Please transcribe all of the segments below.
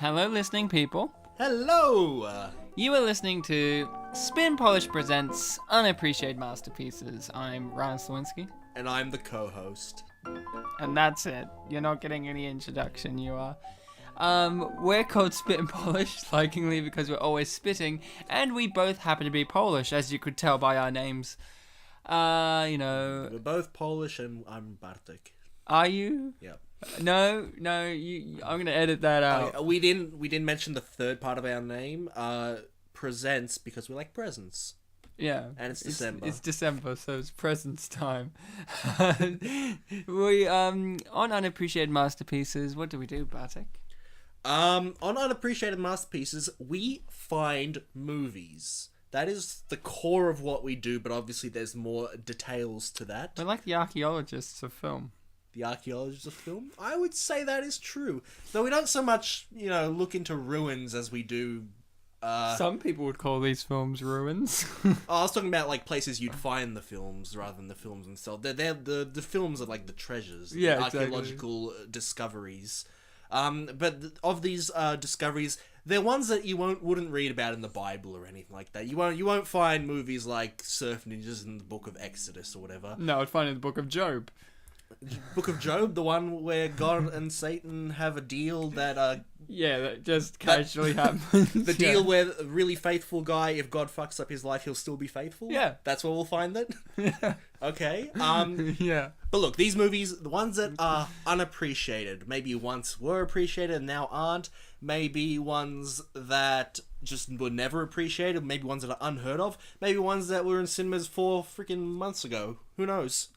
Hello, listening people. Hello! You are listening to Spin Polish Presents Unappreciated Masterpieces. I'm Ryan Sliwinski. And I'm the co-host. And that's it. You're not getting any introduction, you are. We're called Spit and Polish, likingly because we're always spitting, and we both happen to be Polish, as you could tell by our names. We're both Polish and I'm Bartek. Are you? Yep. No, I'm gonna edit that out. We didn't mention the third part of our name, presents, because we like presents. Yeah. And it's December. It's December, so it's presents time. We, on Unappreciated Masterpieces, what do we do, Bartek? On Unappreciated Masterpieces, we find movies. That is the core of what we do, but obviously there's more details to that. We're like the archaeologists of film. The archaeologists of film? I would say that is true. Though we don't so much, look into ruins as we do... Some people would call these films ruins. I was talking about like places you'd find the films rather than the films themselves. They're the films are like the treasures, yeah, the exactly. archaeological discoveries. But of these discoveries, they're ones that you wouldn't read about in the Bible or anything like that. You won't find movies like Surf Ninjas in the Book of Exodus or whatever. No, I'd find it in the Book of Job. Book of Job, the one where God and Satan have a deal that that just casually happens. The deal where a really faithful guy, if God fucks up his life, he'll still be faithful. Yeah, that's where we'll find that. Yeah. Okay. Yeah. But look, these movies, the ones that are unappreciated, maybe once were appreciated and now aren't, maybe ones that just were never appreciated, maybe ones that are unheard of, maybe ones that were in cinemas 4 freaking months ago. Who knows?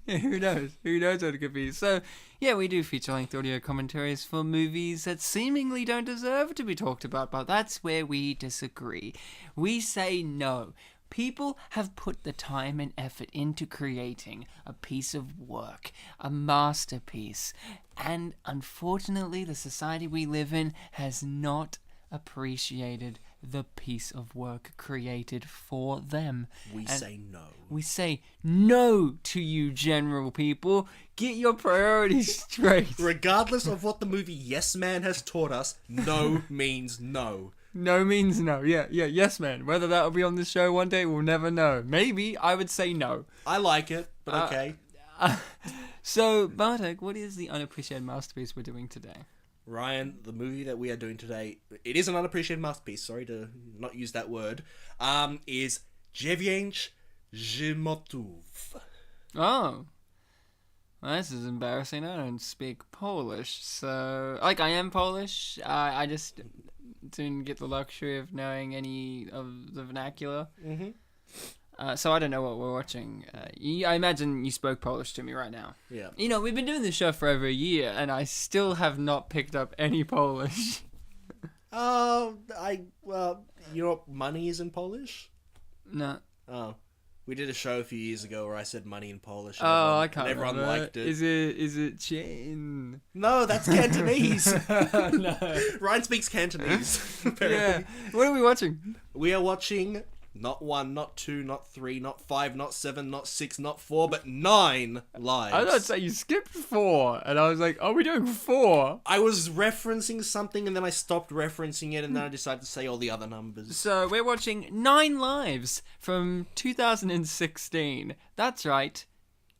Yeah, who knows? Who knows what it could be? So, yeah, we do feature-length audio commentaries for movies that seemingly don't deserve to be talked about, but that's where we disagree. We say no. People have put the time and effort into creating a piece of work, a masterpiece, and unfortunately the society we live in has not appreciated the piece of work created for them. We say no. We say no to you, general people. Get your priorities straight. Regardless of what the movie Yes Man has taught us, no means no. No means no. Yeah, yes, man. Whether that'll be on this show one day, we'll never know. Maybe I would say no. I like it, but okay. So, Bartek, what is the unappreciated masterpiece we're doing today? Ryan, the movie that we are doing today, it is an unappreciated masterpiece, sorry to not use that word, is Dziewięć Żmotów. Oh. Well, this is embarrassing. I don't speak Polish, so... I am Polish. I just didn't get the luxury of knowing any of the vernacular. Mm-hmm. So I don't know what we're watching. I imagine you spoke Polish to me right now. Yeah. We've been doing this show for over a year, and I still have not picked up any Polish. You know what money is in Polish? No. Oh. We did a show a few years ago where I said money in Polish. I can't everyone remember. liked it. Is it Chin? No, that's Cantonese. No. Ryan speaks Cantonese. Yeah. What are we watching? We are watching not 1, not 2, not 3, not 5, not 7, not 6, not 4, but 9 lives. I was about to say you skipped 4, and I was like, "Are we doing 4?" I was referencing something, and then I stopped referencing it, and then I decided to say all the other numbers. So we're watching 9 Lives from 2016. That's right,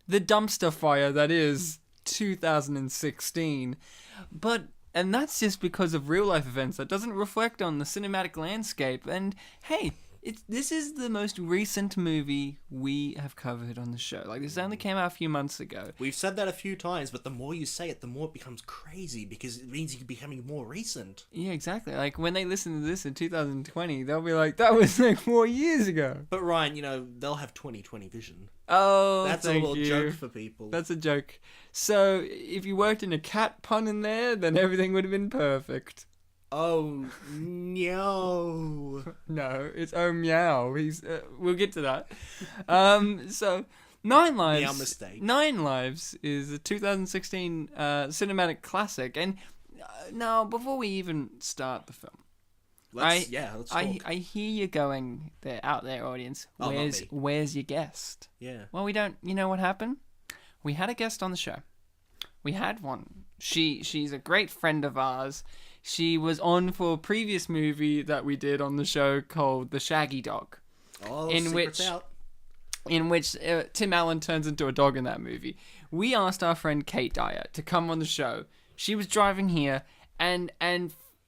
the dumpster fire that is 2016. And that's just because of real life events. That doesn't reflect on the cinematic landscape. And hey, this is the most recent movie we have covered on the show. Like, this only came out a few months ago. We've said that a few times, but the more you say it, the more it becomes crazy, because it means you're becoming more recent. Yeah, exactly. Like, when they listen to this in 2020, they'll be like, that was like 4 years ago. But Ryan, they'll have 20/20 vision. Oh, that's a little joke for people. That's a joke. So, if you worked in a cat pun in there, then everything would have been perfect. Oh, no. No, it's oh meow. We'll get to that. So 9 Lives. Meow mistake. 9 Lives is a 2016 cinematic classic. And now, before we even start the film, let's talk. I hear you going there, out there, audience. Where's your guest? Yeah. Well, we don't. You know what happened? We had a guest on the show. We had one. She's a great friend of ours. She was on for a previous movie that we did on the show called The Shaggy Dog. Oh, in secret's which, out. in which Tim Allen turns into a dog in that movie. We asked our friend Kate Dyer to come on the show. She was driving here, and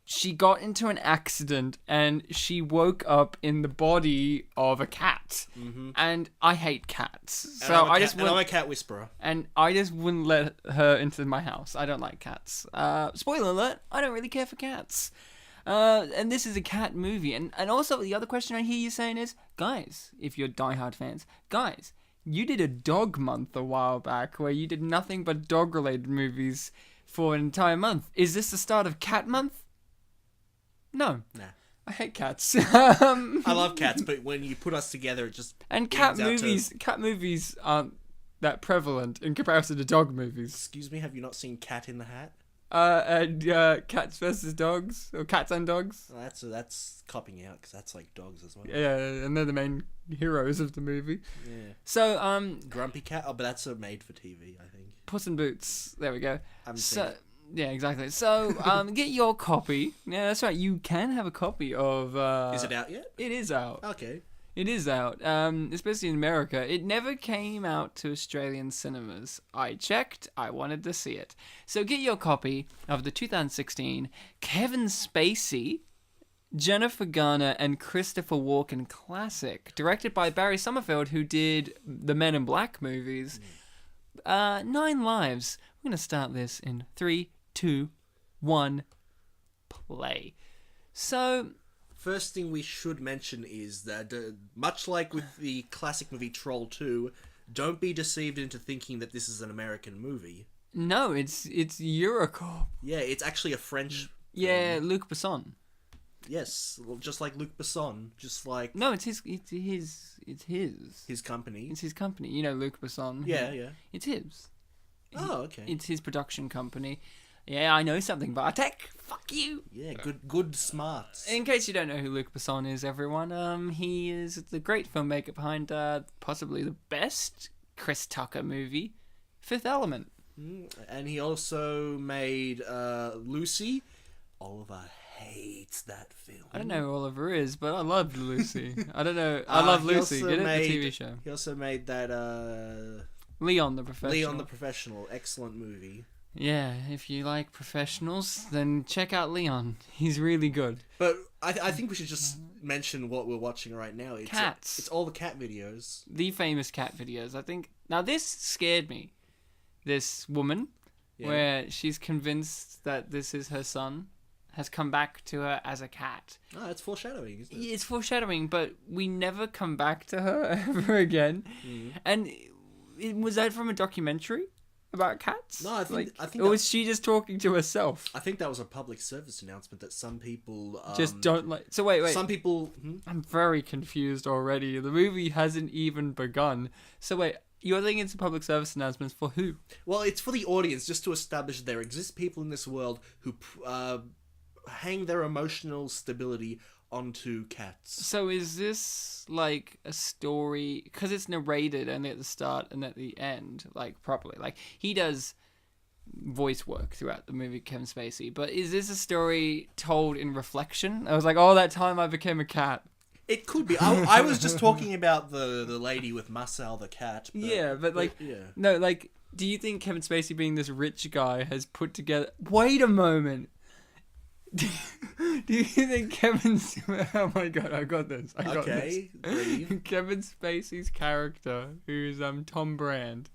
she got into an accident, and she woke up in the body of a cat. Mm-hmm. And I hate cats, so I'm a cat whisperer. And I just wouldn't let her into my house. I don't like cats. Spoiler alert: I don't really care for cats. And this is a cat movie. And also, the other question I hear you saying is, guys, if you're diehard fans, guys, you did a dog month a while back where you did nothing but dog-related movies for an entire month. Is this the start of cat month? No. Nah. I hate cats. I love cats, but when you put us together, it just... And cat movies aren't that prevalent in comparison to dog movies. Excuse me, have you not seen Cat in the Hat? And Cats versus Dogs, or Cats and Dogs. Well, that's copping out, because that's like dogs as well. Yeah, and they're the main heroes of the movie. Yeah. So, Grumpy Cat? Oh, but that's made for TV, I think. Puss in Boots. There we go. So, yeah, exactly. So, get your copy. Yeah, that's right. You can have a copy of... Is it out yet? It is out. Okay. It is out, especially in America. It never came out to Australian cinemas. I checked. I wanted to see it. So get your copy of the 2016 Kevin Spacey, Jennifer Garner, and Christopher Walken classic, directed by Barry Summerfield, who did the Men in Black movies. 9 Lives. We're going to start this in 3, 2, 1, play. So... First thing we should mention is that, much like with the classic movie Troll 2, don't be deceived into thinking that this is an American movie. No, it's Eurocorp. Yeah, it's actually a French Yeah, film. Luc Besson. Yes, well, just like Luc Besson, just like... No, it's his. His company. It's his company. You know Luc Besson. Yeah, yeah. It's his. Oh, okay. It's his production company. Yeah, I know something, Bartek. Fuck you. Yeah, good smarts. In case you don't know who Luc Besson is, everyone, he is the great filmmaker behind possibly the best Chris Tucker movie, Fifth Element. And he also made Lucy. Oliver hates that film. I don't know who Oliver is, but I love Lucy. I don't know. I love Lucy. Get it? The TV show. He also made that Leon the Professional. Leon the Professional. Excellent movie. Yeah, if you like professionals, then check out Leon. He's really good. But I think we should just mention what we're watching right now. It's Cats. It's all the cat videos. The famous cat videos, I think. Now, this scared me. This woman, where she's convinced that this is her son, has come back to her as a cat. Oh, it's foreshadowing, isn't it? It's foreshadowing, but we never come back to her ever again. And was that from a documentary about cats? No, I think or was she just talking to herself? I think that was a public service announcement that some people just don't like. So wait. Some people. I'm very confused already. The movie hasn't even begun. So wait, you're thinking it's a public service announcement for who? Well, it's for the audience, just to establish there exist people in this world who hang their emotional stability onto cats. So is this like a story, because it's narrated only at the start and at the end, like properly, like he does voice work throughout the movie, Kevin Spacey, but is this a story told in reflection? I was like, oh, that time I became a cat. It could be. I was just talking about the lady with Marcel the cat. No, like, do you think Kevin Spacey, being this rich guy, has put together... Wait a moment. Do you think Kevin's... Oh my god, I got this. Okay, breathe. Kevin Spacey's character, who's Tom Brand,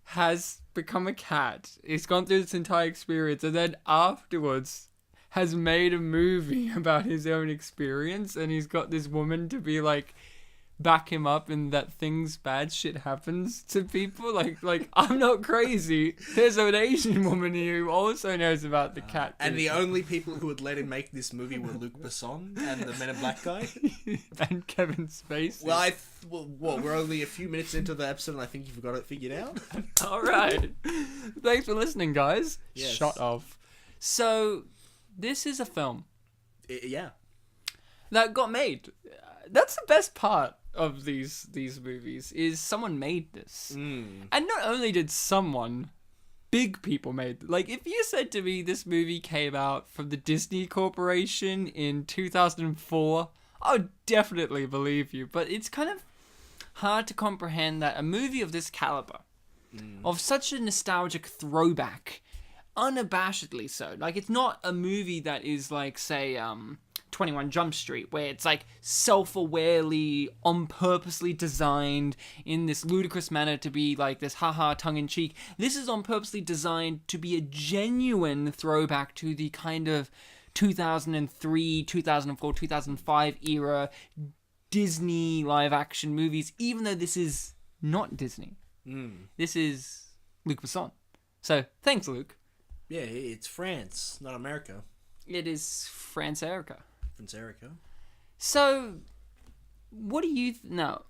has become a cat. He's gone through this entire experience, and then afterwards has made a movie about his own experience, and he's got this woman to be like... back him up in that bad shit happens to people. Like I'm not crazy. There's an Asian woman here who also knows about the cat. And the only people who would let him make this movie were Luc Besson and the Men in Black guy. And Kevin Spacey. Well, we're only a few minutes into the episode and I think you've got it figured out. Alright. Thanks for listening, guys. Yes. Shut off. So, this is a film. Yeah. That got made. That's the best part of these movies, is someone made this. And not only did someone big people made. Like, if you said to me this movie came out from the Disney Corporation in 2004, I would definitely believe you. But it's kind of hard to comprehend that a movie of this caliber, of such a nostalgic throwback, unabashedly so. Like, it's not a movie that is like, say, 21 Jump Street, where it's like self-awarely, on purposely designed in this ludicrous manner to be like this haha tongue-in-cheek. This is on purposely designed to be a genuine throwback to the kind of 2003, 2004, 2005 era Disney live-action movies, even though this is not Disney. This is Luc Besson. So, thanks, Luke. Yeah, it's France, not America. It is France Erica. France Erica. So, what do you... No,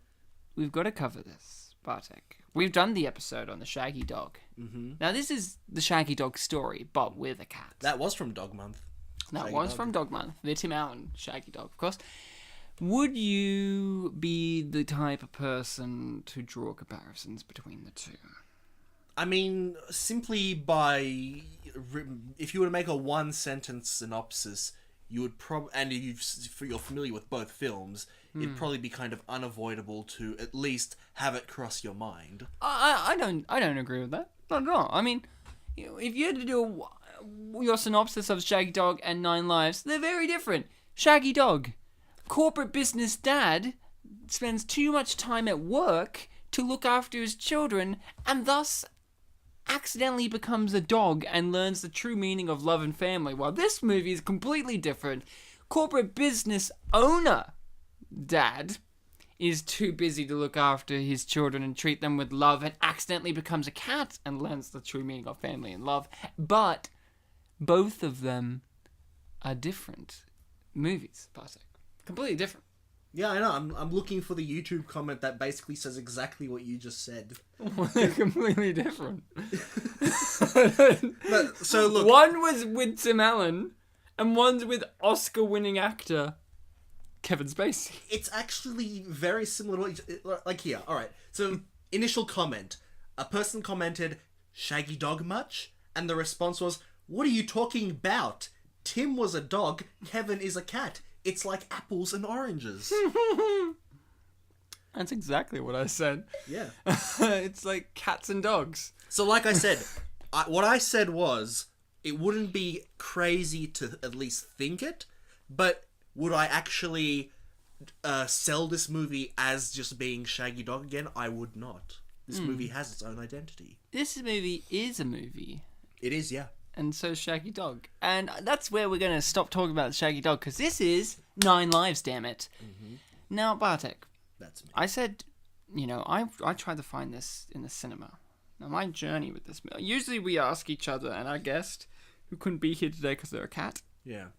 we've got to cover this, Bartek. We've done the episode on the Shaggy Dog. Mm-hmm. Now, this is the Shaggy Dog story, but with a cat. That was from Dog Month. That was from Dog Month. The Tim Allen Shaggy Dog, of course. Would you be the type of person to draw comparisons between the two? I mean, simply by... If you were to make a one-sentence synopsis, you would probably... And if you're familiar with both films, it'd probably be kind of unavoidable to at least have it cross your mind. I don't agree with that. Not at all. I mean, if you had to do your synopsis of Shaggy Dog and 9 Lives, they're very different. Shaggy Dog, corporate business dad, spends too much time at work to look after his children, and thus accidentally becomes a dog and learns the true meaning of love and family. While this movie is completely different. Corporate business owner dad is too busy to look after his children and treat them with love, and accidentally becomes a cat and learns the true meaning of family and love. But both of them are different movies, Bartek. Completely different. Yeah, I know. I'm looking for the YouTube comment that basically says exactly what you just said. They're completely different. But, so look, one was with Tim Allen, and one's with Oscar-winning actor Kevin Spacey. It's actually very similar to like here. All right. So initial comment: a person commented, "Shaggy Dog much?" And the response was, "What are you talking about? Tim was a dog. Kevin is a cat. It's like apples and oranges." That's exactly what I said. Yeah. It's like cats and dogs. So like I said, what I said was, it wouldn't be crazy to at least think it, but would I actually sell this movie as just being Shaggy Dog again? I would not. This movie has its own identity. This movie is a movie. It is, yeah. And so Shaggy Dog. And that's where we're going to stop talking about Shaggy Dog, because this is 9 Lives, damn it. Mm-hmm. Now, Bartek. That's me. I said, I tried to find this in the cinema. Now, my journey with this... Usually we ask each other and our guest, who couldn't be here today because they're a cat. Yeah.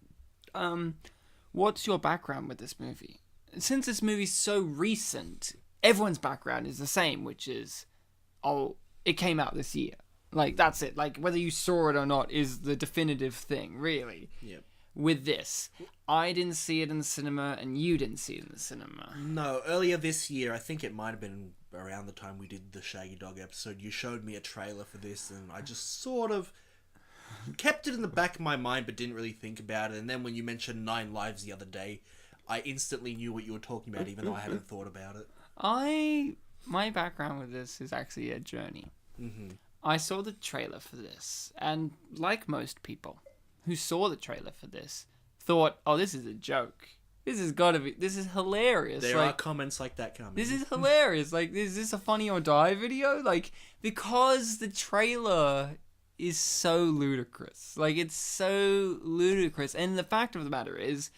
What's your background with this movie? Since this movie's so recent, everyone's background is the same, which is, it came out this year. Like, that's it. Like, whether you saw it or not is the definitive thing, really. Yep. With this, I didn't see it in the cinema, and you didn't see it in the cinema. No, earlier this year, I think it might have been around the time we did the Shaggy Dog episode, you showed me a trailer for this, and I just sort of kept it in the back of my mind, but didn't really think about it. And then when you mentioned 9 Lives the other day, I instantly knew what you were talking about, even though I hadn't thought about it. My background with this is actually a journey. Mm-hmm. I saw the trailer for this, and like most people who saw the trailer for this, thought, "Oh, this is a joke. This is hilarious." There are comments like that coming. This is hilarious. Like, is this a Funny or Die video? Like, because the trailer is so ludicrous. Like, it's so ludicrous. And the fact of the matter is,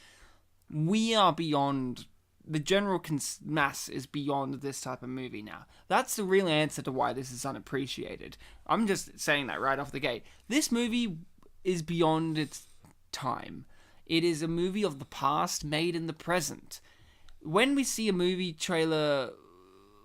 we are beyond... The general mass is beyond this type of movie now. That's the real answer to why this is unappreciated. I'm just saying that right off the gate. This movie is beyond its time. It is a movie of the past made in the present. When we see a movie trailer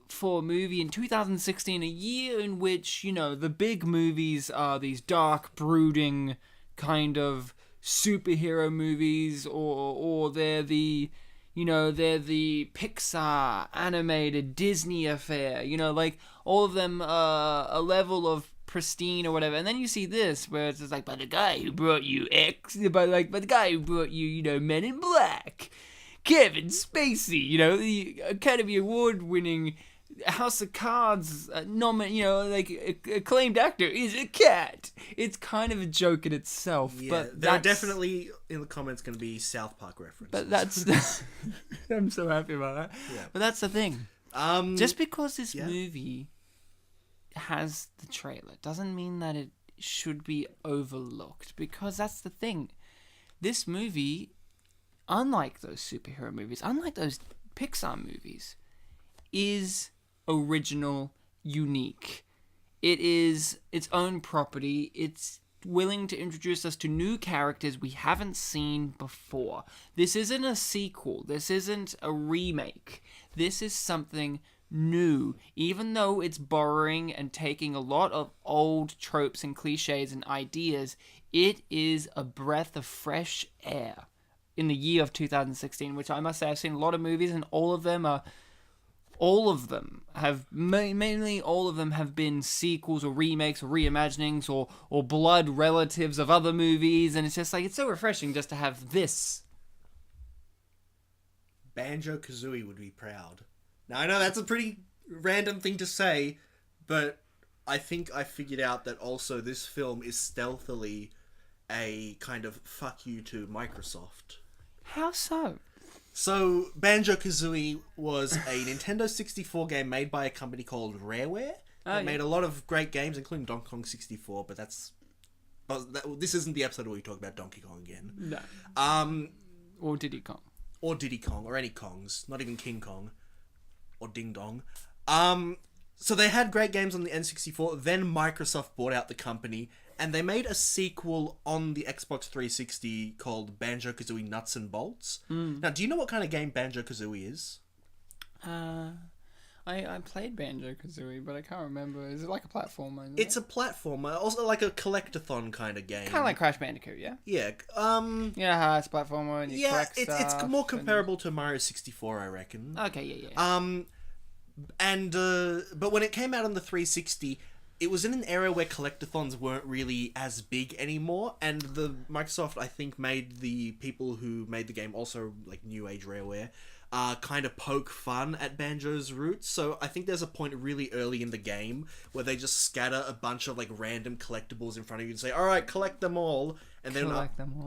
for a movie in 2016, a year in which, the big movies are these dark, brooding kind of superhero movies, or they're the... they're the Pixar, animated, Disney affair. Like, all of them a level of pristine or whatever. And then you see this where it's just like, but the guy who brought you but the guy who brought you, Men in Black, Kevin Spacey, the Academy Award winning House of Cards acclaimed actor is a cat. It's kind of a joke in itself. Yeah, but there are definitely in the comments going to be South Park references. But that's I'm so happy about that. Yeah. But that's the thing. Just because this movie has the trailer doesn't mean that it should be overlooked, because that's the thing. This movie, unlike those superhero movies, unlike those Pixar movies, is original, unique. It is its own property. It's willing to introduce us to new characters we haven't seen before. This isn't a sequel. This isn't a remake. This is something new, even though it's borrowing and taking a lot of old tropes and cliches and ideas. It is a breath of fresh air in the year of 2016, which I must say I've seen a lot of movies, and all of them have been sequels or remakes or reimaginings or blood relatives of other movies, and it's just like, it's so refreshing just to have this. Banjo-Kazooie would be proud. Now, I know that's a pretty random thing to say, but I think I figured out that also this film is stealthily a kind of fuck you to Microsoft. How so? So, Banjo-Kazooie was a Nintendo 64 game made by a company called Rareware. It made a lot of great games, including Donkey Kong 64, but this isn't the episode where we talk about Donkey Kong again. No. Or Diddy Kong. Or Diddy Kong, or any Kongs. Not even King Kong. Or Ding Dong. So they had great games on the N64, then Microsoft bought out the company, and they made a sequel on the Xbox 360 called Banjo-Kazooie Nuts and Bolts. Now, do you know what kind of game Banjo-Kazooie is? I played Banjo-Kazooie, but I can't remember. Is it like a platformer? It's a platformer, also like a collectathon kind of game. Kind of like Crash Bandicoot, yeah? Yeah. Yeah, how it's a platformer and you collect stuff. It's more comparable to Mario 64, I reckon. Okay, yeah. But when it came out on the 360, it was in an era where collectathons weren't really as big anymore, and the Microsoft, I think, made the people who made the game, also like New Age Rareware, kind of poke fun at Banjo's roots. So I think there's a point really early in the game where they just scatter a bunch of like random collectibles in front of you and say, all right, collect them all. And then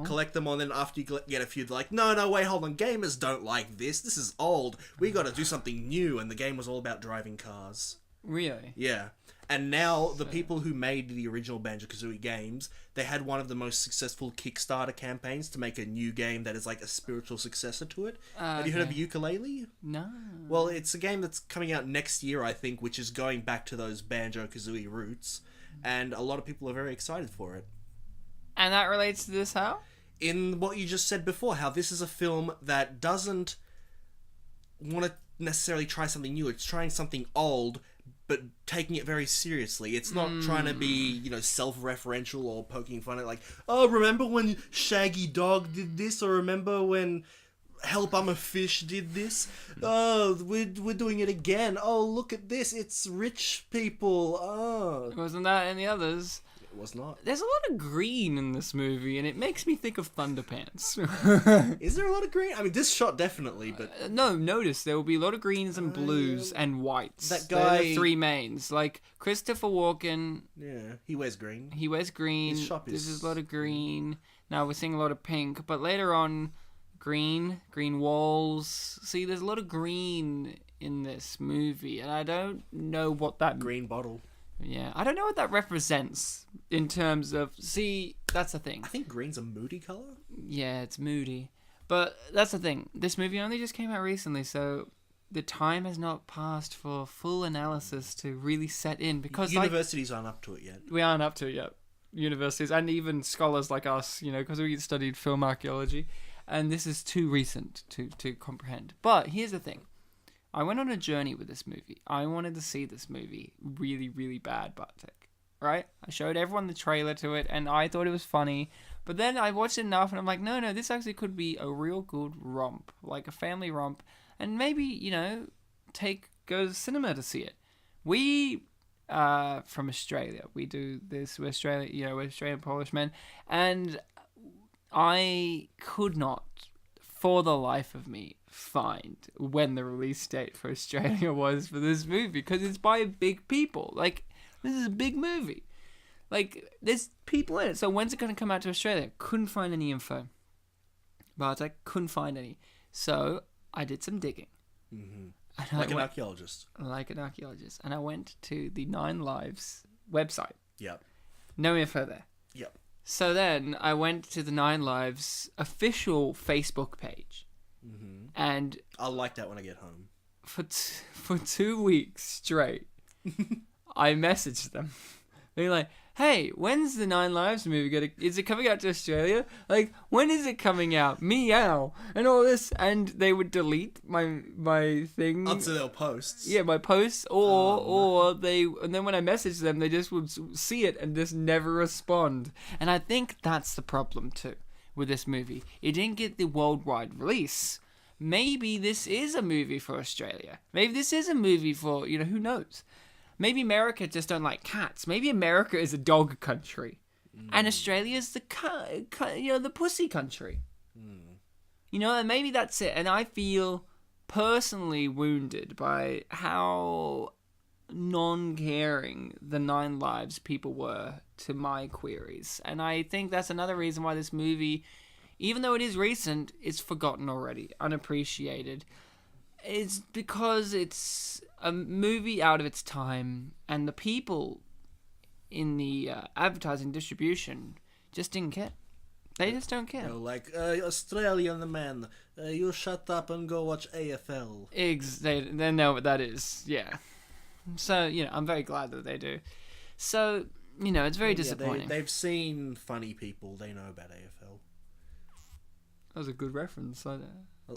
collect them all, and then after you get a few, they're like, no, wait, hold on, gamers don't like this. This is old. We got to do something new. And the game was all about driving cars. Really? Yeah. And now the people who made the original Banjo-Kazooie games, they had one of the most successful Kickstarter campaigns to make a new game that is like a spiritual successor to it. Have you heard of Yooka-Laylee? No. Well, it's a game that's coming out next year, I think, which is going back to those Banjo-Kazooie roots. And a lot of people are very excited for it. And that relates to this how? In what you just said before, how this is a film that doesn't want to necessarily try something new. It's trying something old, but taking it very seriously. It's not trying to be, self-referential or poking fun at, like, oh, remember when Shaggy Dog did this? Or remember when Help I'm a Fish did this? Oh, we're doing it again. Oh, look at this. It's rich people. Oh. Wasn't that in the others? Was not. There's a lot of green in this movie, and it makes me think of Thunderpants. Is there a lot of green? I mean, this shot definitely, but... No, notice there will be a lot of greens and blues and whites. That guy... They're the three mains. Like, Christopher Walken... Yeah, he wears green. His shop is... There's a lot of green. Now we're seeing a lot of pink, but later on, green walls. See, there's a lot of green in this movie, and I don't know what that... Green bottle. Yeah, I don't know what that represents in terms of... See, that's the thing. I think green's a moody colour. Yeah, it's moody. But that's the thing. This movie only just came out recently, so the time has not passed for full analysis to really set in. Because universities aren't up to it yet. We aren't up to it yet. Universities, and even scholars like us, because we studied film archaeology. And this is too recent to comprehend. But here's the thing. I went on a journey with this movie. I wanted to see this movie really, really bad, Bartek. Right? I showed everyone the trailer to it, and I thought it was funny. But then I watched it enough, and I'm like, no, this actually could be a real good romp. Like a family romp. And maybe, go to cinema to see it. We from Australia. We do this. We're Australia, we're Australian Polish men, and I could not, for the life of me, find when the release date for Australia was for this movie, because it's by big people. Like, this is a big movie. Like, there's people in it. So when's it going to come out to Australia? Couldn't find any info. Bartek, couldn't find any. So I did some digging. Mm-hmm. Like an archaeologist. Like an archaeologist. And I went to the 9 Lives website. Yep. No info there. Yep. So then I went to the 9 Lives official Facebook page. Mm-hmm. And I'll like that when I get home. For 2 weeks straight, I messaged them. Being like, hey, when's the 9 Lives movie gonna... Is it coming out to Australia? Like, when is it coming out? Meow. And all this. And they would delete my thing. Up to their posts. Yeah, my posts. Or they... And then when I messaged them, they just would see it and just never respond. And I think that's the problem, too, with this movie. It didn't get the worldwide release. Maybe this is a movie for Australia. Maybe this is a movie for... who knows? Maybe America just don't like cats. Maybe America is a dog country, and Australia is the the pussy country. And maybe that's it. And I feel personally wounded by how non-caring the 9 Lives people were to my queries, and I think that's another reason why this movie, even though it is recent, is forgotten already, unappreciated. It's because it's a movie out of its time, and the people in the advertising distribution just didn't care. They just don't care. Like, Australian man, you shut up and go watch AFL. They know what that is, yeah. So, I'm very glad that they do. So, it's very disappointing. They've seen Funny People, they know about AFL. That was a good reference.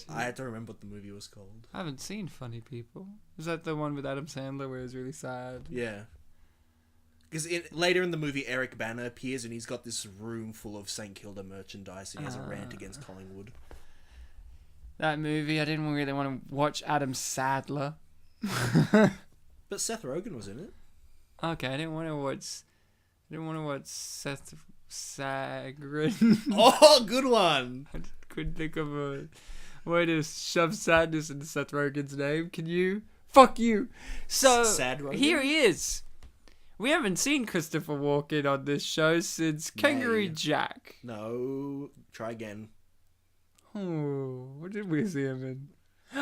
I had to remember what the movie was called. I haven't seen Funny People. Is that the one with Adam Sandler where it was really sad? Yeah. Because later in the movie, Eric Bana appears and he's got this room full of St. Kilda merchandise and he has a rant against Collingwood. That movie, I didn't really want to watch Adam Sandler. But Seth Rogen was in it. Okay, I didn't want to watch Seth Sagrin. Oh, good one! I couldn't think of a way to shove sadness into Seth Rogen's name. Can you? Fuck you! So, Sad Rogen? Here he is. We haven't seen Christopher Walken on this show since Kangaroo Jack. No, try again. Oh, what did we see him in?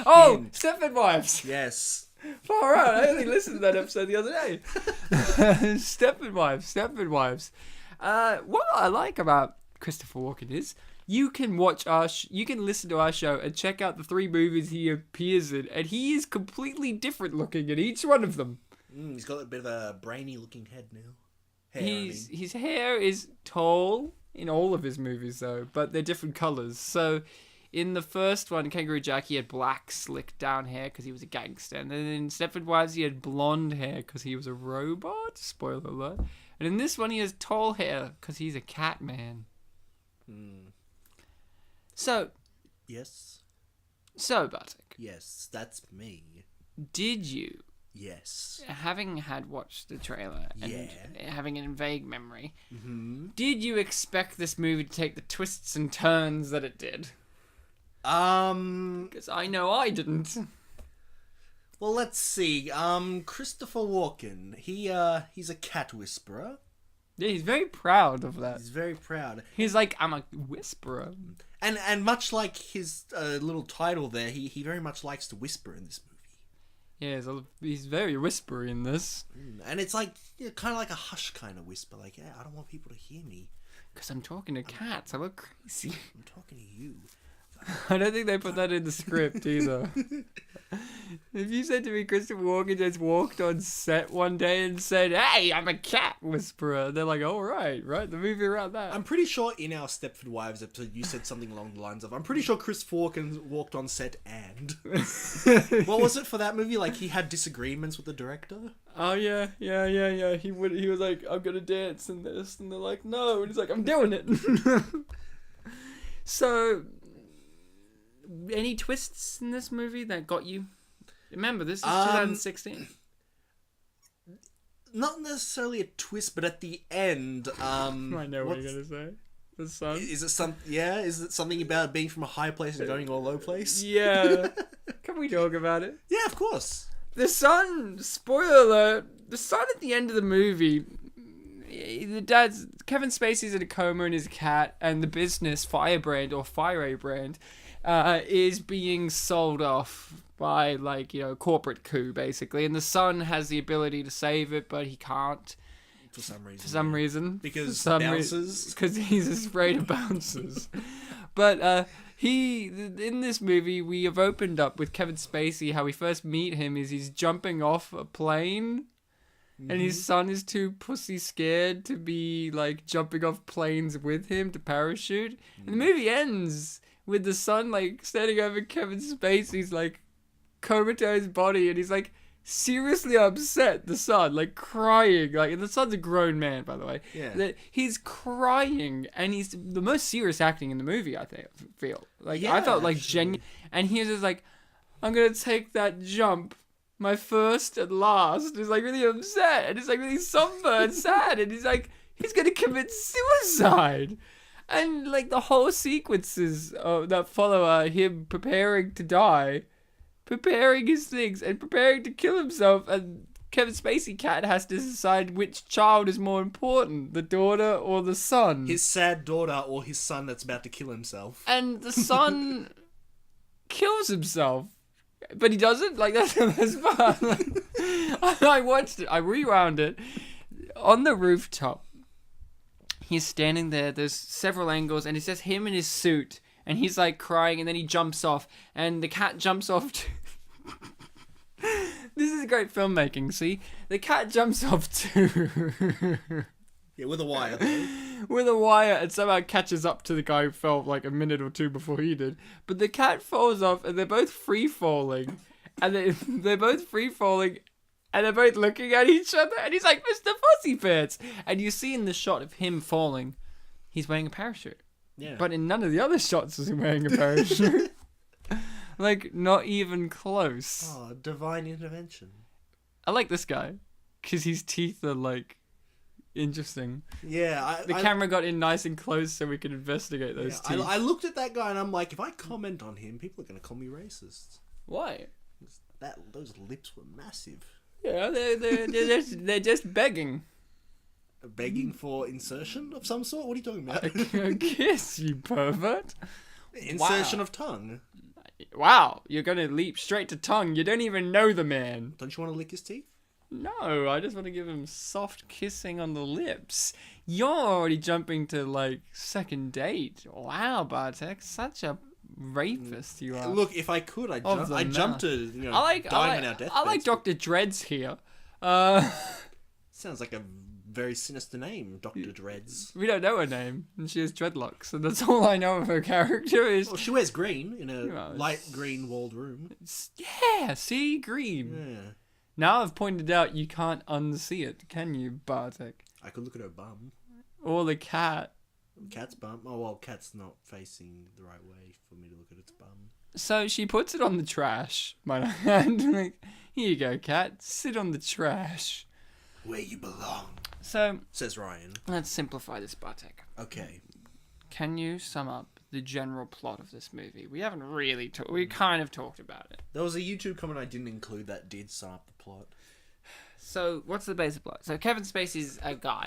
Oh, Stepford Wives! Yes. Far out, I only listened to that episode the other day. Stepford Wives. What I like about Christopher Walken is you can watch you can listen to our show and check out the 3 movies he appears in, and he is completely different looking in each one of them. He's got a bit of a brainy looking head now. His hair is tall in all of his movies though, but they're different colours. So in the first one, Kangaroo Jack, he had black slicked down hair because he was a gangster, and then in Stepford Wives he had blonde hair because he was a robot. Spoiler alert. And in this one, he has tall hair because he's a cat man. So. Yes. So, Bartek. Yes, that's me. Did you? Yes. Having had watched the trailer and having it in vague memory, did you expect this movie to take the twists and turns that it did? Because I know I didn't. Well, let's see. Christopher Walken. He's a cat whisperer. Yeah, he's very proud of that. He's very proud. He's like, I'm a whisperer. And much like his little title there, he very much likes to whisper in this movie. Yeah, he's very whispery in this. And it's like, kind of like a hush kind of whisper. Like, I don't want people to hear me. Because I'm talking to cats. I look crazy. I'm talking to you. I don't think they put that in the script either. If you said to me Christopher Walken just walked on set one day and said, "Hey, I'm a cat whisperer," they're like, "All right, the movie around that." I'm pretty sure in our Stepford Wives episode you said something along the lines of, I'm pretty sure Chris Walken walked on set and... What was it for that movie? Like, he had disagreements with the director? Oh, yeah. He was like, "I'm gonna dance in this," and they're like, "No," and he's like, "I'm doing it." So... Any twists in this movie that got you? Remember, this is 2016. not necessarily a twist, but at the end, I know what you're gonna say. The sun. Is it Is it something about being from a high place and going to a low place? Yeah. Can we talk about it? Yeah, of course. The son. Spoiler alert. The son at the end of the movie. The dad's Kevin Spacey's in a coma and his cat, and the business Firebrand or Fire Brand is being sold off by, like, you know, corporate coup basically, and the son has the ability to save it, but he can't for some reason because bouncers, because he's afraid of bouncers. But in this movie we have opened up with Kevin Spacey. How we first meet him is he's jumping off a plane. And his son is too pussy scared to be, like, jumping off planes with him to parachute. And the movie ends with the son, like, standing over Kevin Spacey's, like, comatose body. And he's, like, seriously upset, the son, like, crying. Like, and the son's a grown man, by the way. Yeah. That he's crying. And he's the most serious acting in the movie, I feel. Like, I felt, like, genuine. And he was just like, I'm going to take that jump. My first and last. He's like really upset and he's like really somber and sad and he's like he's gonna commit suicide, and like the whole sequences that follow are him preparing to die, preparing his things and preparing to kill himself, and Kevin Spacey cat has to decide which child is more important, the daughter or the son. His sad daughter or his son that's about to kill himself. And the son kills himself. But he doesn't? Like, that's the best part. I watched it. I rewound it. On the rooftop, he's standing there. There's several angles, and it's just him in his suit. And he's, like, crying, and then he jumps off. And the cat jumps off, too. This is great filmmaking, see? The cat jumps off, too. Yeah, with a wire, though. With a wire, and somehow catches up to the guy who fell like a minute or two before he did. But the cat falls off, and they're both free falling, and they're both free falling, and they're both looking at each other. And he's like, "Mr. Fussy Pants," and you see in the shot of him falling, he's wearing a parachute. Yeah. But in none of the other shots is he wearing a parachute. Like, not even close. Oh, divine intervention. I like this guy because his teeth are like. Interesting. Yeah, the camera got in nice and close so we could investigate those teeth. I looked at that guy and I'm like, if I comment on him, people are going to call me racist. Why? Those lips were massive. Yeah, they're just begging. Begging for insertion of some sort? What are you talking about? A kiss, you pervert. Insertion of tongue. Wow, you're going to leap straight to tongue. You don't even know the man. Don't you want to lick his teeth? No, I just want to give him soft kissing on the lips. You're already jumping to, like, second date. Wow, Bartek, such a rapist you are. Look, if I could, I'd jump to, you know, dying on our deathbeds. I like Dr. Dreads here. Sounds like a very sinister name, Dr. Dreads. We don't know her name, and she has dreadlocks, and that's all I know of her character is... Well, she wears green in a light green walled room. Yeah, see? Green. Yeah. Now I've pointed out you can't unsee it, can you, Bartek? I could look at her bum. Or the cat. Cat's bum? Oh, well, cat's not facing the right way for me to look at its bum. So she puts it on the trash, might I add. Like, here you go, cat. Sit on the trash. Where you belong. So... Says Ryan. Let's simplify this, Bartek. Okay. Can you sum up the general plot of this movie? We haven't really talked... We kind of talked about it. There was a YouTube comment I didn't include that did sum up the plot. So, what's the basic plot? So, Kevin Spacey's a guy,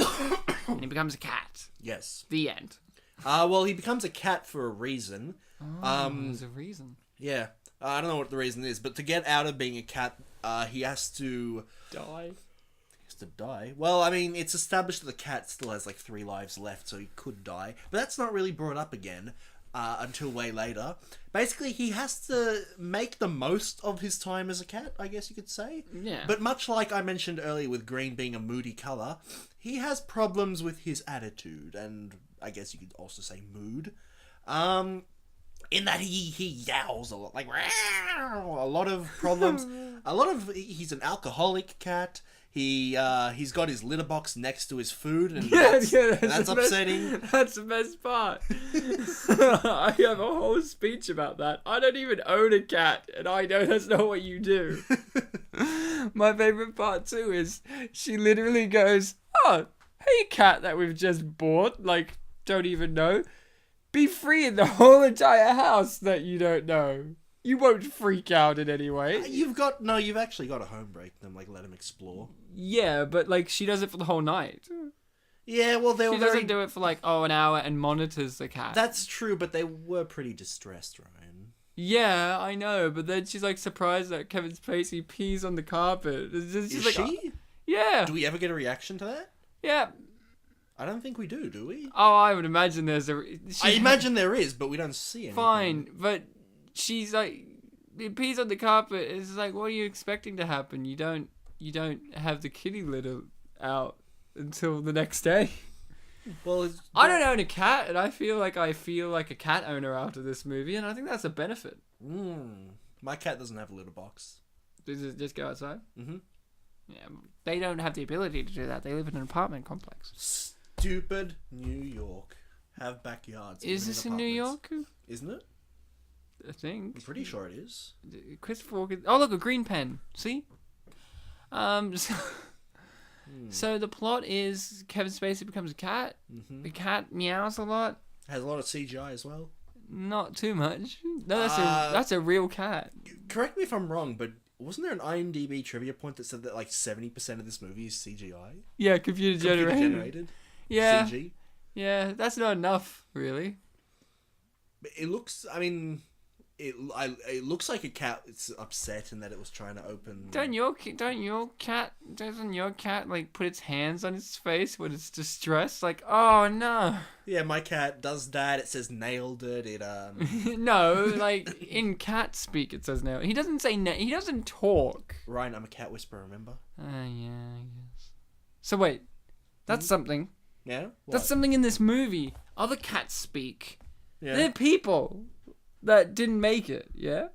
and he becomes a cat. Yes. The end. Well, he becomes a cat for a reason. There's a reason. Yeah. I don't know what the reason is, but to get out of being a cat, he has to... Die. To die. Well, I mean, it's established that the cat still has like 3 lives left, so he could die. But that's not really brought up again until way later. Basically, he has to make the most of his time as a cat, I guess you could say. Yeah. But much like I mentioned earlier with green being a moody colour, he has problems with his attitude, and I guess you could also say mood. In that he yowls a lot, like, a lot of problems. He's an alcoholic cat. He's got his litter box next to his food, and that's upsetting. That's the best part. I have a whole speech about that. I don't even own a cat, and I know that's not what you do. My favorite part too is she literally goes, "Oh, hey cat that we've just bought, like don't even know, be free in the whole entire house that you don't know. You won't freak out in any way." You've actually got a home break them, like let him explore. Yeah, but like she does it for the whole night. Yeah, well they were She doesn't do it for like an hour and monitors the cat. That's true, but they were pretty distressed, Ryan. Yeah, I know, but then she's like surprised that Kevin Spacey pees on the carpet. Is like, she? Yeah. Do we ever get a reaction to that? Yeah. I don't think we do we? Oh, I would imagine there's I imagine there is, but we don't see anything. Fine, but she's like, it pees on the carpet. It's like, what are you expecting to happen? You don't have the kitty litter out until the next day. Well, I don't own a cat, and I feel like a cat owner after this movie, and I think that's a benefit. My cat doesn't have a litter box. Does it just go outside? Mm-hmm. Yeah, they don't have the ability to do that. They live in an apartment complex. Stupid New York. Have backyards. Is this in New York? Isn't it? I think. I'm pretty sure it is. Christopher Walken. Oh, look, a green pen. See? So the plot is Kevin Spacey becomes a cat. Mm-hmm. The cat meows a lot. Has a lot of CGI as well. Not too much. No, that's a real cat. Correct me if I'm wrong, but wasn't there an IMDb trivia point that said that like 70% of this movie is CGI? Yeah, computer generated. Yeah. CG. Yeah, that's not enough, really. But it looks. I mean, it looks like a cat. It's upset and that it was trying to open. Doesn't your cat like put its hands on its face when it's distressed? Like, oh no. Yeah, my cat does that. It says nailed it. It No, like in cat speak, it says nailed. He doesn't say he doesn't talk. Ryan, I'm a cat whisperer. Remember? Yeah, I guess. So wait, that's something. Yeah. What? That's something in this movie. Other cats speak. Yeah. They're people that didn't make it, yeah?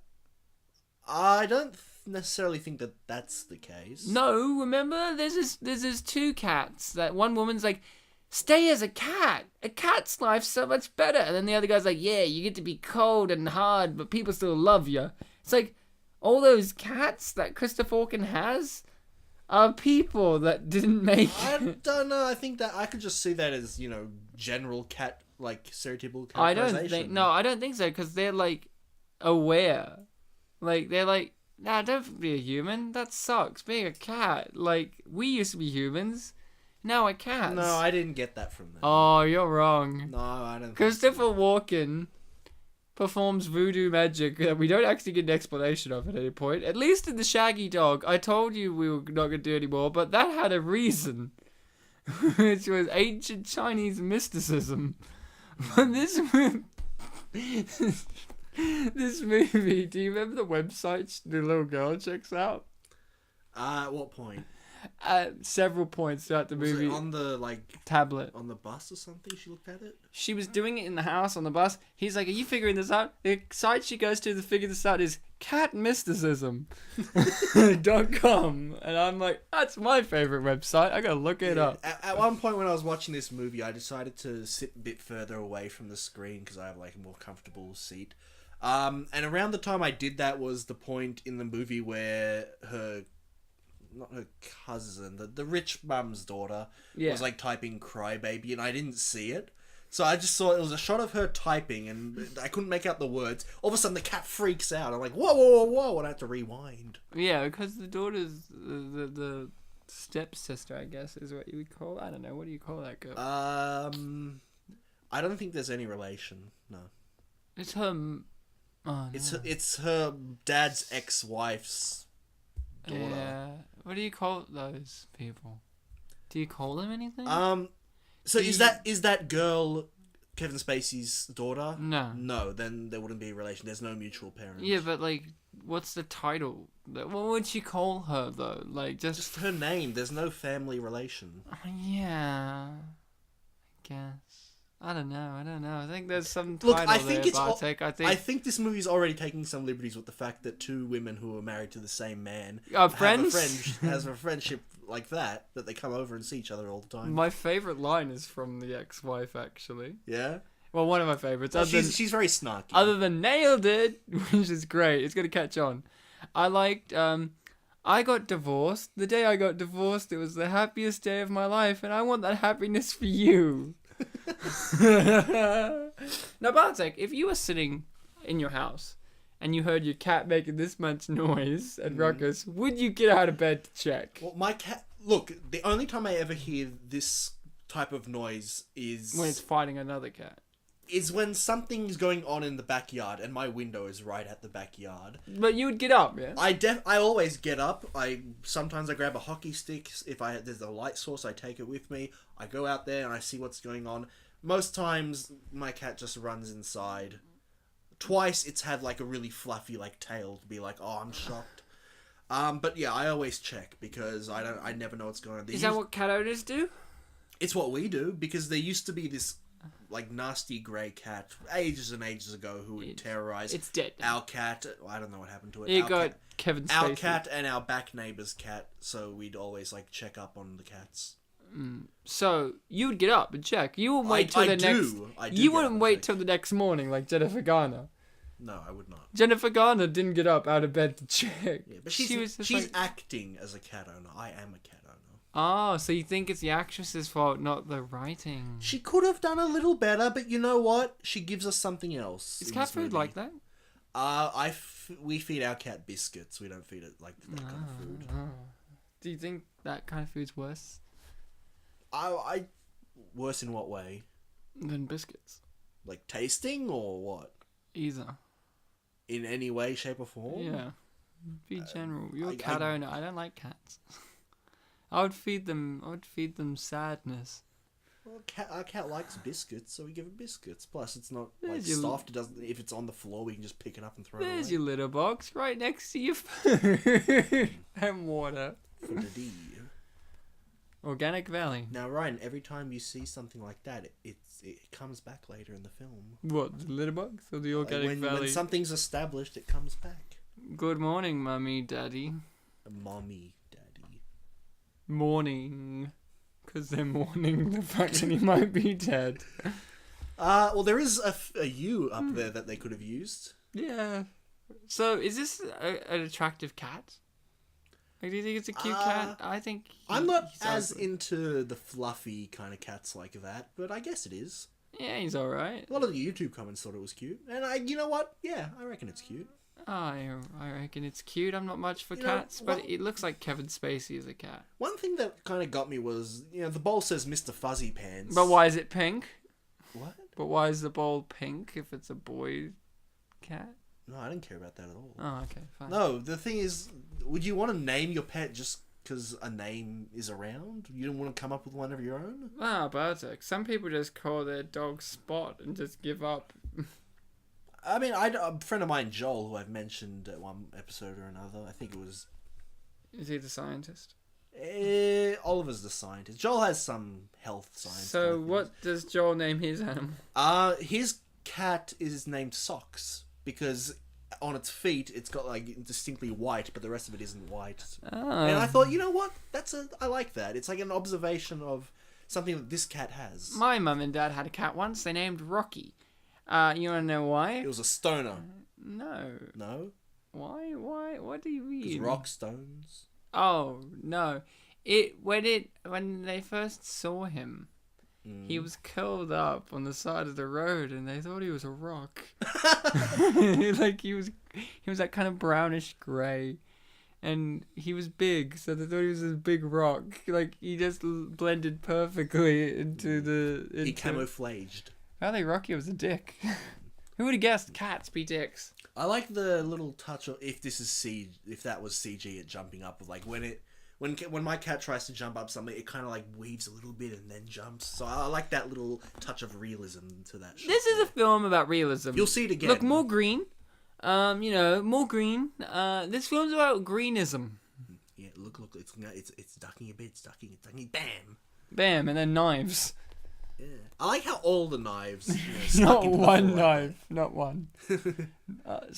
I don't necessarily think that that's the case. No, remember? There's this two cats that one woman's like, stay as a cat. A cat's life's so much better. And then the other guy's like, yeah, you get to be cold and hard, but people still love you. It's like, all those cats that Christopher Walken has are people that didn't make it. I don't know. I think that I could just see that as, general cat, like, stereotypical characterization. I don't think so, because they're, like, aware. Like, they're like, nah, don't be a human. That sucks. Being a cat. Like, we used to be humans. Now we're cats. No, I didn't get that from them. Oh, you're wrong. No, I don't Christopher Walken performs voodoo magic that we don't actually get an explanation of at any point. At least in the Shaggy Dog. I told you we were not going to do anymore, but that had a reason. Which was ancient Chinese mysticism. But this movie, do you remember the website the little girl checks out? At what point? At several points throughout the movie. Was it on the, tablet. On the bus or something she looked at it? She was doing it in the house on the bus. He's like, are you figuring this out? The site she goes to figure this out is catmysticism.com. And I'm like, that's my favorite website. I gotta look it up. At one point when I was watching this movie, I decided to sit a bit further away from the screen because I have a more comfortable seat. And around the time I did that was the point in the movie where not her cousin, the rich mum's daughter was typing crybaby, and I didn't see it. So I just saw it was a shot of her typing, and I couldn't make out the words. All of a sudden, the cat freaks out. I'm like, whoa, and I have to rewind. Yeah, because the daughter's the stepsister, I guess, is what you would call. I don't know. What do you call that girl? I don't think there's any relation. No. It's her. Oh, no. It's her dad's ex-wife's daughter. Yeah. What do you call those people? Do you call them anything? So is that girl Kevin Spacey's daughter? No. No, then there wouldn't be a relation. There's no mutual parent. Yeah, but what's the title? What would she call her though? Just her name. There's no family relation. Yeah. I guess. I don't know. I think there's some title I think I think this movie's already taking some liberties with the fact that two women who are married to the same man has a friendship like that they come over and see each other all the time. My favorite line is from the ex-wife, actually. Yeah? Well, one of my favorites. Well, she's very snarky. Other than nailed it, which is great. It's going to catch on. I liked, I got divorced. The day I got divorced, it was the happiest day of my life, and I want that happiness for you. Now, Bartek, if you were sitting in your house and you heard your cat making this much noise and ruckus, would you get out of bed to check? Well, my cat... Look, the only time I ever hear this type of noise is... When it's fighting another cat. Is when something's going on in the backyard and my window is right at the backyard. But you would get up, yeah? I always get up. Sometimes I grab a hockey stick. If there's a light source, I take it with me. I go out there and I see what's going on. Most times, my cat just runs inside. Twice, it's had like a really fluffy like tail to be like, oh, I'm shocked. But yeah, I always check because I never know what's going on. Is that what cat owners do? It's what we do because there used to be this like nasty grey cat ages and ages ago who would terrorize. It's dead. Our cat. I don't know what happened to it. You got Kevin Spacey. Our cat and our back neighbour's cat. So we'd always like check up on the cats. So you would get up and check. You wouldn't wait till the next. You wouldn't wait till the next morning like Jennifer Garner. No, I would not. Jennifer Garner didn't get up out of bed to check. Yeah, but she's acting as a cat owner. I am a cat owner. Oh, so you think it's the actress's fault, not the writing? She could have done a little better, but you know what? She gives us something else. Is cat food like that? We feed our cat biscuits. We don't feed it like that kind of food. Do you think that kind of food's worse? Worse in what way? Than biscuits. Like tasting or what? Either. In any way, shape or form? Yeah. Be general. You're a cat owner. I don't like cats. I would feed them sadness. Well, our cat likes biscuits, so we give it biscuits. Plus, it's not like stuffed. It doesn't. If it's on the floor, we can just pick it up and throw it away. There's your litter box right next to your food and water. For the D. Organic Valley. Now, Ryan, every time you see something like that, it comes back later in the film. What, the litter box or the Organic Valley? When something's established, it comes back. Good morning, Mummy, Daddy. Mommy, Daddy. Morning. Because they're mourning the fact that he might be dead. Well, there is a U up there that they could have used. Yeah. So, is this an attractive cat? Like, do you think it's a cute cat? I think I'm not as into the fluffy kind of cats like that, but I guess it is. Yeah, he's alright. A lot of the YouTube comments thought it was cute, and you know what? Yeah, I reckon it's cute. I reckon it's cute. I'm not much for cats, but it looks like Kevin Spacey is a cat. One thing that kind of got me was, the bowl says Mr. Fuzzy Pants. But why is it pink? What? But why is the bowl pink if it's a boy cat? No, I didn't care about that at all. Oh, okay, fine. No, the thing is, would you want to name your pet just because a name is around? You don't want to come up with one of your own? Ah, Bartek. Some people just call their dog Spot and just give up. I mean, a friend of mine, Joel, who I've mentioned at one episode or another, I think it was... Is he the scientist? Oliver's the scientist. Joel has some health science. So what does Joel name his animal? His cat is named Socks because on its feet it's got like distinctly white, but the rest of it isn't white. Oh. And I thought, you know what? I like that. It's like an observation of something that this cat has. My mum and dad had a cat once. They named Rocky. You want to know why? It was a stoner. No. No? Why? What do you mean? It's rock stones. Oh, no. When they first saw him, he was curled up on the side of the road and they thought he was a rock. Like he was that kind of brownish grey. And he was big, so they thought he was this big rock. Like, he just blended perfectly into He camouflaged. Apparently Rocky was a dick. Who would have guessed cats be dicks? I like the little touch of if that was CG, it jumping up of like when my cat tries to jump up something, it kind of like weaves a little bit and then jumps. So I like that little touch of realism to that. This is a film about realism. You'll see it again. Look, more green. More green. This film's about greenism. Yeah, look, it's ducking a bit, it's ducking, bam, bam, and then knives. Yeah, I like how all the knives. Not one knife, not one. At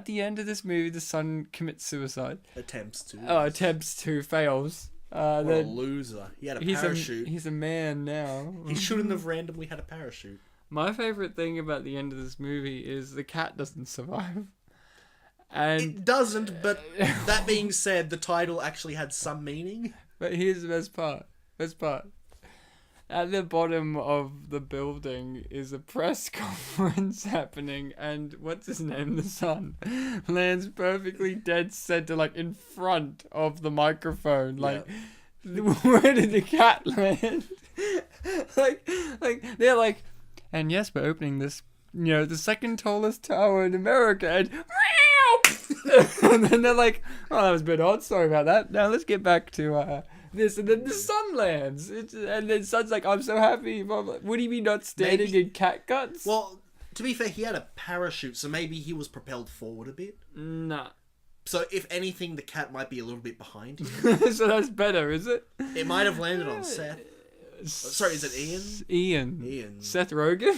the end of this movie, the son commits suicide. Attempts to, fails. What a loser! He had a parachute. He's a man now. He shouldn't have randomly had a parachute. My favourite thing about the end of this movie is the cat doesn't survive. And It doesn't, but that being said, the title actually had some meaning. but here's the best part. At the bottom of the building is a press conference happening, and what's his name? The son lands perfectly dead center, like in front of the microphone. Like, where did the cat land? like they're like, and yes, we're opening this, the second tallest tower in America, and and then they're like, oh, that was a bit odd. Sorry about that. Now let's get back to this, and then the sun lands, and then son's like, I'm so happy. Would he be not standing in cat guts? Well, to be fair, he had a parachute, so maybe he was propelled forward a bit. Nah. So if anything, the cat might be a little bit behind him. So that's better, is it? It might have landed on Seth. Sorry, is it Ian? Ian. Seth Rogen?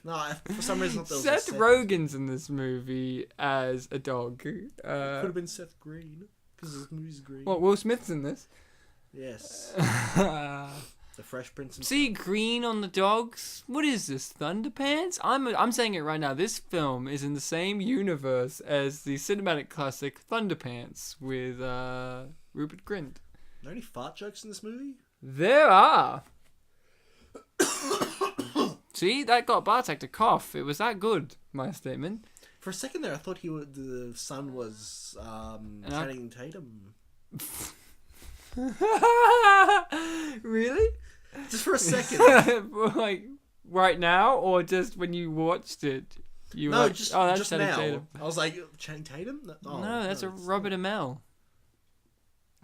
No, for some reason I thought it was Seth Rogen's in this movie as a dog. Could have been Seth Green, because this movie's green. What, Will Smith's in this? Yes. The Fresh Prince. See, green on the dogs? What is this, Thunderpants? I'm saying it right now. This film is in the same universe as the cinematic classic Thunderpants with Rupert Grint. Are there any fart jokes in this movie? There are. See, that got Bartek to cough. It was that good, my statement. For a second there, I thought the son was Channing Tatum. Really? Just for a second. Like, right now, or just when you watched it? Just now. Tatum. I was like, Channing Tatum? No, that's Robert Amell.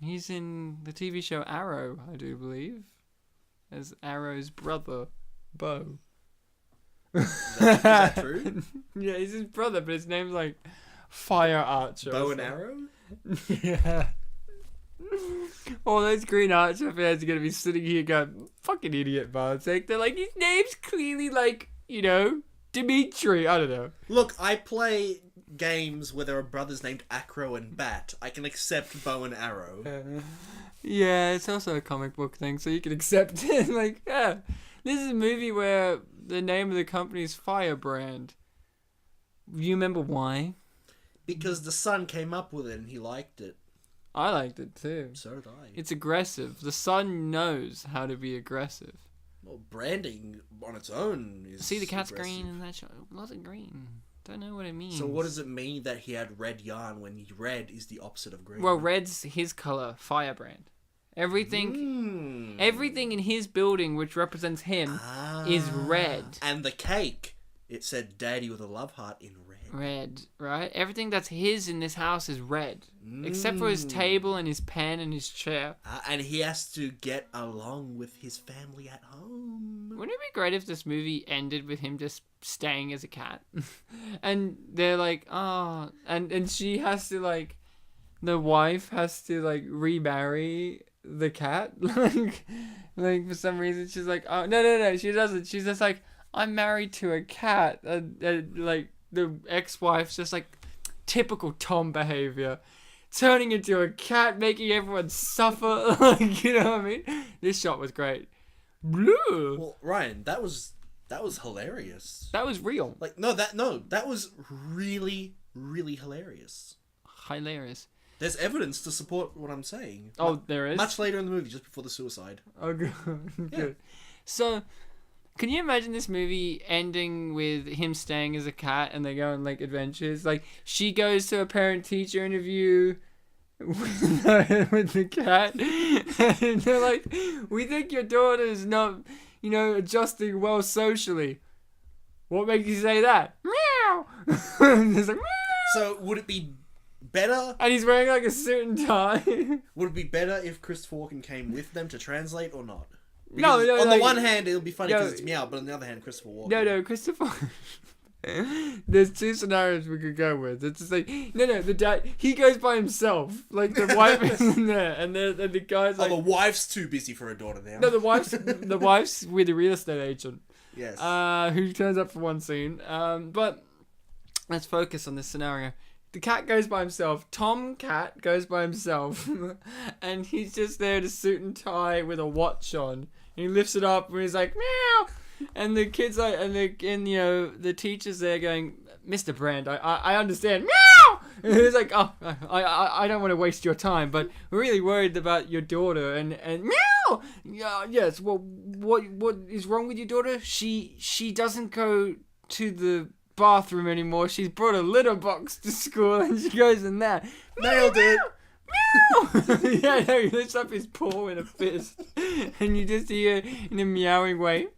He's in the TV show Arrow, I do believe, as Arrow's brother, Bo. Is that true? Yeah, he's his brother, but his name's like Fire Archer. Bow and Arrow? Yeah. All those Green Archer fans are going to be sitting here going, fucking idiot, Bartek. They're like, his name's clearly like, Dimitri. I don't know. Look, I play games where there are brothers named Acro and Bat. I can accept Bow and Arrow. Yeah, it's also a comic book thing, so you can accept it. Like, yeah. This is a movie where the name of the company is Firebrand. You remember why? Because the son came up with it and he liked it. I liked it too. So did I. It's aggressive. The son knows how to be aggressive. Well, branding on its own is See, the cat's aggressive. green and that show. It wasn't green. Don't know what it means. So what does it mean that he had red yarn when red is the opposite of green? Well, red's his color, Firebrand. Everything in his building, which represents him, is red. And the cake, it said "Daddy" with a love heart in red. Red, right? Everything that's his in this house is red, except for his table and his pen and his chair. And he has to get along with his family at home. Wouldn't it be great if this movie ended with him just staying as a cat? And they're like, oh, and she has to like, the wife has to like remarry the cat. like for some reason she's like, oh no, she doesn't. She's just like, I'm married to a cat, and like the ex-wife's just like typical Tom behavior, turning into a cat, making everyone suffer. Like, you know what I mean? This shot was great. Blue. Well, Ryan, that was hilarious. That was real. Like that was really, really hilarious. Hilarious. There's evidence to support what I'm saying. Oh, there is? Much later in the movie, just before the suicide. Oh, good. Good. So, can you imagine this movie ending with him staying as a cat and they go on, like, adventures? Like, she goes to a parent-teacher interview with the cat, and they're like, we think your daughter is not, adjusting well socially. What makes you say that? Meow! And it's like, meow! So, would it be better? And he's wearing like a suit and tie. Would it be better if Christopher Walken came with them to translate or not? No, on the one hand, it'll be funny because it's meow, but on the other hand, Christopher Walken. No, Christopher. There's two scenarios we could go with. It's just like, no, the dad, he goes by himself. Like, the wife isn't there, and the guy's like... Oh, the wife's too busy for her daughter now. No, the wife's with a real estate agent. Yes. Who turns up for one scene. But let's focus on this scenario. The cat goes by himself. Tom Cat goes by himself. And he's just there in a suit and tie with a watch on. And he lifts it up and he's like, meow! And the kids like, the teacher's there going, Mr. Brand, I understand. Meow! And he's like, oh, I don't want to waste your time, but we're really worried about your daughter. And meow. Yeah, yes. Well, what is wrong with your daughter? She doesn't go to the bathroom anymore. She's brought a litter box to school, and she goes in there. Nailed it. Meow. Yeah, no, he lifts up his paw in a fist, and you just hear in a meowing way.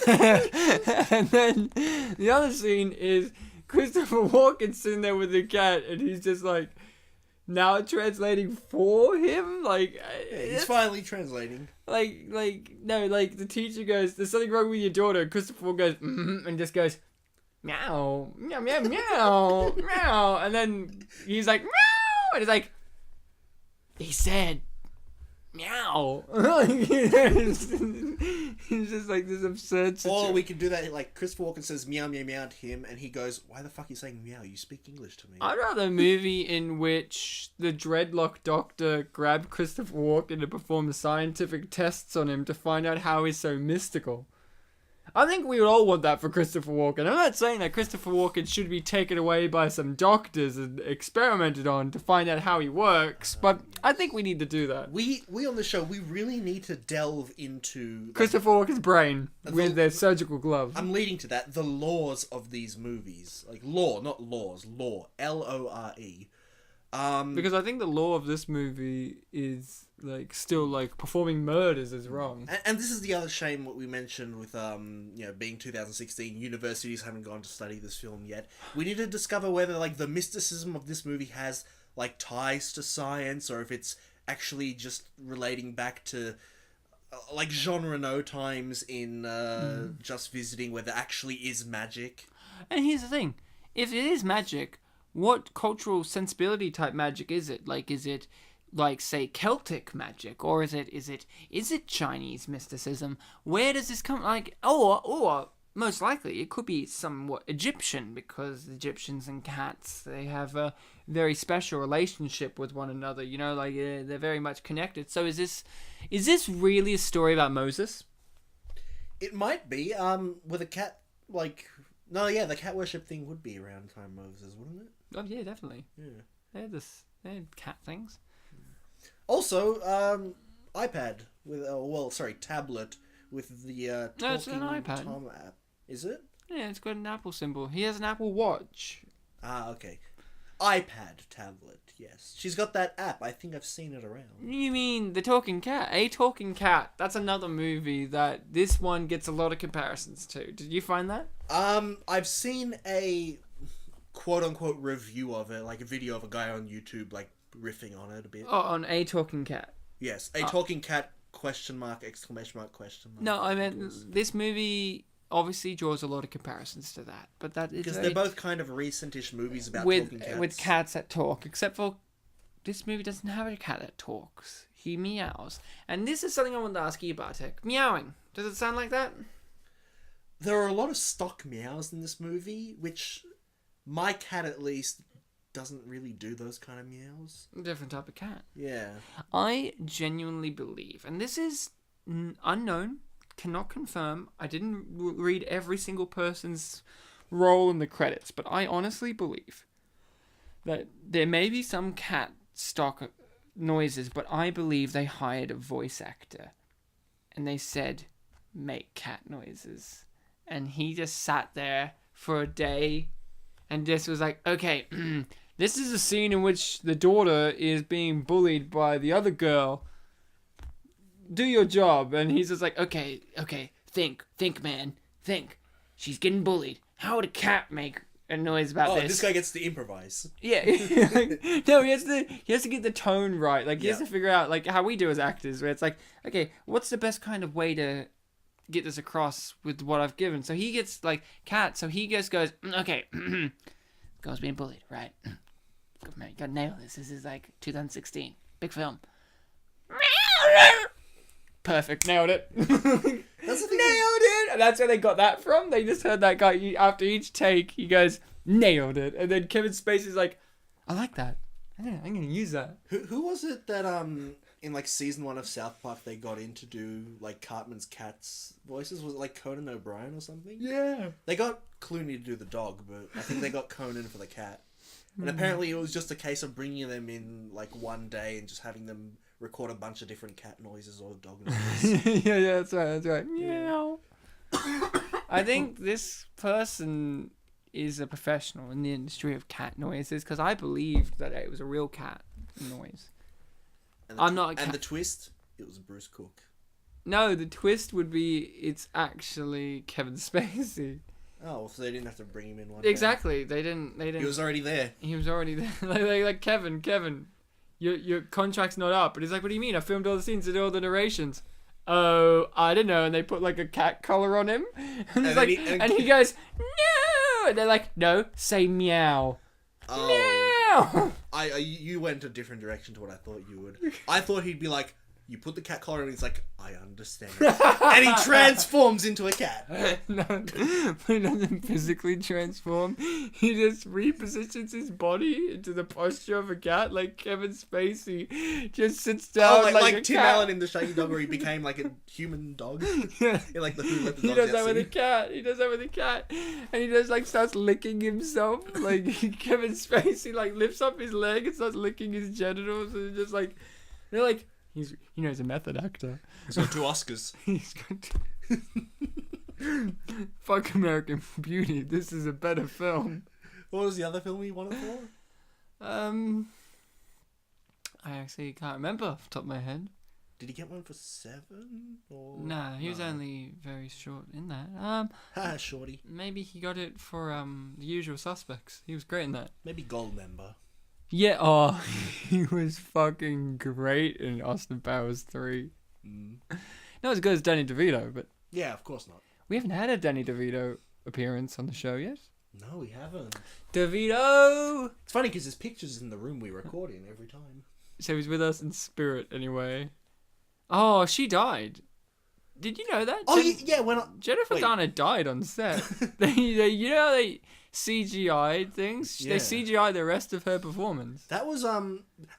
And then the other scene is Christopher Walken sitting there with the cat, and he's just like now translating for him. Like He's finally translating. Like no, like the teacher goes, "There's something wrong with your daughter." Christopher goes, and just goes, meow, meow, meow, meow, meow, and then he's like, meow, and he's like, he said, meow. He's just like this absurd situation. Or we could do that, like Christopher Walken says meow meow meow to him, and he goes, "Why the fuck are you saying meow? You speak English to me." I'd rather a movie in which the dreadlock doctor grabbed Christopher Walken to perform the scientific tests on him to find out how he's so mystical. I think we would all want that for Christopher Walken. I'm not saying that Christopher Walken should be taken away by some doctors and experimented on to find out how he works, but I think we need to do that. We on the show, we really need to delve into Christopher Walken's brain with their surgical gloves. I'm leading to that. The laws of these movies. Like law, not laws. Law. Lore. Because I think the law of this movie is like still like performing murders is wrong. And this is the other shame what we mentioned with being 2016, universities haven't gone to study this film yet. We need to discover whether like the mysticism of this movie has like ties to science, or if it's actually just relating back to like Jean Reno times in Just Visiting, where there actually is magic. And here's the thing, if it is magic, what cultural sensibility type magic is it? Like, is it like, say, Celtic magic, or is it Chinese mysticism? Where does this come? Like, or most likely it could be somewhat Egyptian, because Egyptians and cats, they have a very special relationship with one another. You know, like they're very much connected. So is this really a story about Moses? It might be. With a cat, like. No, yeah, the cat worship thing would be around the time Moses, wouldn't it? Oh yeah, definitely. Yeah. They had cat things. Also, iPad with tablet with the No, it's an iPad. Tom app. Is it? Yeah, it's got an Apple symbol. He has an Apple Watch. Ah, okay. iPad tablet. Yes, she's got that app. I think I've seen it around. You mean The Talking Cat? A Talking Cat. That's another movie that this one gets a lot of comparisons to. Did you find that? I've seen a quote-unquote review of it, like a video of a guy on YouTube, like, riffing on it a bit. Oh, on A Talking Cat. Yes, A Talking Cat, question mark. No, I meant this movie obviously draws a lot of comparisons to that, but that is because they're both kind of recent-ish movies about with talking cats. With cats that talk, except for this movie doesn't have a cat that talks. He meows. And this is something I wanted to ask you, Bartek. Meowing. Does it sound like that? There are a lot of stock meows in this movie, which my cat at least doesn't really do those kind of meows. Different type of cat. Yeah. I genuinely believe, and this is unknown, cannot confirm, I didn't read every single person's role in the credits, but I honestly believe that there may be some cat stock noises, but I believe they hired a voice actor and they said, make cat noises. And he just sat there for a day and just was like, okay, this is a scene in which the daughter is being bullied by the other girl. Do your job. And he's just like, okay, think, man, think. She's getting bullied. How would a cat make a noise about this? This guy gets to improvise. Yeah. No, he has to get the tone right. Like, he has to figure out, like, how we do as actors, where it's like, okay, what's the best kind of way to get this across with what I've given? So he gets, like, cat, so he just goes, okay, girl's being bullied, right? Man, you gotta nail this. This is, like, 2016. Big film. Perfect, nailed it. That's the Nailed it! And that's where they got that from. They just heard that guy, after each take, he goes, nailed it. And then Kevin Spacey's like, I like that. I'm gonna use that. Who was it that in like season 1 of South Park, they got in to do like Cartman's cat's voices. Was it like Conan O'Brien or something? Yeah. They got Clooney to do the dog, but I think they got Conan for the cat. And apparently it was just a case of bringing them in like one day and just having them record a bunch of different cat noises or dog noises. Yeah, that's right. Meow. I think this person is a professional in the industry of cat noises because I believed that it was a real cat noise. I'm not a cat. And the twist, it was Bruce Cook. No, the twist would be it's actually Kevin Spacey. Oh, so they didn't have to bring him in one Exactly. Day. They didn't. He was already there. He was already there. like Kevin, your contract's not up. And he's like, what do you mean? I filmed all the scenes, did all the narrations. Oh, I don't know. And they put like a cat collar on him. And he's like, and he goes, no. And they're like, no, say meow. Oh. Meow. You went a different direction to what I thought you would. I thought he'd be like, you put the cat collar on and he's like, I understand. And he transforms into a cat. No, he doesn't physically transform. He just repositions his body into the posture of a cat, like Kevin Spacey just sits down like a Tim cat. Allen in The Shaggy Dog, where he became like a human dog. Yeah. Like the Who Let the He Dogs does that Out with a scene. cat. He does that with a cat. And he just like starts licking himself. Like Kevin Spacey like lifts up his leg and starts licking his genitals and just like they're like he's a method actor. He's got 2 Oscars. He's got fuck American Beauty. This is a better film. What was the other film he won it for? I actually can't remember off the top of my head. Did he get one for 7? Or Nah, he was only very short in that. Shorty. Maybe he got it for The Usual Suspects. He was great in that. Maybe Gold Member. Yeah, oh, he was fucking great in Austin Powers 3. Not as good as Danny DeVito, but... Yeah, of course not. We haven't had a Danny DeVito appearance on the show yet. No, we haven't. DeVito! It's funny because there's pictures in the room we record in every time. So he's with us in spirit, anyway. Oh, she died. Did you know that? Oh, yeah, when Jennifer Garner died on set. You know they CGI things? Yeah. They CGI the rest of her performance. That was,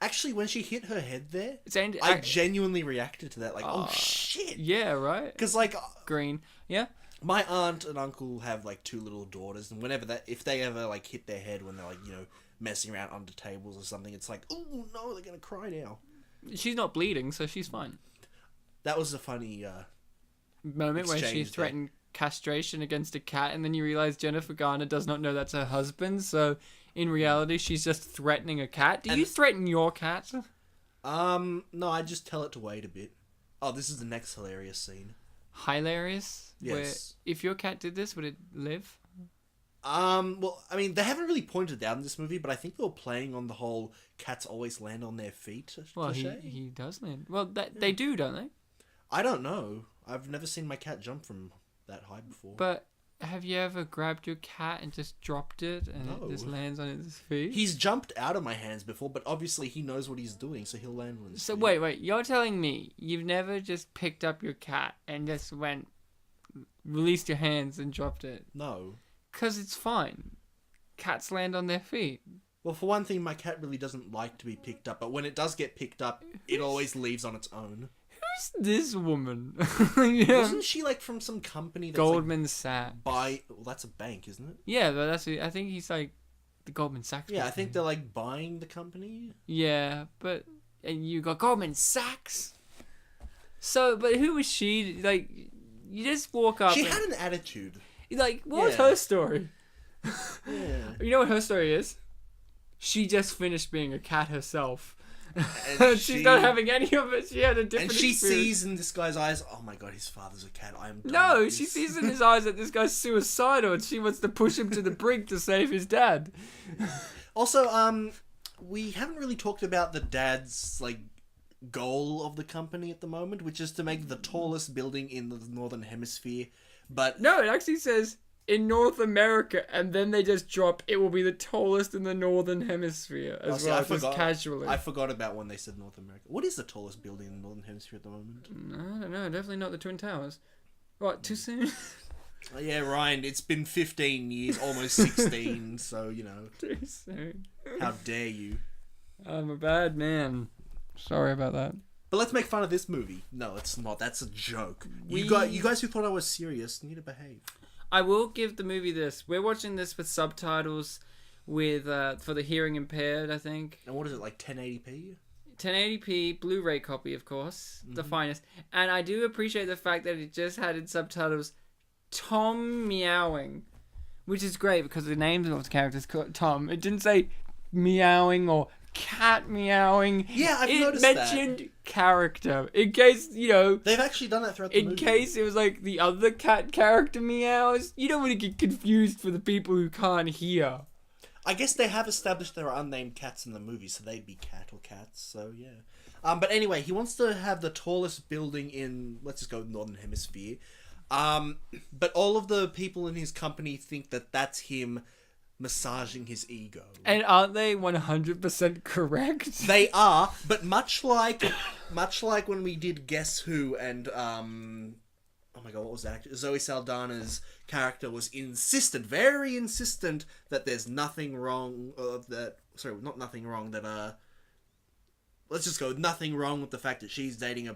actually when she hit her head there, I I genuinely reacted to that, like, oh shit. Yeah, right? Because, like... Green. Yeah? My aunt and uncle have, like, 2 little daughters, and if they ever, like, hit their head when they're, like, you know, messing around under tables or something, it's like, oh, no, they're gonna cry now. She's not bleeding, so she's fine. That was a funny, moment where she threatened castration against a cat, and then you realize Jennifer Garner does not know that's her husband, so in reality she's just threatening a cat. Do you threaten your cat? No, I just tell it to wait a bit. Oh, this is the next hilarious scene. Hilarious? Yes. Where if your cat did this, would it live? Well, I mean, they haven't really pointed out in this movie, but I think they were playing on the whole cats always land on their feet Well, cliche. he does land. Well, they do, don't they? I don't know. I've never seen my cat jump from that high before. But have you ever grabbed your cat and just dropped it and it just lands on its feet? He's jumped out of my hands before, but obviously he knows what he's doing, so he'll land on his feet. Wait, you're telling me you've never just picked up your cat and just released your hands and dropped it? No. Because it's fine. Cats land on their feet. Well, for one thing, my cat really doesn't like to be picked up, but when it does get picked up, it always leaves on its own. Who's this woman? Yeah. Wasn't she like from some company that's Goldman Sachs. Well, that's a bank, isn't it? Yeah, but I think he's like the Goldman Sachs. Yeah, I think they're like buying the company. Yeah, and you got Goldman Sachs. So, but who was she? Like, you just walk up. She had an attitude. Like, what was her story? Yeah. You know what her story is? She just finished being a cat herself. And she's not having any of it. She had a different And she experience. sees in this guy's eyes, oh my god, his father's a cat. I am done No, with she this." sees in his eyes that this guy's suicidal and she wants to push him to the brink to save his dad. Also, we haven't really talked about the dad's, like, goal of the company at the moment, which is to make the tallest building in the Northern Hemisphere. But No, it actually says in North America, and then they just drop it will be the tallest in the Northern Hemisphere as well, just casually. I forgot about when they said North America. What is the tallest building in the Northern Hemisphere at the moment? I don't know, definitely not the Twin Towers. What, too soon? Oh, yeah, Ryan, it's been 15 years, almost 16, so, you know. Too soon. How dare you? I'm a bad man. Sorry about that. But let's make fun of this movie. No, it's not. That's a joke. You guys who thought I was serious need to behave. I will give the movie this. We're watching this with subtitles with for the hearing impaired, I think. And what is it, like 1080p? 1080p Blu-ray copy, of course, the finest. And I do appreciate the fact that it just had in subtitles Tom meowing, which is great because the names of the characters called Tom. It didn't say meowing or cat meowing. Yeah, I've noticed that. It mentioned character. In case, they've actually done that throughout the movie. In case it was like the other cat character meows. You don't want to get confused for the people who can't hear. I guess they have established there are unnamed cats in the movie, so they'd be cat or cats, so yeah. But anyway, he wants to have the tallest building in, let's just go Northern Hemisphere. But all of the people in his company think that that's him massaging his ego. And aren't they 100% correct? They are, but much like when we did Guess Who and oh my god, what was that? Zoe Saldana's character was very insistent that there's nothing wrong nothing wrong with the fact that she's dating a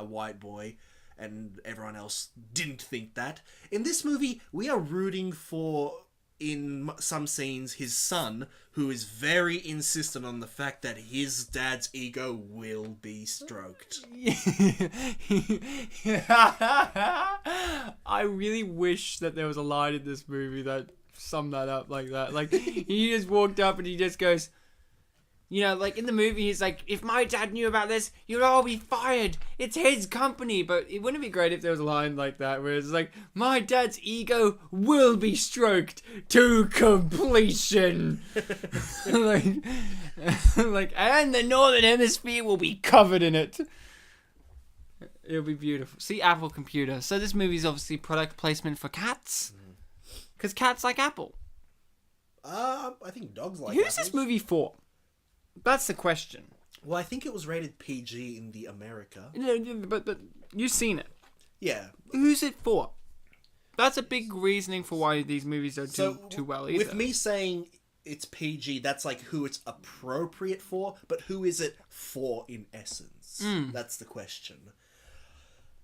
white boy, and everyone else didn't think that. In this movie, we are rooting for, in some scenes, his son, who is very insistent on the fact that his dad's ego will be stroked. I really wish that there was a line in this movie that summed that up like that. Like, he just walked up and he just goes, like in the movie, he's like, if my dad knew about this, you'd all be fired. It's his company. But it wouldn't be great if there was a line like that where it's like, my dad's ego will be stroked to completion. like, and the Northern Hemisphere will be covered in it. It'll be beautiful. See, Apple Computer. So this movie's obviously product placement for cats. Because cats like Apple. I think dogs like Who's apples. this movie for? That's the question. Well, I think it was rated PG in the America. But you've seen it. Yeah. Who's it for? That's a big reasoning for why these movies don't do too well either. With me saying it's PG, that's like who it's appropriate for, but who is it for in essence? That's the question.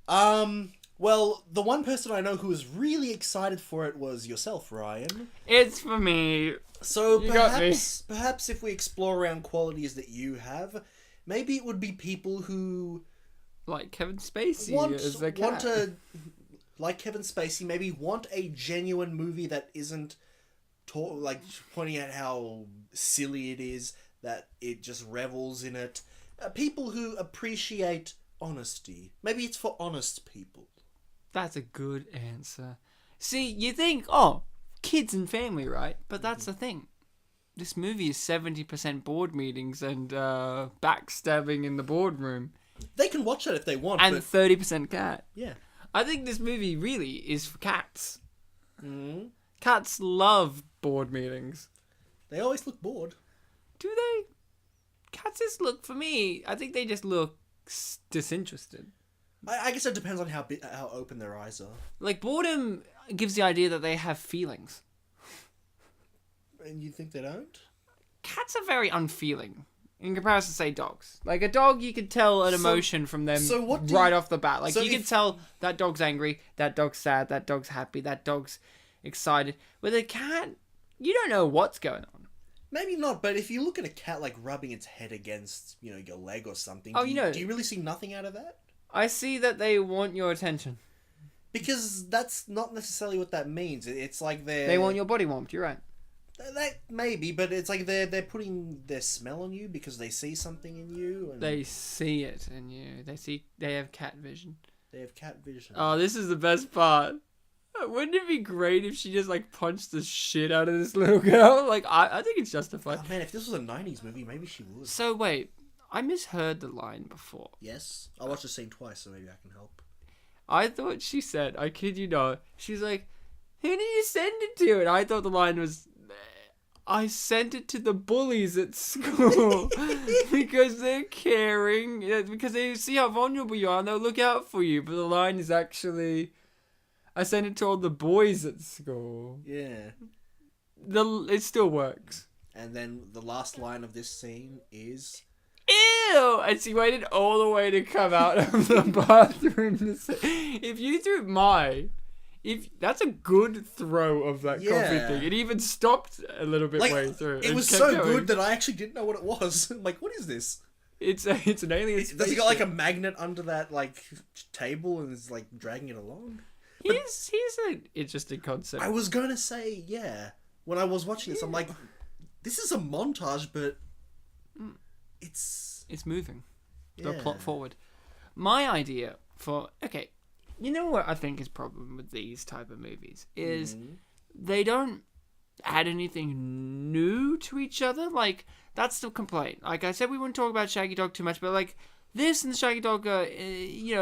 Well, the one person I know who was really excited for it was yourself, Ryan. It's for me. So perhaps if we explore around qualities that you have, maybe it would be people who like Kevin Spacey like Kevin Spacey, maybe want a genuine movie that isn't pointing out how silly it is, that it just revels in it. People who appreciate honesty. Maybe it's for honest people. That's a good answer. See, you think, kids and family, right? But that's the thing. This movie is 70% board meetings and backstabbing in the boardroom. They can watch that if they want. And 30% cat. Yeah. I think this movie really is for cats. Mm-hmm. Cats love board meetings. They always look bored. Do they? Cats just look, for me, I think they just look disinterested. I guess it depends on how open their eyes are. Like, boredom gives the idea that they have feelings. And you think they don't? Cats are very unfeeling in comparison to, say, dogs. Like, a dog, you can tell an emotion from them right off the bat. Like, you can tell that dog's angry, that dog's sad, that dog's happy, that dog's excited. With a cat, you don't know what's going on. Maybe not, but if you look at a cat, like, rubbing its head against, your leg or something, do you really see nothing out of that? I see that they want your attention. Because that's not necessarily what that means. It's like they want your body warmth, you're right. That maybe, but it's like they're putting their smell on you because they see something in you. And they see it in you. They have cat vision. They have cat vision. Oh, this is the best part. Wouldn't it be great if she just punched the shit out of this little girl? I think it's justified. Oh, man, if this was a 90s movie, maybe she would. So wait, I misheard the line before. Yes, I watched the scene twice, so maybe I can help. I thought she said, I kid you not, she's like, who did you send it to? And I thought the line was, I sent it to the bullies at school because they're caring, because they see how vulnerable you are and they'll look out for you. But the line is actually, I sent it to all the boys at school. Yeah. It still works. And then the last line of this scene is, ew, and she waited all the way to come out of the bathroom to say, if you threw that's a good throw of that coffee thing. It even stopped a little bit way through. It was so good that I actually didn't know what it was. I'm like, what is this? It's an alien spaceship. Does he got like a magnet under that like table and is like dragging it along? Here's an interesting concept. I was gonna say, yeah. When I was watching this, I'm like, this is a montage, but it's moving the plot forward. My idea you know what I think is problem with these type of movies is they don't add anything new to each other. Like, that's the complaint. Like I said, we wouldn't talk about Shaggy Dog too much, but like this and the Shaggy Dog are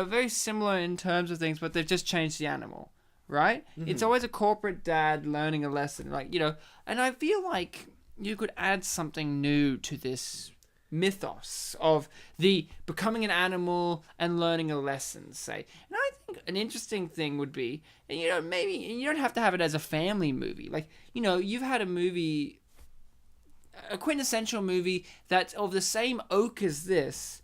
very similar in terms of things, but they've just changed the animal, right? It's always a corporate dad learning a lesson, like, and I feel like you could add something new to this mythos of the becoming an animal and learning a lesson, say. And I think an interesting thing would be, maybe you don't have to have it as a family movie. Like, you've had a quintessential movie that's of the same oak as this,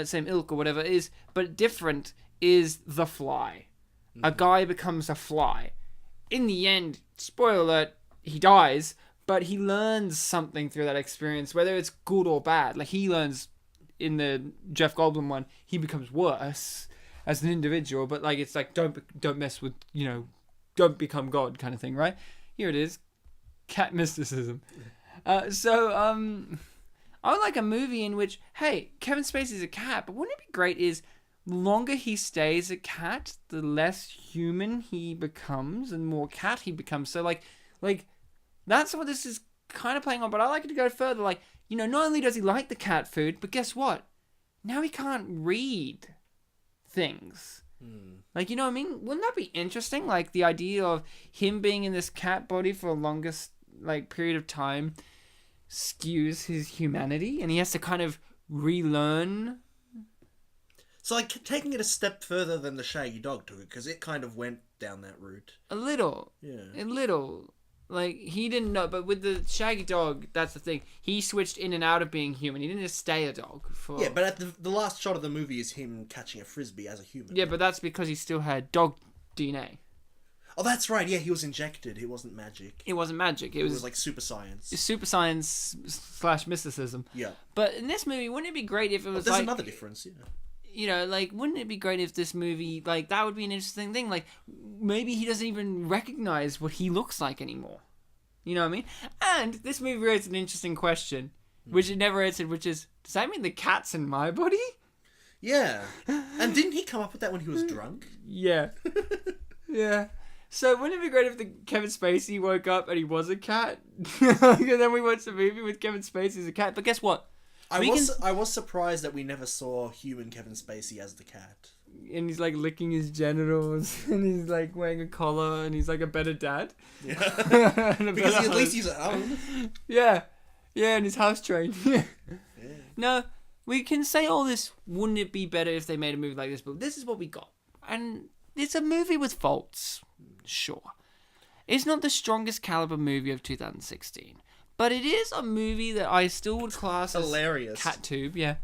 same ilk or whatever it is, but different, is The Fly. A guy becomes a fly. In the end, spoiler alert, he dies, but he learns something through that experience, whether it's good or bad. Like, he learns in the Jeff Goldblum one, he becomes worse as an individual, but like, it's like, don't mess with, don't become God kind of thing, right? Here it is. Cat mysticism. I would like a movie in which, hey, Kevin Spacey's a cat, but wouldn't it be great is the longer he stays a cat, the less human he becomes and more cat he becomes. So like that's what this is kind of playing on, but I like it to go further. Like, not only does he like the cat food, but guess what? Now he can't read things. Like, you know what I mean? Wouldn't that be interesting? Like, the idea of him being in this cat body for a longest, period of time skews his humanity, and he has to kind of relearn. So, like, taking it a step further than the Shaggy Dog took it, because it kind of went down that route. A little. Yeah. A little. Like, he didn't know, but with the Shaggy Dog, that's the thing. He switched in and out of being human. He didn't just stay a dog for... Yeah, but at the last shot of the movie is him catching a frisbee as a human. Yeah, but that's because he still had dog DNA. Oh, that's right. Yeah, he was injected. It wasn't magic. It wasn't magic. It was like super science. Super science / mysticism. Yeah. But in this movie, wouldn't it be great if it was there's another difference, yeah. Wouldn't it be great if this movie, that would be an interesting thing. Like, maybe he doesn't even recognize what he looks like anymore. You know what I mean? And this movie raises an interesting question, which it never answered, which is, does that mean the cat's in my body? Yeah. And didn't he come up with that when he was drunk? Yeah. Yeah. So wouldn't it be great if Kevin Spacey woke up and he was a cat? And then we watched the movie with Kevin Spacey as a cat. But guess what? I was surprised that we never saw human Kevin Spacey as the cat. And he's licking his genitals, and he's wearing a collar, and he's a better dad. Yeah. Because at least he's at home. Yeah. Yeah, and he's house trained. Yeah. No, we can say all this, wouldn't it be better if they made a movie like this? But this is what we got. And it's a movie with faults. Sure. It's not the strongest caliber movie of 2016. But it is a movie that I still would class as... Hilarious. Cat tube, yeah.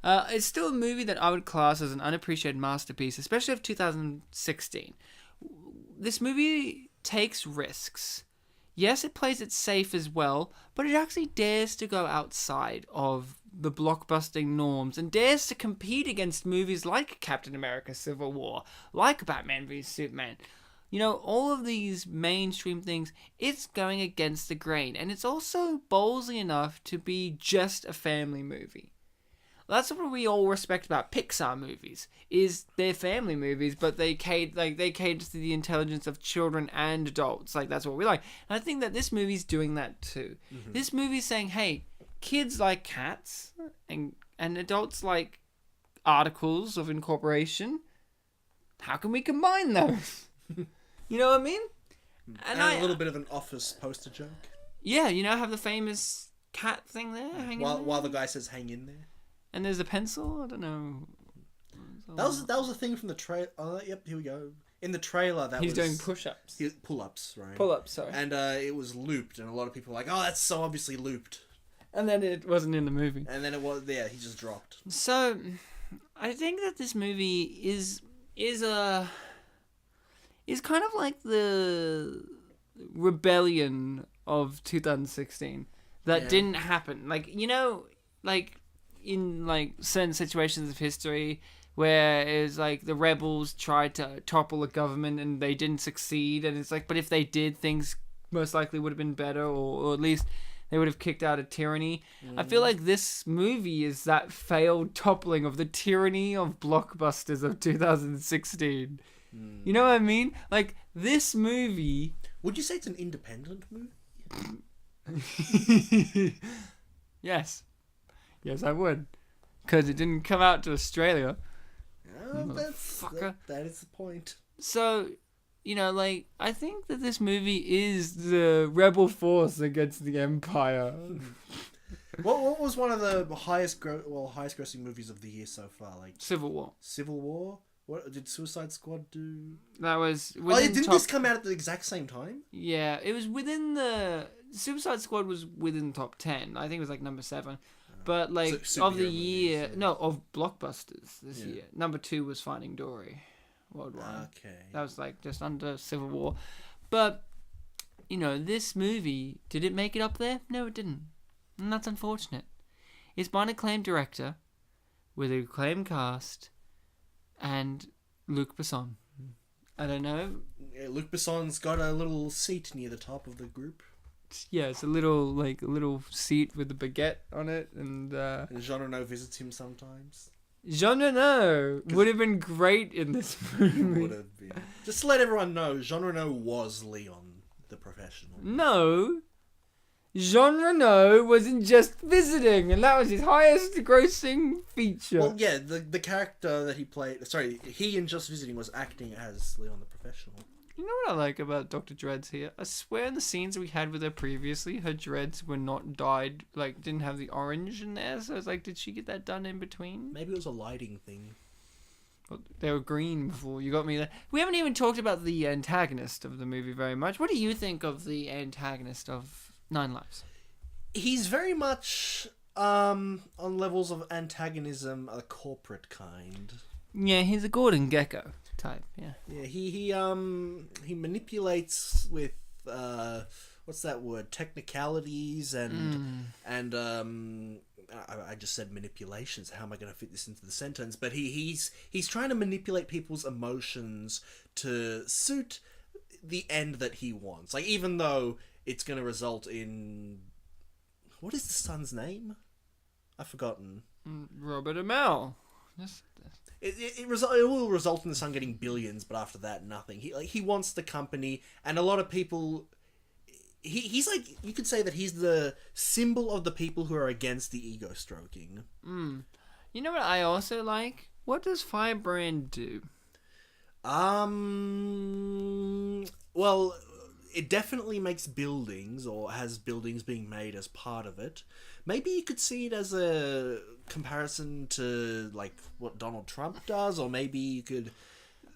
It's still a movie that I would class as an unappreciated masterpiece, especially of 2016. This movie takes risks. Yes, it plays it safe as well, but it actually dares to go outside of the blockbusting norms and dares to compete against movies like Captain America Civil War, like Batman v Superman. All of these mainstream things, it's going against the grain. And it's also ballsy enough to be just a family movie. That's what we all respect about Pixar movies, is they're family movies, but they cater to the intelligence of children and adults. That's what we like. And I think that this movie's doing that too. Mm-hmm. This movie's saying, hey, kids like cats, and adults like articles of incorporation. How can we combine those? You know what I mean? And a little bit of an Office poster joke. Yeah, have the famous cat thing there hanging while the guy says hang in there. And there's a pencil? I don't know. That was a thing from the trailer. Oh, yep, here we go. In the trailer, he's doing push-ups. Pull-ups, right? Pull-ups, sorry. And it was looped, and a lot of people were like, oh, that's so obviously looped. And then it wasn't in the movie. And then it was, yeah, he just dropped. So, I think that this movie is kind of like the rebellion of 2016 that didn't happen. Like, you know, like in like certain situations of history where it's like the rebels tried to topple a government and they didn't succeed, and it's like, but if they did, things most likely would have been better, or at least they would have kicked out a tyranny. I feel like this movie is that failed toppling of the tyranny of blockbusters of 2016. You know what I mean? Like, this movie... Would you say it's an independent movie? Yes. Yes, I would. Because it didn't come out to Australia. Oh, that is the point. So, you know, like, I think that this movie is the rebel force against the Empire. What was one of the highest grossing movies of the year so far? Like Civil War. Civil War? What did Suicide Squad do? That was... Didn't this come out at the exact same time? Yeah, it was within the... Suicide Squad was within the top 10. I think it was like number 7. But like of the year... movies, so. No, of blockbusters this year. Number 2 was Finding Dory worldwide. Okay. That was like just under Civil War. But, you know, this movie, did it make it up there? No, it didn't. And that's unfortunate. It's by an acclaimed director with an acclaimed cast and Luc Besson. I don't know. Yeah, Luc Besson's got a little seat near the top of the group. Yeah, it's a little seat with a baguette on it, and Jean Reno visits him sometimes. Jean Reno would have been great in this movie. Would have been. Just to let everyone know, Jean Reno was Leon, the professional. No. Jean Reno wasn't just visiting, and that was his highest grossing feature. Well, yeah, the character that he played... Sorry, he in Just Visiting was acting as Leon the professional. You know what I like about Dr. Dreads here? I swear in the scenes we had with her previously, her dreads were not dyed, like, didn't have the orange in there, so I was like, did she get that done in between? Maybe it was a lighting thing. Well, they were green before, you got me there. We haven't even talked about the antagonist of the movie very much. What do you think of the antagonist of 9 Lives? He's very much on levels of antagonism, a corporate kind. Yeah, he's a Gordon Gekko type. Yeah. Yeah, he manipulates with what's that word? Technicalities and I just said manipulations. How am I going to fit this into the sentence? But he's trying to manipulate people's emotions to suit the end that he wants. Like, even though it's going to result in... What is the son's name? I've forgotten. Robbie Amell. It will result in the son getting billions, but after that, nothing. He wants the company, and a lot of people... He's like... You could say that he's the symbol of the people who are against the ego stroking. You know what I also like? What does Firebrand do? Well... It definitely makes buildings, or has buildings being made as part of it. Maybe you could see it as a comparison to, like, what Donald Trump does, or maybe you could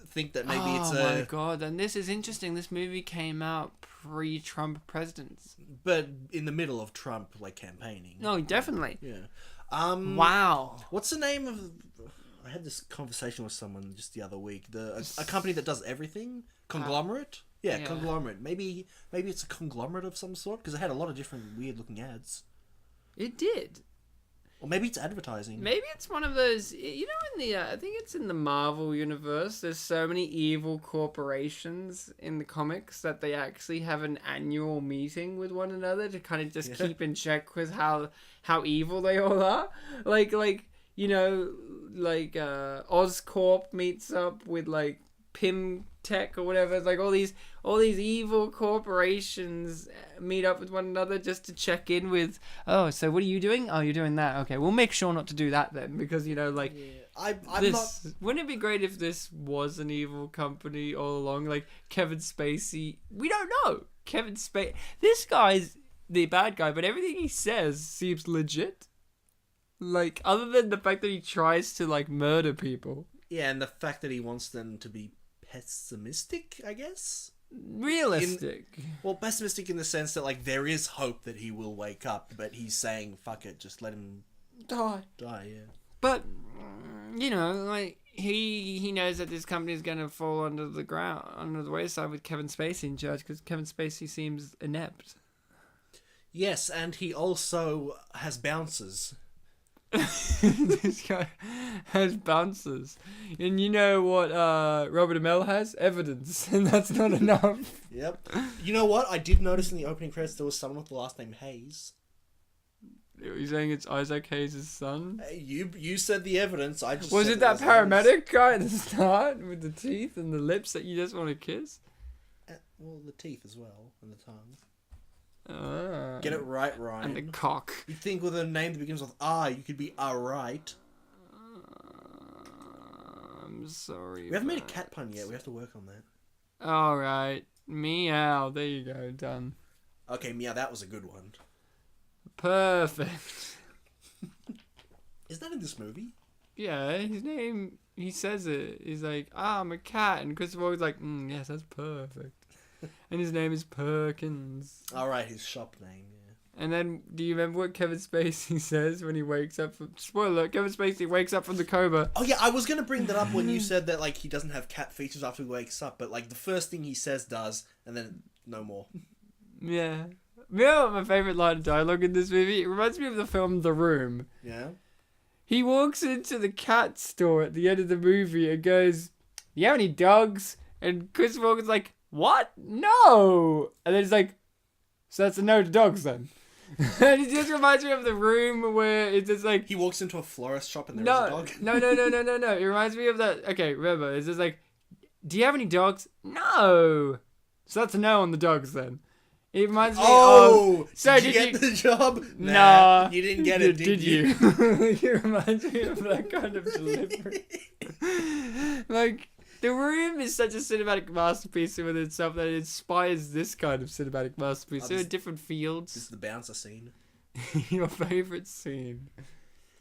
think that maybe it's Oh my god, and this is interesting. This movie came out pre-Trump presidents. But in the middle of Trump, like, campaigning. No, definitely. Yeah. Wow. What's the name of... I had this conversation with someone just the other week. A company that does everything? Conglomerate? Yeah, conglomerate. Maybe it's a conglomerate of some sort, because it had a lot of different weird-looking ads. It did. Or maybe it's advertising. Maybe it's one of those... You know, in the... I think it's in the Marvel universe. There's so many evil corporations in the comics that they actually have an annual meeting with one another to kind of just keep in check with how evil they all are. Like you know, like Oscorp meets up with like Pym Tech or whatever. It's like all these evil corporations meet up with one another just to check in with, oh, so what are you doing? Oh, you're doing that. Okay, we'll make sure not to do that then, because, you know, like, wouldn't it be great if this was an evil company all along? Like, Kevin Spacey, we don't know. Kevin Spacey, this guy's the bad guy, but everything he says seems legit. Like, other than the fact that he tries to, like, murder people. Yeah, and the fact that he wants them to be pessimistic, I guess? realistic. Well, pessimistic in the sense that, like, there is hope that he will wake up, but he's saying, fuck it, just let him Die. die, yeah. But, you know, like, he knows that this company is going to fall under the wayside with Kevin Spacey in charge, because Kevin Spacey seems inept. Yes, and he also has bouncers. This guy has bouncers. And you know what Robbie Amell has? Evidence. And that's not enough. Yep. You know what? I did notice in the opening credits there was someone with the last name Hayes. Are you saying it's Isaac Hayes' son? Hey, you said the evidence. I just Was said it that was paramedic guy at the start with the teeth and the lips that you just want to kiss? Well, the teeth as well, and the tongue. Get it right, Ryan. And the cock. You think with a name that begins with R, you could be alright. I'm sorry. We haven't made a cat pun yet. We have to work on that. Alright. Meow. There you go. Done. Okay, Meow, that was a good one. Perfect. Is that in this movie? Yeah, his name, he says it. He's like, I'm a cat. And Christopher Walken's like, yes, that's perfect. And his name is Perkins. Alright, his shop name, yeah. And then, do you remember what Kevin Spacey says when he wakes up from... Spoiler alert, Kevin Spacey wakes up from the coma. Oh yeah, I was going to bring that up when you said that, like, he doesn't have cat features after he wakes up, but, like, the first thing he says does, and then no more. Yeah. You know what my favourite line of dialogue in this movie? It reminds me of the film The Room. Yeah? He walks into the cat store at the end of the movie and goes, "Do you have any dogs?" And Chris Walken's like, "What? No!" And then he's like, "So that's a no to dogs then?" And it just reminds me of The Room where it's just like... He walks into a florist shop and there's a dog. No. It reminds me of that... Okay, remember, it's just like, "Do you have any dogs?" "No!" So that's a no on the dogs then. It reminds me of... So did you get the job? Nah. You didn't get it, did you? It reminds me of that kind of delivery. Like, The Room is such a cinematic masterpiece within itself that it inspires this kind of cinematic masterpiece. There are different fields. This is the bouncer scene. Your favourite scene.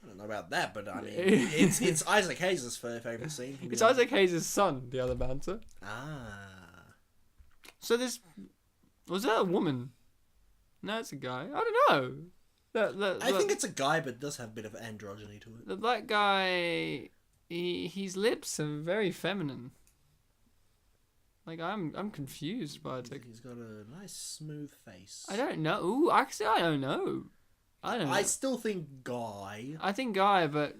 I don't know about that, but I mean, it's Isaac Hayes' favourite scene. It's Isaac Hayes' son, the other bouncer. Ah. So this... Was that a woman? No, it's a guy. I don't know. I think it's a guy, but it does have a bit of androgyny to it. The black guy, his lips are very feminine. Like, I'm confused by it. He's got a nice smooth face. I don't know. Ooh, actually, I don't know. I still think guy. I think guy, but...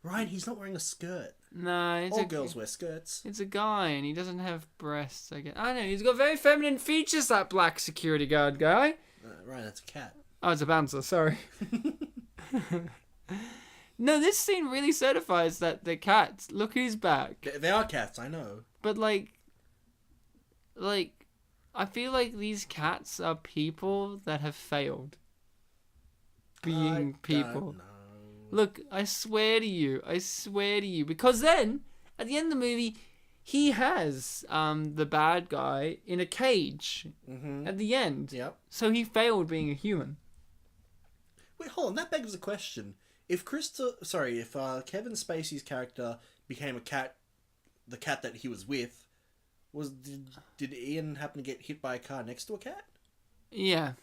Ryan, he's not wearing a skirt. No, All girls wear skirts. It's a guy, and he doesn't have breasts, I guess. I don't know, he's got very feminine features, that black security guard guy. Ryan, that's a cat. Oh, it's a bouncer, sorry. No, this scene really certifies that the cats... Look who's back. They are cats, I know. But, like, I feel like these cats are people that have failed being people. Don't know. Look, I swear to you, because then, at the end of the movie, he has the bad guy in a cage at the end. Yep. So he failed being a human. Wait, hold on, that begs the question. If Kevin Spacey's character became a cat, the cat that he was with, did Ian happen to get hit by a car next to a cat? Yeah.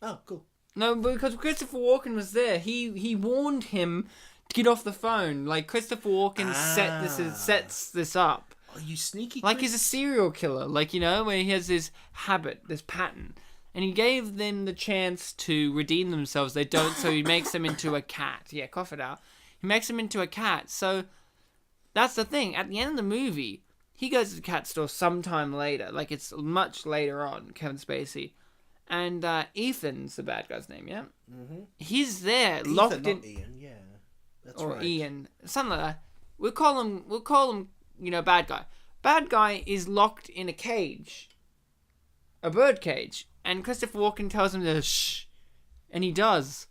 Oh, cool. No, because Christopher Walken was there. He warned him to get off the phone. Like, Christopher Walken sets this up. Oh, you sneaky... Like, he's a serial killer. Like, you know, where he has this habit, this pattern. And he gave them the chance to redeem themselves. They don't, so he makes them into a cat. Yeah, cough it out. He makes them into a cat. So, that's the thing. At the end of the movie, he goes to the cat store sometime later. Like, it's much later on, Kevin Spacey. And Ethan's the bad guy's name, yeah? Mm-hmm. He's there, locked in... Not Ian, yeah. That's or right. Ian. Something like that. We'll call him, you know, bad guy. Bad guy is locked in a cage. A bird cage. And Christopher Walken tells him to shh. And he does.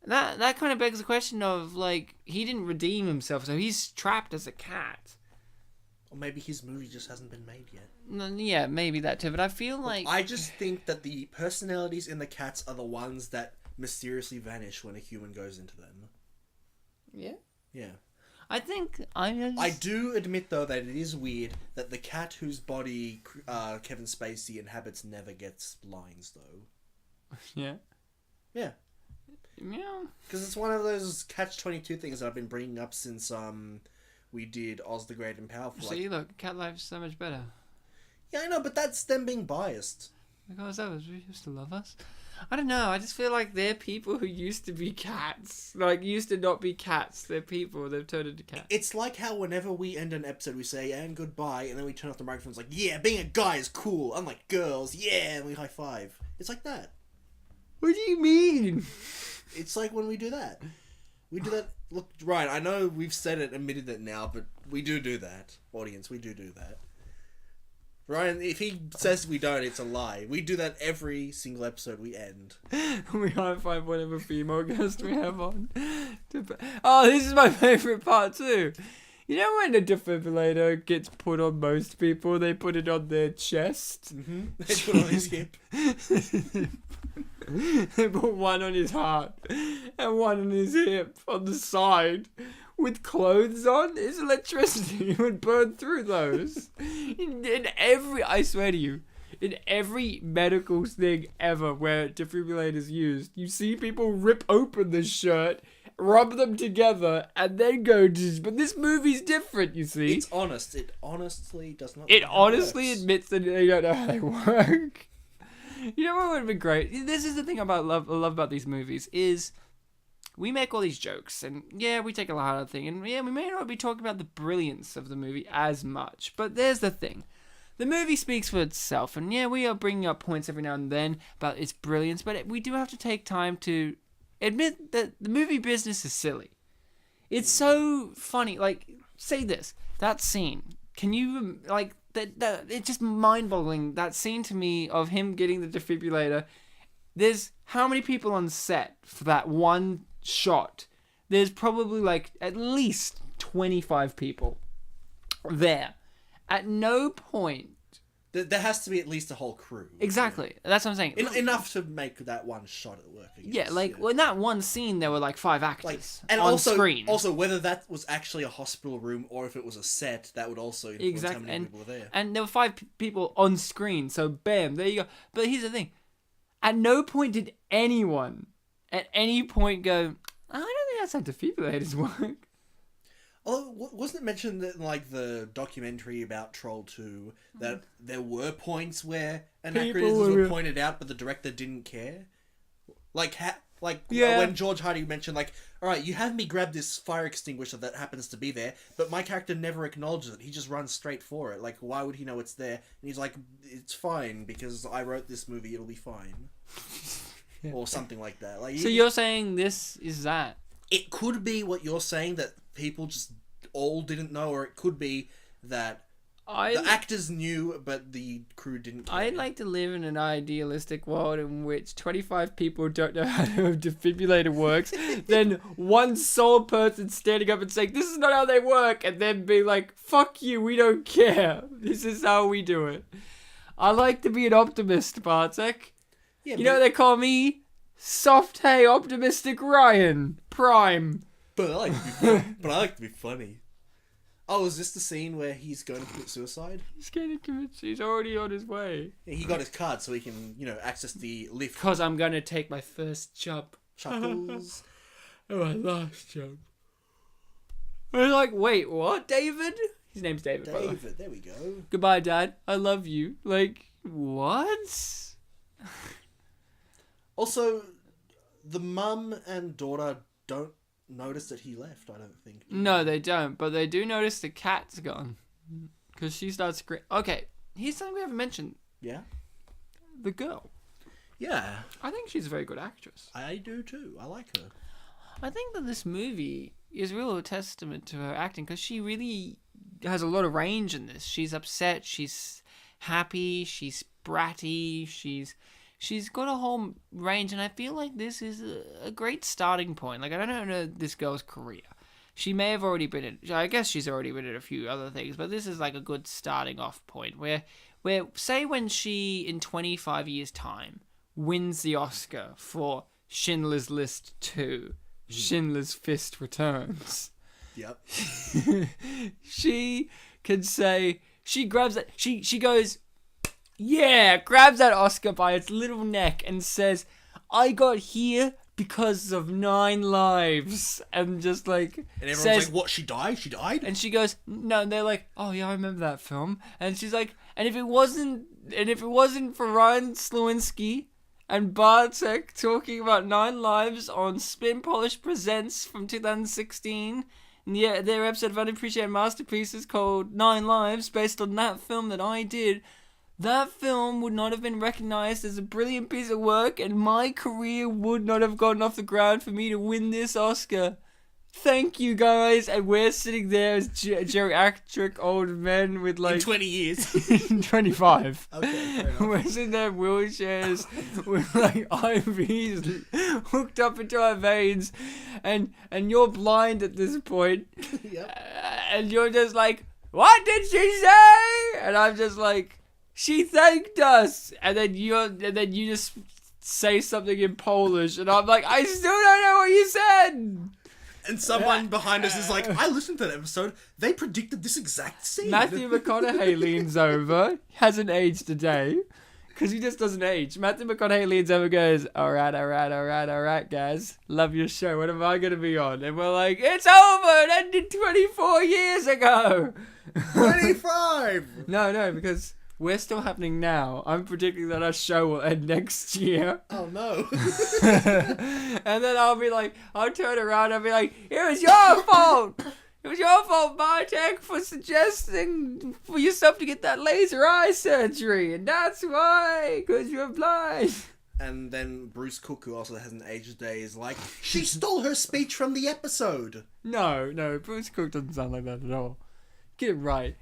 That kind of begs the question of, like, he didn't redeem himself, so he's trapped as a cat. Or maybe his movie just hasn't been made yet. Yeah, maybe that too, but I feel like... I just think that the personalities in the cats are the ones that mysteriously vanish when a human goes into them. Yeah? Yeah. I think I do admit, though, that it is weird that the cat whose body Kevin Spacey inhabits never gets lines, though. Yeah. Yeah. Yeah. Because it's one of those catch-22 things that I've been bringing up since we did Oz the Great and Powerful. See, look, cat life's so much better. Yeah, I know, but that's them being biased. Because that was we used to love us. I don't know. I just feel like they're people who used to be cats. Like, used to not be cats. They're people. They've turned into cats. It's like how whenever we end an episode, we say, and goodbye, and then we turn off the microphones like, yeah, being a guy is cool, unlike girls, yeah, and we high five. It's like that. What do you mean? It's like when we do that. We do that. Look, Ryan, I know we've said it, admitted it now, but we do that. Audience, we do that. Ryan, if he says we don't, it's a lie. We do that every single episode we end. We high five whatever female guest we have on. Oh, this is my favourite part too. You know when a defibrillator gets put on most people, they put it on their chest? Mm-hmm. They put it on his hip. They put one on his heart and one on his hip on the side. With clothes on, his electricity would burn through those. In every, I swear to you, in every medical thing ever where defibrillators used, you see people rip open the shirt, rub them together, and then go to... But this movie's different, you see. It's honest. It honestly does not... It honestly admits that they don't know how they work. You know what would have been great? This is the thing I love about these movies, is... We make all these jokes, and yeah, we take a lot of things, and yeah, we may not be talking about the brilliance of the movie as much, but there's the thing. The movie speaks for itself, and yeah, we are bringing up points every now and then about its brilliance, but we do have to take time to admit that the movie business is silly. It's so funny, like, say this, that scene, can you, like, that it's just mind-boggling, that scene to me of him getting the defibrillator. There's how many people on set for that one shot? There's probably like at least 25 people there. At no point... There has to be at least a whole crew. Exactly. Yeah. That's what I'm saying. Enough to make that one shot at work, I guess. Yeah, like, well, in that one scene, there were like 5 actors and on also, screen. Also, whether that was actually a hospital room or if it was a set, that would also influence how many people were there. And there were 5 people on screen, so bam, there you go. But here's the thing. At no point did anyone at any point go, I don't think that's how defibrillators work. Although, wasn't it mentioned that in, like, the documentary about Troll 2 that there were points where anachronisms were pointed out, but the director didn't care? Like, when George Hardy mentioned, like, alright, you have me grab this fire extinguisher that happens to be there, but my character never acknowledges it. He just runs straight for it. Like, why would he know it's there? And he's like, it's fine, because I wrote this movie, it'll be fine. Yeah. Or something like that. Like, so you're saying this is that? It could be what you're saying, that people just all didn't know, or it could be that the actors knew, but the crew didn't care. I'd like to live in an idealistic world in which 25 people don't know how a defibrillator works, then one sole person standing up and saying, this is not how they work, and then be like, fuck you, we don't care. This is how we do it. I like to be an optimist, Bartek. Yeah, you know what they call me? Soft hay optimistic Ryan. Prime. But I like to be funny. Oh, is this the scene where he's going to commit suicide? He's already on his way. Yeah, he got his card so he can, access the lift. Because I'm going to take my first jump. Chuckles. Oh, my last jump. I'm like, wait, what, David? His name's David. David, there we go. Goodbye, Dad. I love you. Like, what? Also, the mum and daughter don't notice that he left, I don't think. No, they don't, but they do notice the cat's gone. Because she starts screaming. Okay, here's something we haven't mentioned. Yeah? The girl. Yeah. I think she's a very good actress. I do too. I like her. I think that this movie is a real testament to her acting, because she really has a lot of range in this. She's upset, she's happy, she's bratty, she's got a whole range, and I feel like this is a great starting point. Like, I don't know this girl's career. She may have already been in... I guess she's already been in a few other things, but this is like a good starting off point where say when she, in 25 years' time, wins the Oscar for Schindler's List 2, Schindler's Fist Returns, Yep. She can say, she grabs that, she goes, yeah, grabs that Oscar by its little neck and says, I got here because of 9 lives. And just like, And everyone's says, like, what, she died? She died? and she goes, no, and they're like, oh yeah, I remember that film. And she's like, and if it wasn't for Ryan Sliwinski and Bartek talking about 9 lives on Spin Polish Presents from 2016, and yeah, their episode of Unappreciated Masterpieces called 9 Lives, based on that film that I did, that film would not have been recognized as a brilliant piece of work, and my career would not have gotten off the ground for me to win this Oscar. Thank you, guys. And we're sitting there as geriatric old men with like... In 20 years. 25. Okay, fair enough. We're sitting there in wheelchairs with like IVs hooked up into our veins. And you're blind at this point. Yep. And you're just like, what did she say? And I'm just like, she thanked us. And then you just say something in Polish. And I'm like, I still don't know what you said. And someone behind us is like, I listened to that episode. They predicted this exact scene. Matthew McConaughey leans over. Hasn't aged a day. Because he just doesn't age. Matthew McConaughey leans over and goes, all right, guys. Love your show. What am I going to be on? And we're like, it's over. It ended 24 years ago. 25! No, because we're still happening now. I'm predicting that our show will end next year. Oh, no. And then I'll turn around and I'll be like, it was your fault. It was your fault, Bartek, for suggesting for yourself to get that laser eye surgery. And that's why, because you're blind. And then Bruce Cook, who also hasn't aged a day, is like, she stole her speech from the episode. No, Bruce Cook doesn't sound like that at all. Get it right.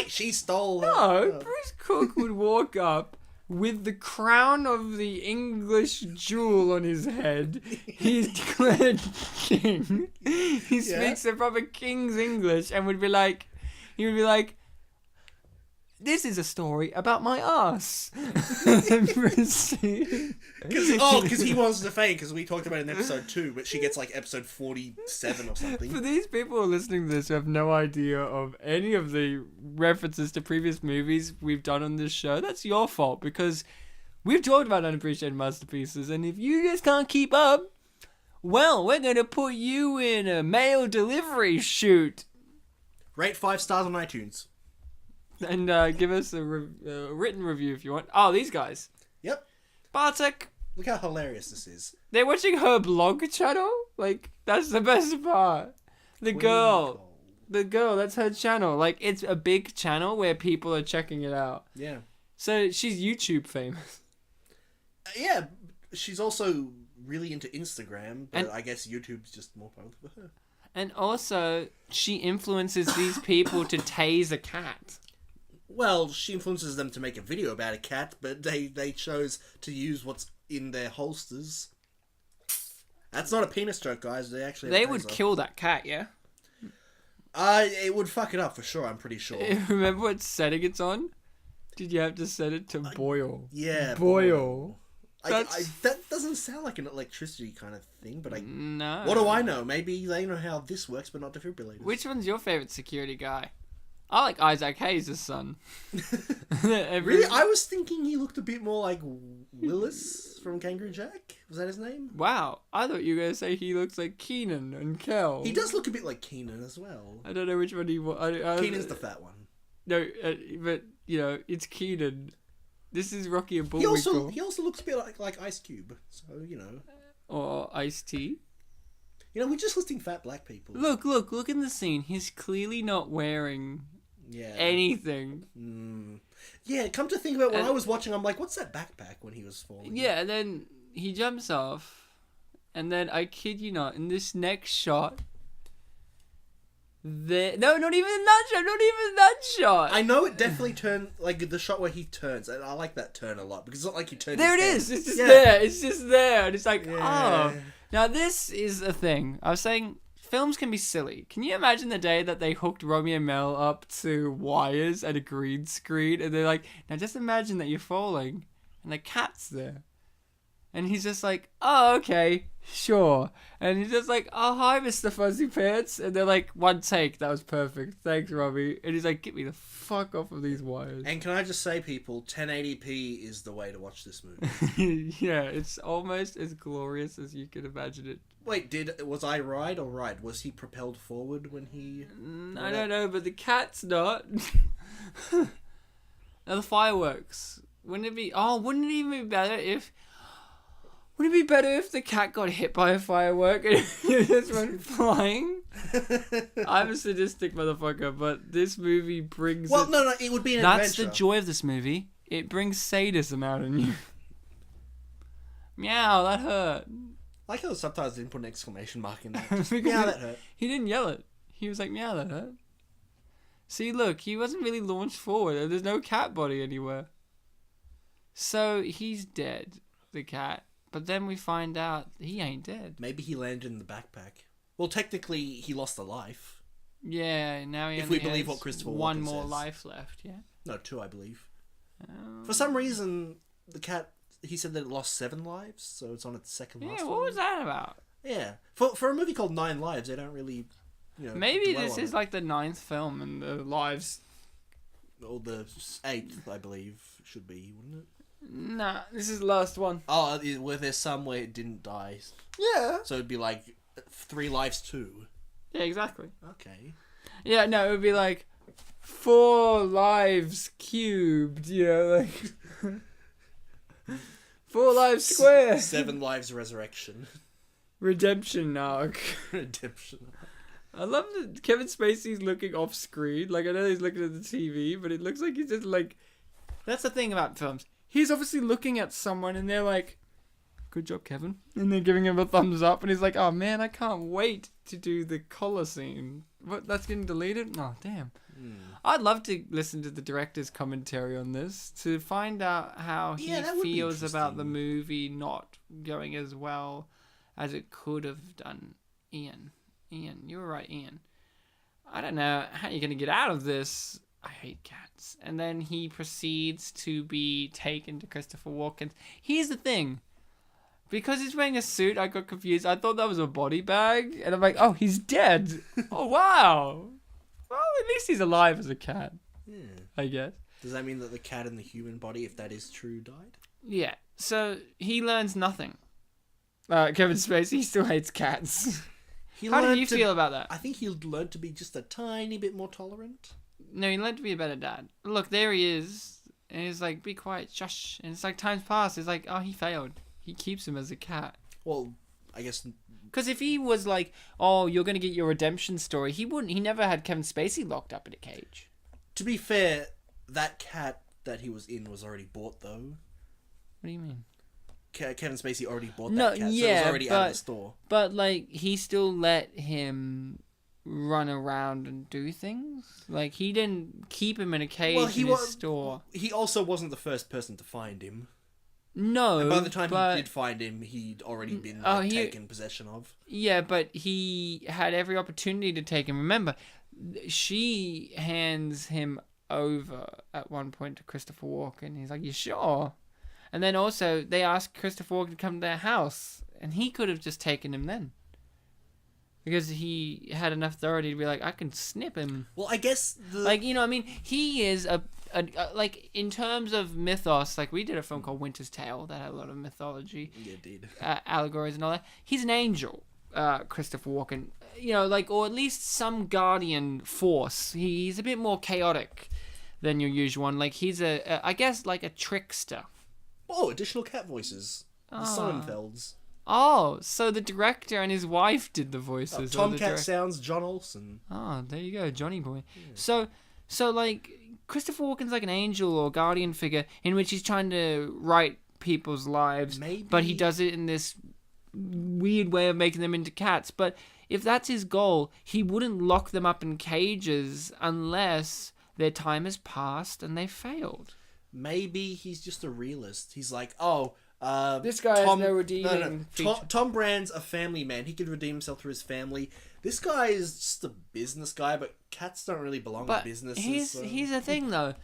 She stole her. No, Bruce Cook would walk up with the crown of the English jewel on his head. He's declared king. He speaks the proper king's English and he would be like, this is a story about my ass. Because he wants to fake, because we talked about it in episode 2, but she gets like episode 47 or something. For these people who are listening to this who have no idea of any of the references to previous movies we've done on this show, that's your fault, because we've talked about Unappreciated Masterpieces, and if you just can't keep up, well, we're going to put you in a mail delivery shoot. Rate 5 stars on iTunes. And give us a written review if you want. Oh, these guys. Yep. Bartek. Look how hilarious this is. They're watching her blog channel? Like, that's the best part. The girl, that's her channel. Like, it's a big channel where people are checking it out. Yeah. So, she's YouTube famous. Yeah, she's also really into Instagram, but I guess YouTube's just more popular for her. And also, she influences these people to tase a cat. Well, she influences them to make a video about a cat, but they chose to use what's in their holsters. That's not a penis joke, guys. They actually They would kill that cat, yeah? It would fuck it up for sure, I'm pretty sure. Remember what setting it's on? Did you have to set it to boil? Yeah. Boil. That doesn't sound like an electricity kind of thing, but No. What do I know? Maybe they know how this works, but not defibrillators. Which one's your favourite security guy? I like Isaac Hayes' son. Really? I was thinking he looked a bit more like Willis from Kangaroo Jack. Was that his name? Wow. I thought you were going to say he looks like Keenan and Kel. He does look a bit like Keenan as well. I don't know which one he was. Keenan's the fat one. No, but, it's Keenan. This is Rocky and Bullwinkle. He also looks a bit like Ice Cube. So, Or Ice-T. We're just listing fat black people. Look in the scene. He's clearly not wearing anything. Yeah, come to think about it, when I was watching, I'm like, what's that backpack when he was falling? Yeah, and then he jumps off. And then, I kid you not, in this next shot... No, not even that shot. I know it definitely turned, like, the shot where he turns. And I like that turn a lot, because it's not like he turned There it his is. head. It's just there. It's just there. And it's like, Yeah. oh. Now, this is a thing. I was saying, films can be silly. Can you imagine the day that they hooked Robbie Amell up to wires and a green screen? And they're like, now just imagine that you're falling and the cat's there. And he's just like, oh, okay, sure. And he's just like, oh, hi, Mr. Fuzzy Pants. And they're like, one take, that was perfect. Thanks, Robbie. And he's like, get me the fuck off of these wires. And can I just say, people, 1080p is the way to watch this movie. Yeah, it's almost as glorious as you could imagine it. Wait, was I right or right? Was he propelled forward when he... I don't know, but the cat's not. Now, the fireworks. Wouldn't it even be better if... Wouldn't it be better if the cat got hit by a firework and it just went flying? I'm a sadistic motherfucker, but this movie brings... Well, no, it would be an That's adventure. the joy of this movie. It brings sadism out in you. Meow, that hurt. I like how the subtitles didn't put an exclamation mark in that. Because Meow, that hurt. He didn't yell it. He was like, meow, that hurt. See, look, he wasn't really launched forward. There's no cat body anywhere. So, he's dead, the cat. But then we find out he ain't dead. Maybe he landed in the backpack. Well, technically, he lost a life. Yeah, now he If only we believe has what Christopher one Walken more says. life left, yeah? No, 2, I believe. For some reason, the cat, he said that it lost 7 lives, so it's on its second last Yeah, one. what was that about? Yeah. For a movie called 9 Lives, they don't really, Maybe dwell this on is it. like the 9th film and the lives... Or the 8th, I believe, should be, wouldn't it? Nah, this is the last one. Oh, were there some where it didn't die? Yeah. So it'd be like 3 lives too. Yeah, exactly. Okay. Yeah, no, it would be like 4 lives cubed, like 4 lives square. 7 lives resurrection. Redemption arc. Redemption. I love that Kevin Spacey's looking off screen. Like, I know he's looking at the TV, but it looks like he's just like... That's the thing about films. He's obviously looking at someone and they're like, good job, Kevin. And they're giving him a thumbs up and he's like, oh man, I can't wait to do the collar scene. What, that's getting deleted? Oh, damn. I'd love to listen to the director's commentary on this to find out how he Yeah, that would be feels about the interesting. movie not going as well as it could have done. Ian, you were right, Ian. I don't know how you're going to get out of this. I hate cats. And then he proceeds to be taken to Christopher Walken. Here's the thing. Because he's wearing a suit, I got confused. I thought that was a body bag. And I'm like, oh, he's dead. Oh, wow. Well, at least he's alive as a cat, Yeah. I guess. Does that mean that the cat in the human body, if that is true, died? Yeah. So he learns nothing. Kevin Spacey still hates cats. How do you feel about that? I think he learned to be just a tiny bit more tolerant. No, he learned to be a better dad. Look, there he is. And he's like, be quiet, shush. And it's like, time's passed. It's like, oh, he failed. He keeps him as a cat. Well, I guess... Because if he was like, oh, you're going to get your redemption story, he never had Kevin Spacey locked up in a cage. To be fair, that cat that he was in was already bought, though. What do you mean? Kevin Spacey already bought No, that cat, so it yeah, was already out of the store. But, like, he still let him run around and do things. Like, he didn't keep him in a cage in his store. He also wasn't the first person to find him. No, And by the time but... he did find him, he'd already been taken possession of. Yeah, but he had every opportunity to take him. Remember, she hands him over at one point to Christopher Walken. He's like, you sure? And then also, they asked Christopher Walken to come to their house, and he could have just taken him then. Because he had enough authority to be like, I can snip him. Well, I guess Like, you know, I mean, he is a like, in terms of mythos, like, we did a film called Winter's Tale that had a lot of mythology. Yeah, it did. Allegories and all that. He's an angel, Christopher Walken. You know, like, or at least some guardian force. He's a bit more chaotic than your usual one. Like, he's I guess, like a trickster. Oh, additional cat voices. The Sonnenfelds. Oh, so the director and his wife did the voices. Tomcat sounds John Olsen. Oh, there you go, Johnny boy. Yeah. So like, Christopher Walken's like an angel or guardian figure in which he's trying to right people's lives, Maybe. but he does it in this weird way of making them into cats. But if that's his goal, he wouldn't lock them up in cages unless their time has passed and they failed. Maybe he's just a realist. He's like, This guy has no redeeming feature. Tom Brand's a family man. He could redeem himself through his family. This guy is just a business guy, but cats don't really belong in businesses. Here's the thing, though.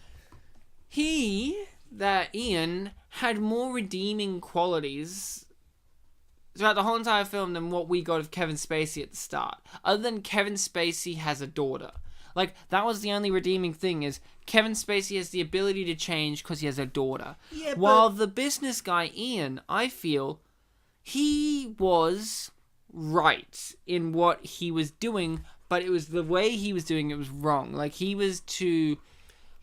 He that Ian had more redeeming qualities throughout the whole entire film than what we got of Kevin Spacey at the start. Other than Kevin Spacey has a daughter. Like, that was the only redeeming thing, is Kevin Spacey has the ability to change because he has a daughter. Yeah, While the business guy, Ian, I feel, he was right in what he was doing, but it was the way he was doing it was wrong. Like, he was too,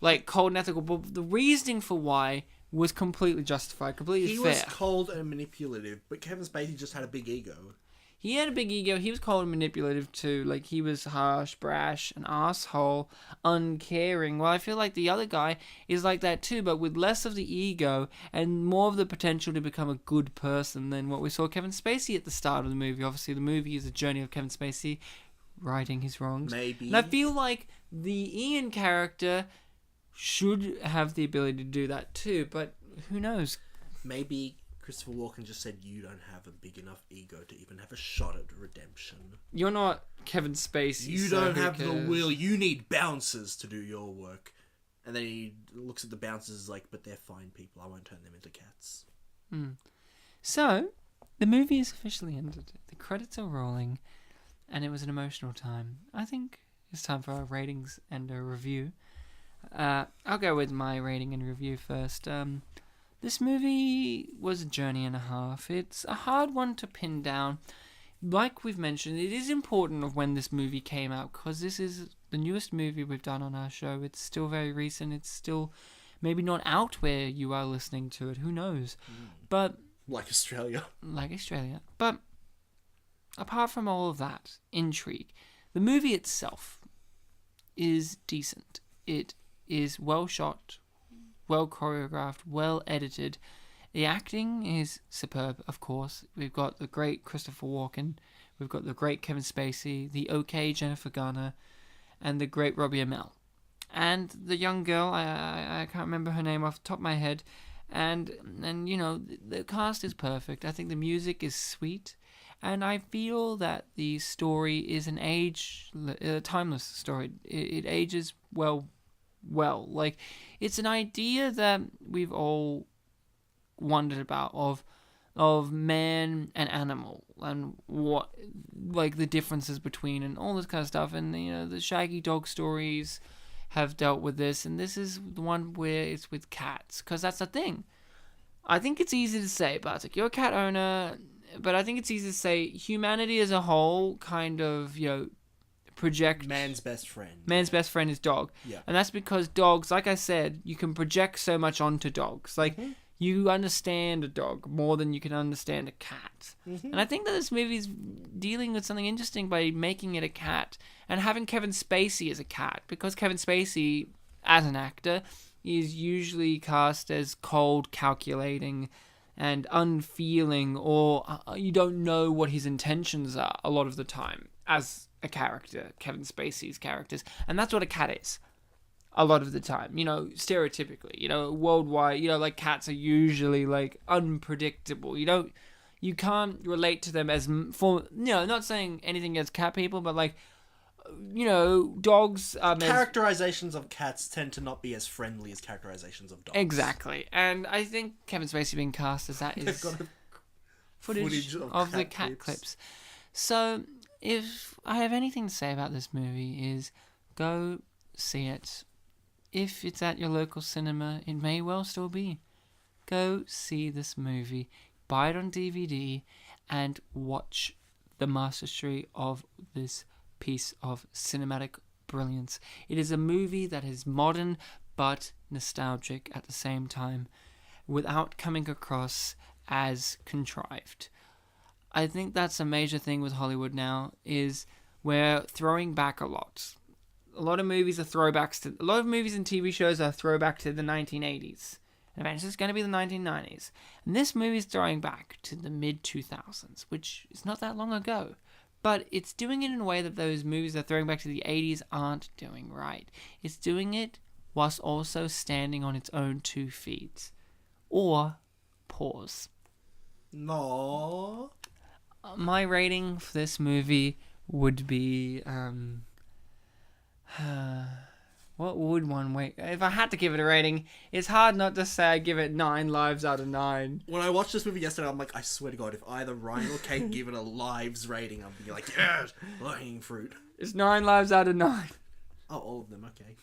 like, cold and ethical, but the reasoning for why was completely justified, completely fair. He was cold and manipulative, but Kevin Spacey just had a big ego. He had a big ego. He was cold and manipulative too. Like, he was harsh, brash, an asshole, uncaring. Well, I feel like the other guy is like that too, but with less of the ego and more of the potential to become a good person than what we saw Kevin Spacey at the start of the movie. Obviously, the movie is a journey of Kevin Spacey righting his wrongs. Maybe. And I feel like the Ian character should have the ability to do that too, but who knows? Maybe Christopher Walken just said, you don't have a big enough ego to even have a shot at redemption. You're not Kevin Spacey. You so don't who have the cares? will. You need bouncers to do your work. And then he looks at the bouncers like, but they're fine people. I won't turn them into cats. So, the movie is officially ended. The credits are rolling, and it was an emotional time. I think it's time for our ratings and a review. I'll go with my rating and review first. This movie was a journey and a half. It's a hard one to pin down. Like we've mentioned, it is important of when this movie came out, because this is the newest movie we've done on our show. It's still very recent. It's still maybe not out where you are listening to it. Who knows? But Like Australia. But apart from all of that intrigue, the movie itself is decent. It is well shot, well choreographed, well edited. The acting is superb, of course. We've got the great Christopher Walken, we've got the great Kevin Spacey, the okay Jennifer Garner, and the great Robbie Amell. And the young girl, I can't remember her name off the top of my head, and you know, the cast is perfect. I think the music is sweet, and I feel that the story is a timeless story. It ages well. Like, it's an idea that we've all wondered about of man and animal, and what, like, the differences between, and all this kind of stuff. And, you know, the Shaggy Dog stories have dealt with this, and this is the one where it's with cats, because that's the thing. I think it's easy to say, Bartek, you're a cat owner, but I think it's easy to say humanity as a whole kind of, you know, project... Man's best friend. Man's best friend is dog. Yeah. And that's because dogs, like I said, you can project so much onto dogs. Like, you understand a dog more than you can understand a cat. And I think that this movie is dealing with something interesting by making it a cat and having Kevin Spacey as a cat, because Kevin Spacey, as an actor, is usually cast as cold, calculating, and unfeeling, or you don't know what his intentions are a lot of the time as a character, Kevin Spacey's characters. And that's what a cat is a lot of the time, you know, stereotypically, you know, worldwide, you know, like, cats are usually, like, unpredictable. You can't relate to them as, for, you know, not saying anything against cat people, but, like, you know, dogs are characterizations of cats tend to not be as friendly as characterizations of dogs. Exactly. And I think Kevin Spacey being cast as that is They've got footage of the cat clips. So, if I have anything to say about this movie, is go see it. If it's at your local cinema, it may well still be. Go see this movie, buy it on DVD, and watch the mastery of this piece of cinematic brilliance. It is a movie that is modern but nostalgic at the same time, without coming across as contrived. I think that's a major thing with Hollywood now, is we're throwing back a lot. A lot of movies and TV shows are throwback to the 1980s. And eventually it's going to be the 1990s. And this movie is throwing back to the mid-2000s, which is not that long ago. But it's doing it in a way that those movies that are throwing back to the 80s aren't doing right. It's doing it whilst also standing on its own 2 feet. Or pause. No. My rating for this movie would be What would one wait? If I had to give it a rating, it's hard not to say I give it 9 lives out of 9. When I watched this movie yesterday, I'm like, I swear to God, if either Ryan or Kate give it a lives rating, I'll be like, yes, low-hanging fruit. It's 9 lives out of 9. Oh, all of them, okay.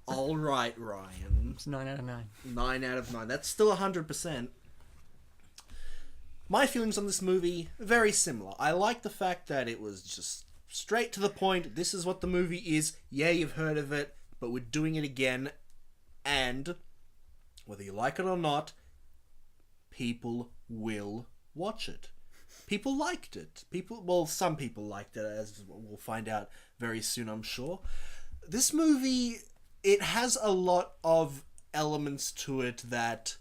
All right, Ryan. It's 9 out of 9. 9 out of 9. That's still 100%. My feelings on this movie, very similar. I like the fact that it was just straight to the point. This is what the movie is. Yeah, you've heard of it, but we're doing it again. And whether you like it or not, people will watch it. People liked it. Some people liked it, as we'll find out very soon, I'm sure. This movie, it has a lot of elements to it that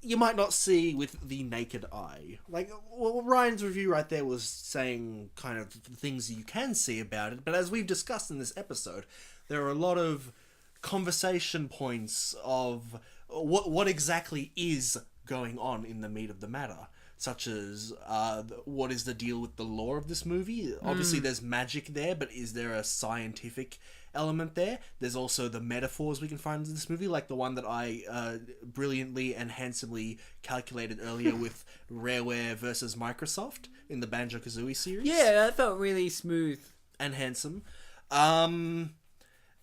you might not see with the naked eye. Like, well, Ryan's review right there was saying kind of the things you can see about it, but as we've discussed in this episode, there are a lot of conversation points of what exactly is going on in the meat of the matter, such as what is the deal with the lore of this movie. Obviously there's magic there, but is there a scientific element there? There's also the metaphors we can find in this movie, like the one that I brilliantly and handsomely calculated earlier with Rareware versus Microsoft in the Banjo-Kazooie series. Yeah, that felt really smooth. And handsome. And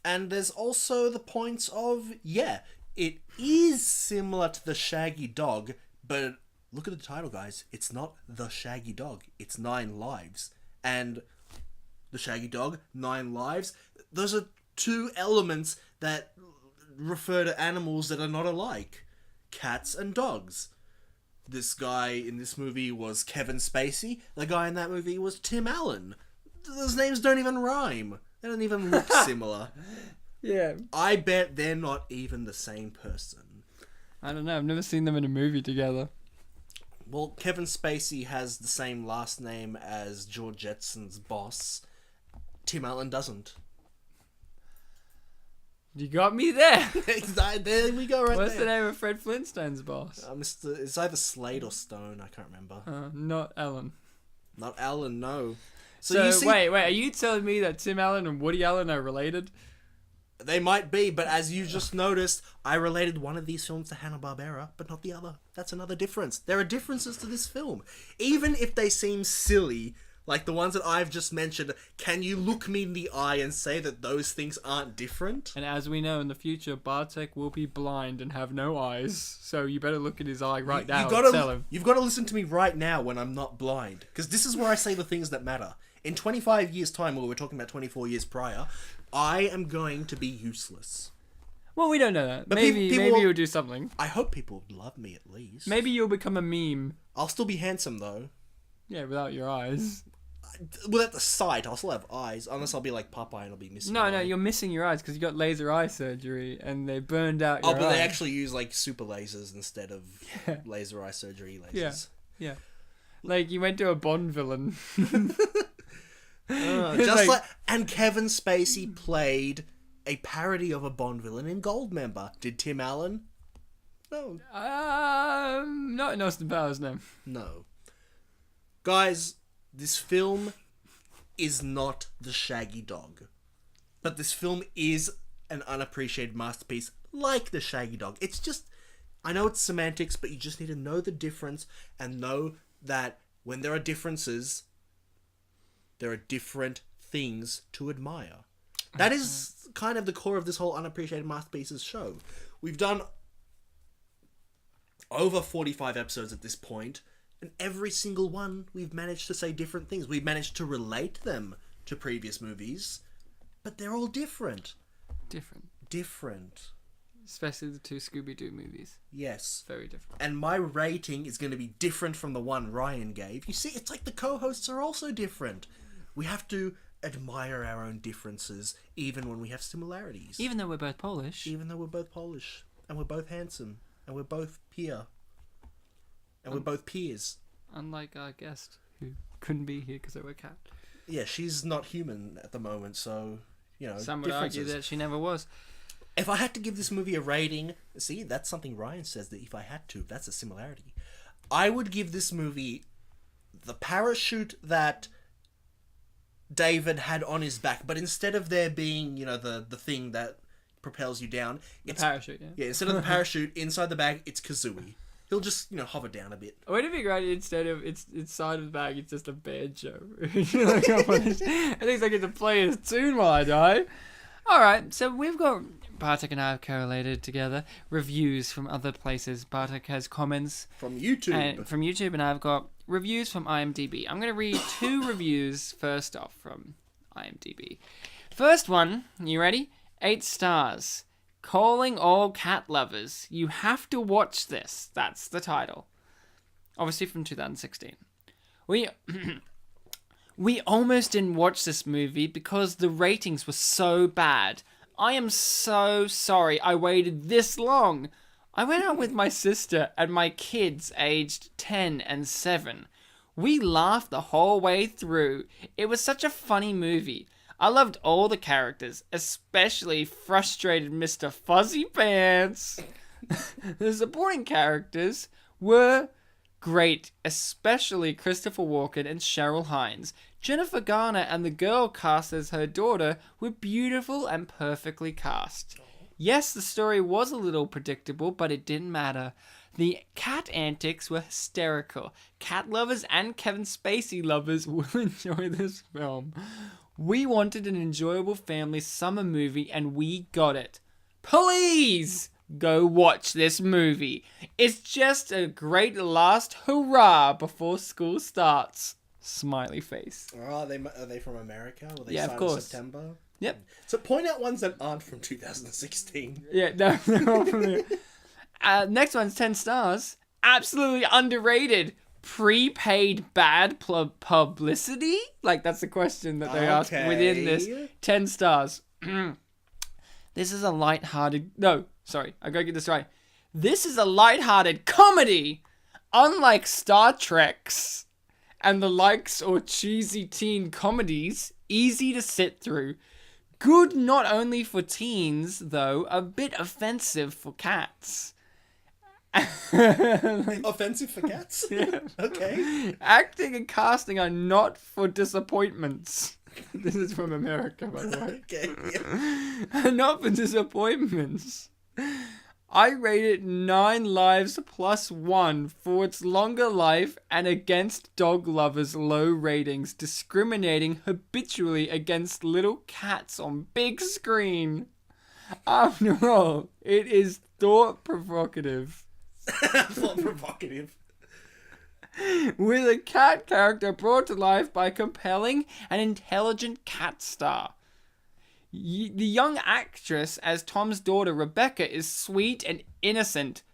there's also the points of, yeah, it is similar to the Shaggy Dog, but look at the title, guys. It's not the Shaggy Dog. It's 9 Lives. And the Shaggy Dog, 9 Lives. Those are two elements that refer to animals that are not alike. Cats and dogs. This guy in this movie was Kevin Spacey. The guy in that movie was Tim Allen. Those names don't even rhyme. They don't even look similar. Yeah. I bet they're not even the same person. I don't know. I've never seen them in a movie together. Well, Kevin Spacey has the same last name as George Jetson's boss. Tim Allen doesn't. You got me there. There we go, right What's there. the name of Fred Flintstone's boss? It's either Slade or Stone. I can't remember. Not Ellen. Not Allen, no. So you see, wait. Are you telling me that Tim Allen and Woody Allen are related? they might be, but as you just noticed, I related one of these films to Hanna-Barbera, but not the other. That's another difference. There are differences to this film. Even if they seem silly, like the ones that I've just mentioned, can you look me in the eye and say that those things aren't different? And as we know, in the future, Bartek will be blind and have no eyes. So you better look at his eye right now and tell him. You've got to listen to me right now when I'm not blind. Because this is where I say the things that matter. In 25 years' time, well, we're talking about 24 years prior, I am going to be useless. Well, we don't know that. But maybe you'll do something. I hope people love me at least. Maybe you'll become a meme. I'll still be handsome, though. Yeah, without your eyes. Without the sight, I'll still have eyes. Unless I'll be like Popeye and I'll be missing No, an eye. you're missing your eyes because you got laser eye surgery and they burned out your Oh, but eye. they actually use like super lasers instead of laser eye surgery lasers. Yeah. Like, you went to a Bond villain. Just like... And Kevin Spacey played a parody of a Bond villain in Goldmember. Did Tim Allen? No. Not in Austin Powers, no. No. Guys, this film is not the Shaggy Dog. But this film is an unappreciated masterpiece like the Shaggy Dog. It's just... I know it's semantics, but you just need to know the difference and know that when there are differences, there are different things to admire. That is kind of the core of this whole Unappreciated Masterpieces show. We've done over 45 episodes at this point, and every single one we've managed to say different things. We've managed to relate them to previous movies, but they're all different. Different. Especially the 2 Scooby-Doo movies. Yes. Very different. And my rating is going to be different from the one Ryan gave. You see, it's like the co-hosts are also different. We have to admire our own differences, even when we have similarities. Even though we're both Polish. Even though we're both Polish. And we're both handsome. And we're both peer. And we're both peers. Unlike our guest, who couldn't be here because they were a cat. Yeah, she's not human at the moment, so, you know, Some would argue that she never was. If I had to give this movie a rating... See, that's something Ryan says, that if I had to, that's a similarity. I would give this movie the parachute that David had on his back, but instead of there being, the thing that propels you down, it's parachute, yeah. Yeah, instead of the parachute inside the bag, it's Kazooie. He'll just, hover down a bit. Would it be great instead of it's inside of the bag, it's just a banjo? At least I get to play his tune while I die. Alright, so we've got Bartek and I have correlated together reviews from other places. Bartek has comments From YouTube. And I've got reviews from IMDb. I'm going to read 2 reviews first off from IMDb. First one, you ready? 8 stars. Calling all cat lovers. You have to watch this. That's the title. Obviously from 2016. We almost didn't watch this movie because the ratings were so bad. I am so sorry I waited this long. I went out with my sister and my kids aged 10 and 7. We laughed the whole way through. It was such a funny movie. I loved all the characters, especially frustrated Mr. Fuzzy Pants. The supporting characters were great, especially Christopher Walken and Cheryl Hines. Jennifer Garner and the girl cast as her daughter were beautiful and perfectly cast. Yes, the story was a little predictable, but it didn't matter. The cat antics were hysterical. Cat lovers and Kevin Spacey lovers will enjoy this film. We wanted an enjoyable family summer movie and we got it. Please go watch this movie. It's just a great last hurrah before school starts. Smiley face. Oh, are they from America? Were they of course. September? Yep. So point out ones that aren't from 2016. Yeah, no, they're all from there. Next one's 10 stars. Absolutely underrated. Prepaid bad publicity? Like, that's the question that they ask within this. 10 stars. This is a lighthearted... No, sorry, I gotta get this right. This is a lighthearted comedy! Unlike Star Trek's and the likes or cheesy teen comedies, easy to sit through. Good not only for teens, though, a bit offensive for cats. Offensive for cats? Yeah. Okay. Acting and casting are not for disappointments. This is from America, by the way. Okay. Yeah. Not for disappointments. I rate it 9 lives plus 1 for its longer life and against dog lovers' low ratings, discriminating habitually against little cats on big screen. After all, it is thought-provocative. Thought-provocative. With a cat character brought to life by compelling and intelligent cat star. The young actress as Tom's daughter, Rebecca, is sweet and innocent,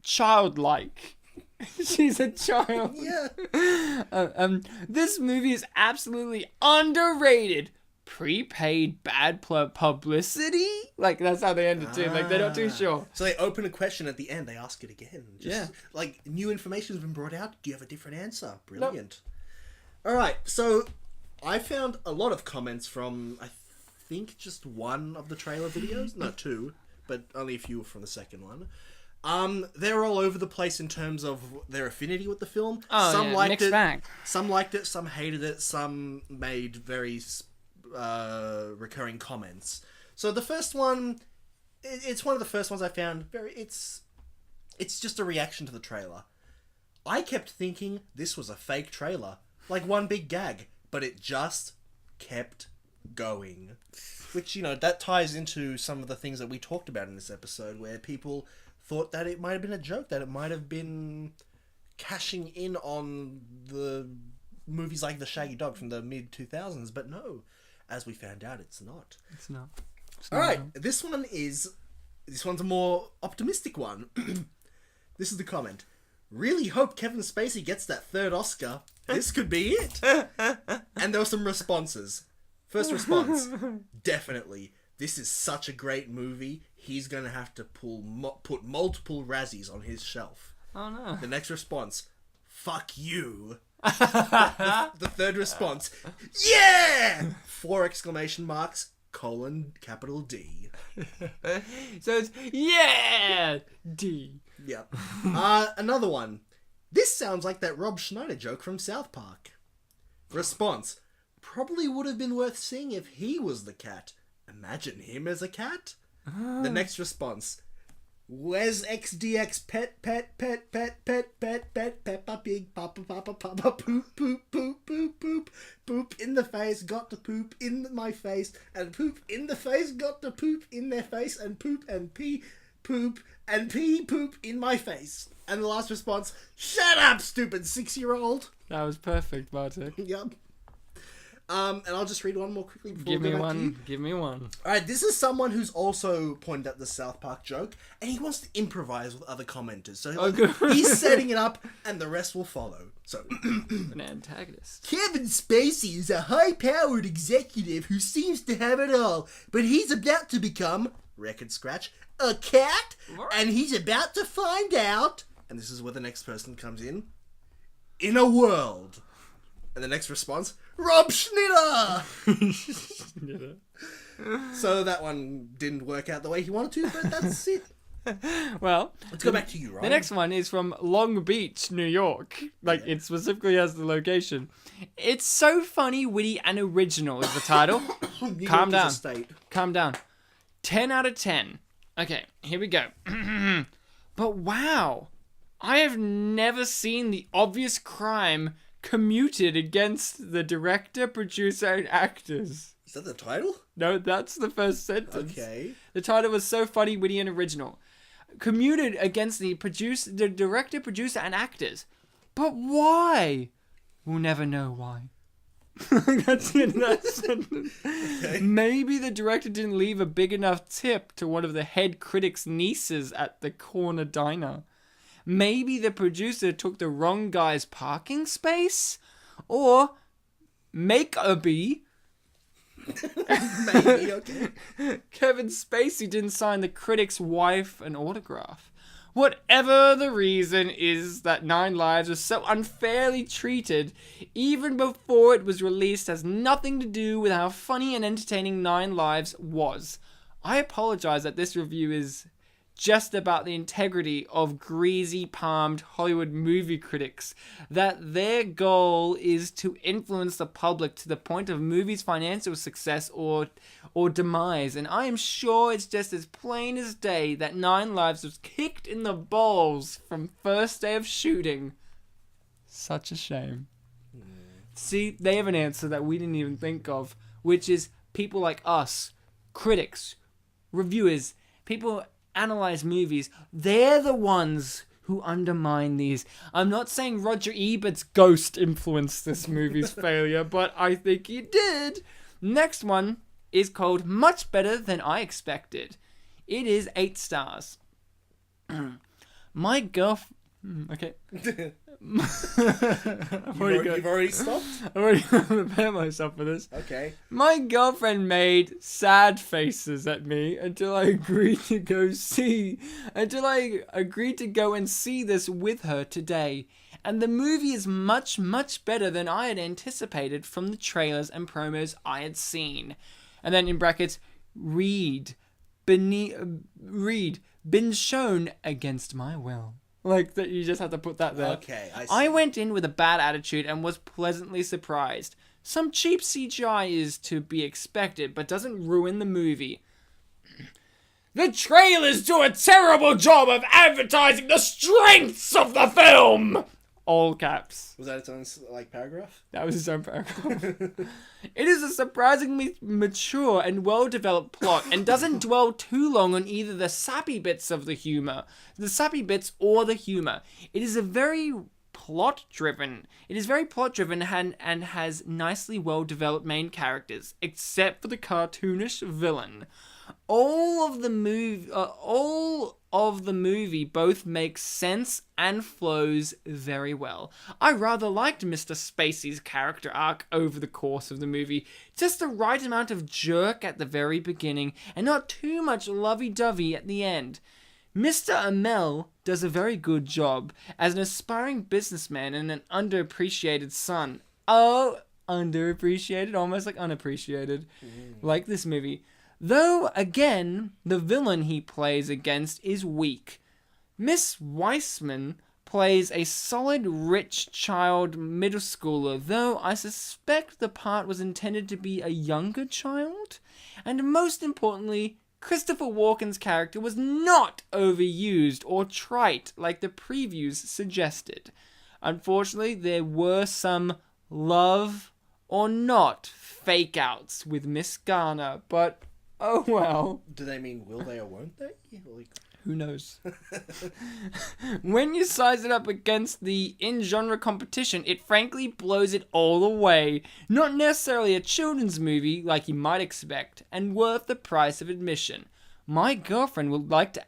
childlike. She's a child. Yeah. This movie is absolutely underrated. Prepaid bad publicity? Like, that's how they end it too. Like, they're not too sure. So they open a question at the end, they ask it again. Like, new information has been brought out. Do you have a different answer? Brilliant. Nope. Alright, so I found a lot of comments from, I think, just one of the trailer videos. No, 2, but only a few from the second one. They're all over the place in terms of their affinity with the film. Some liked mixed it. Bag. Some liked it. Some hated it. Some made very recurring comments. So the first one, it's one of the first ones I found. It's just a reaction to the trailer. I kept thinking this was a fake trailer, like one big gag, but it just kept going. Which, that ties into some of the things that we talked about in this episode, where people thought that it might have been a joke, that it might have been cashing in on the movies like The Shaggy Dog from the mid-2000s, but no, as we found out, it's not. It's not. Alright, this one's a more optimistic one. This is the comment. Really hope Kevin Spacey gets that 3rd Oscar. This could be it. And there were some responses. First response, definitely. This is such a great movie. He's going to have to put multiple Razzies on his shelf. Oh no. The next response, fuck you. The third response, yeah! 4 exclamation marks, capital D. So it's, yeah! D. Yep. Another one. This sounds like that Rob Schneider joke from South Park. Response, probably would have been worth seeing if he was the cat. Imagine him as a cat. The next response. Where's XDX pet Peppa Pig Papa poop poop in the face got to poop in my face and poop in the face got to poop in their face and poop and pee poop in my face. And the last response, shut up, stupid 6-year-old. That was perfect, Bartek. Yep. And I'll just read one more quickly before Give me one. Alright, this is someone who's also pointed at the South Park joke, and he wants to improvise with other commenters. So he's setting it up, and the rest will follow. So, An antagonist. Kevin Spacey is a high-powered executive who seems to have it all, but he's about to become, record scratch, a cat, and he's about to find out, and this is where the next person comes in a world. And the next response, Rob Schneider! So that one didn't work out the way he wanted to, but that's it. Well, let's go back to you, Ryan. The next one is from Long Beach, New York. Like, it specifically has the location. It's so funny, witty, and original is the title. Calm down. Calm down. 10 out of 10. Okay, here we go. But wow, I have never seen the obvious crime commuted against the director, producer, and actors. Is that the title? No, that's the first sentence. Okay. The title was so funny, witty, and original. Commuted against the director, producer, and actors. But why? We'll never know why. That's in that sentence. Okay. Maybe the director didn't leave a big enough tip to one of the head critic's nieces at the corner diner. Maybe the producer took the wrong guy's parking space? Or maybe, okay. Kevin Spacey didn't sign the critic's wife an autograph. Whatever the reason is that 9 Lives was so unfairly treated, even before it was released, has nothing to do with how funny and entertaining 9 Lives was. I apologize that this review is just about the integrity of greasy-palmed Hollywood movie critics, that their goal is to influence the public to the point of movies' financial success or demise, and I am sure it's just as plain as day that 9 Lives was kicked in the balls from first day of shooting. Such a shame. See, they have an answer that we didn't even think of, which is people like us, critics, reviewers, people analyze movies, they're the ones who undermine these. I'm not saying Roger Ebert's ghost influenced this movie's failure, but I think he did. Next one is called Much Better Than I Expected. It is 8 stars. My girlfriend... Okay. You've already stopped? I've already prepared myself for this. Okay. My girlfriend made sad faces at me until I agreed to go and see this with her today. And the movie is much, much better than I had anticipated from the trailers and promos I had seen. And then in brackets, been shown against my will. Like, that you just have to put that there. Okay, I see. I went in with a bad attitude and was pleasantly surprised. Some cheap CGI is to be expected, but doesn't ruin the movie. The trailers do a terrible job of advertising the strengths of the film! All caps. Was that its own, paragraph? That was his own paragraph. It is a surprisingly mature and well-developed plot and doesn't dwell too long on either the sappy bits or the humor. It is very plot-driven and has nicely well-developed main characters, except for the cartoonish villain. All of the movie both makes sense and flows very well. I rather liked Mr. Spacey's character arc over the course of the movie. Just the right amount of jerk at the very beginning and not too much lovey-dovey at the end. Mr. Amell does a very good job as an aspiring businessman and an underappreciated son. Oh, underappreciated, almost like unappreciated. Like this movie. Though, again, the villain he plays against is weak. Miss Weissman plays a solid rich child middle schooler, though I suspect the part was intended to be a younger child. And most importantly, Christopher Walken's character was not overused or trite like the previews suggested. Unfortunately, there were some love or not fake outs with Miss Garner, but oh well. Do they mean will they or won't they? Like... Who knows? When you size it up against the in-genre competition, it frankly blows it all away. Not necessarily a children's movie like you might expect, and worth the price of admission. My girlfriend would like to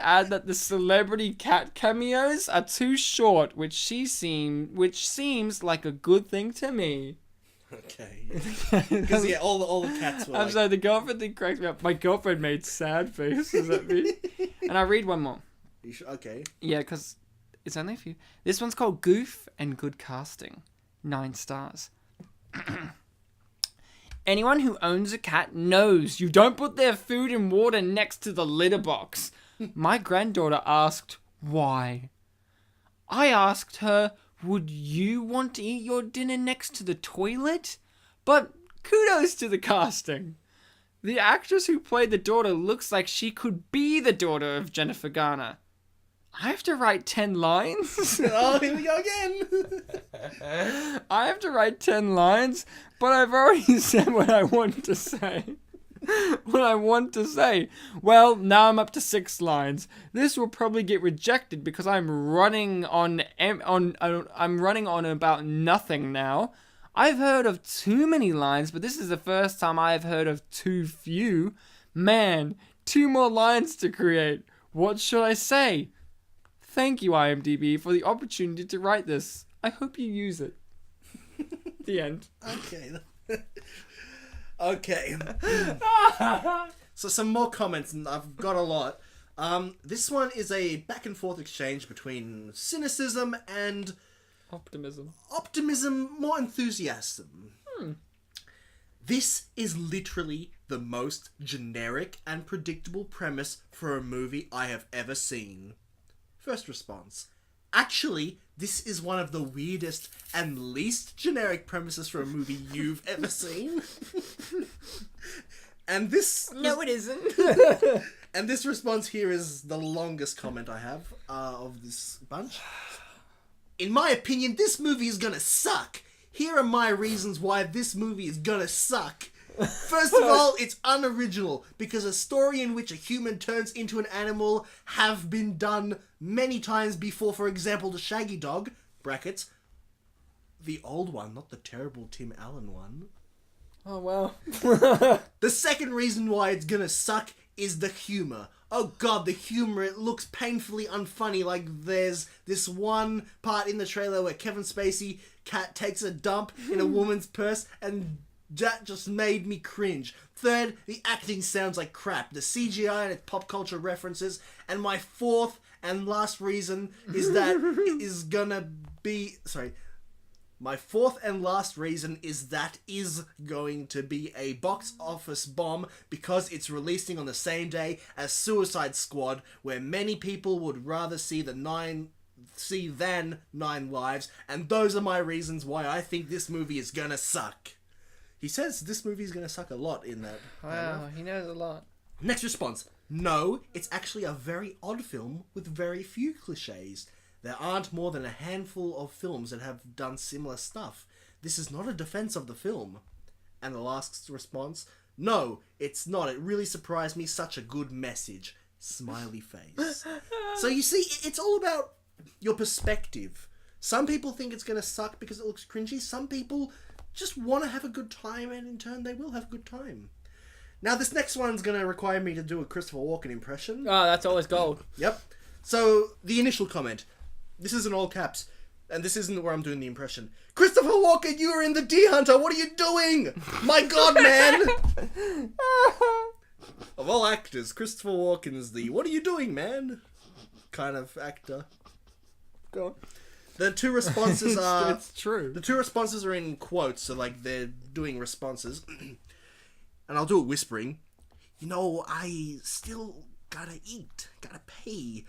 add that the celebrity cat cameos are too short, which seems like a good thing to me. Okay. Because all the cats were. I'm sorry, the girlfriend thing cracks me up. My girlfriend made sad faces at me. And I'll read one more. Okay. Yeah, because it's only a few. This one's called Goof and Good Casting. 9 stars. Anyone who owns a cat knows you don't put their food and water next to the litter box. My granddaughter asked why. I asked her, would you want to eat your dinner next to the toilet? But kudos to the casting. The actress who played the daughter looks like she could be the daughter of Jennifer Garner. I have to write 10 lines? Oh, here we go again. I have to write 10 lines, but I've already said what I want to say. Well, now I'm up to 6 lines. This will probably get rejected because I'm running on about nothing now. I've heard of too many lines, but this is the first time I've heard of too few. Man, 2 more lines to create. What should I say? Thank you, IMDb, for the opportunity to write this. I hope you use it. The end. Okay. Okay. So some more comments, and I've got a lot. This one is a back and forth exchange between cynicism and Optimism, more enthusiasm. This is literally the most generic and predictable premise for a movie I have ever seen. First response. Actually, this is one of the weirdest and least generic premises for a movie you've ever seen. And this... No, it isn't. And this response here is the longest comment I have of this bunch. In my opinion, this movie is gonna suck. Here are my reasons why this movie is gonna suck. First of all, it's unoriginal, because a story in which a human turns into an animal have been done many times before. For example, the Shaggy Dog, brackets, the old one, not the terrible Tim Allen one. Oh, wow. The second reason why it's gonna suck is the humor. Oh god, the humor, it looks painfully unfunny. Like, there's this one part in the trailer where Kevin Spacey cat takes a dump in a woman's purse, and that just made me cringe. Third, the acting sounds like crap. The CGI and its pop culture references. And my fourth and last reason is that is gonna be... Sorry. My fourth and last reason is that is going to be a box office bomb because it's releasing on the same day as Suicide Squad, where many people would rather see than 9 Lives, and those are my reasons why I think this movie is gonna suck. He says this movie is gonna suck a lot in that. Wow, he knows a lot. Next response. No, it's actually a very odd film with very few cliches. There aren't more than a handful of films that have done similar stuff. This is not a defense of the film. And the last response. No, it's not. It really surprised me. Such a good message. Smiley face. So you see, it's all about your perspective. Some people think it's going to suck because it looks cringy. Some people just want to have a good time, and in turn they will have a good time. Now this next one's going to require me to do a Christopher Walken impression. Oh, that's always gold. Yep. So, the initial comment. This is in all caps, and this isn't where I'm doing the impression. Christopher Walken, you are in the Deer Hunter. What are you doing? My God, man! Of all actors, Christopher Walken is the "what are you doing, man?" kind of actor. Go on. The two responses are... It's true. The two responses are in quotes, so like they're doing responses. And I'll do it whispering. You know, I still gotta eat, gotta pay.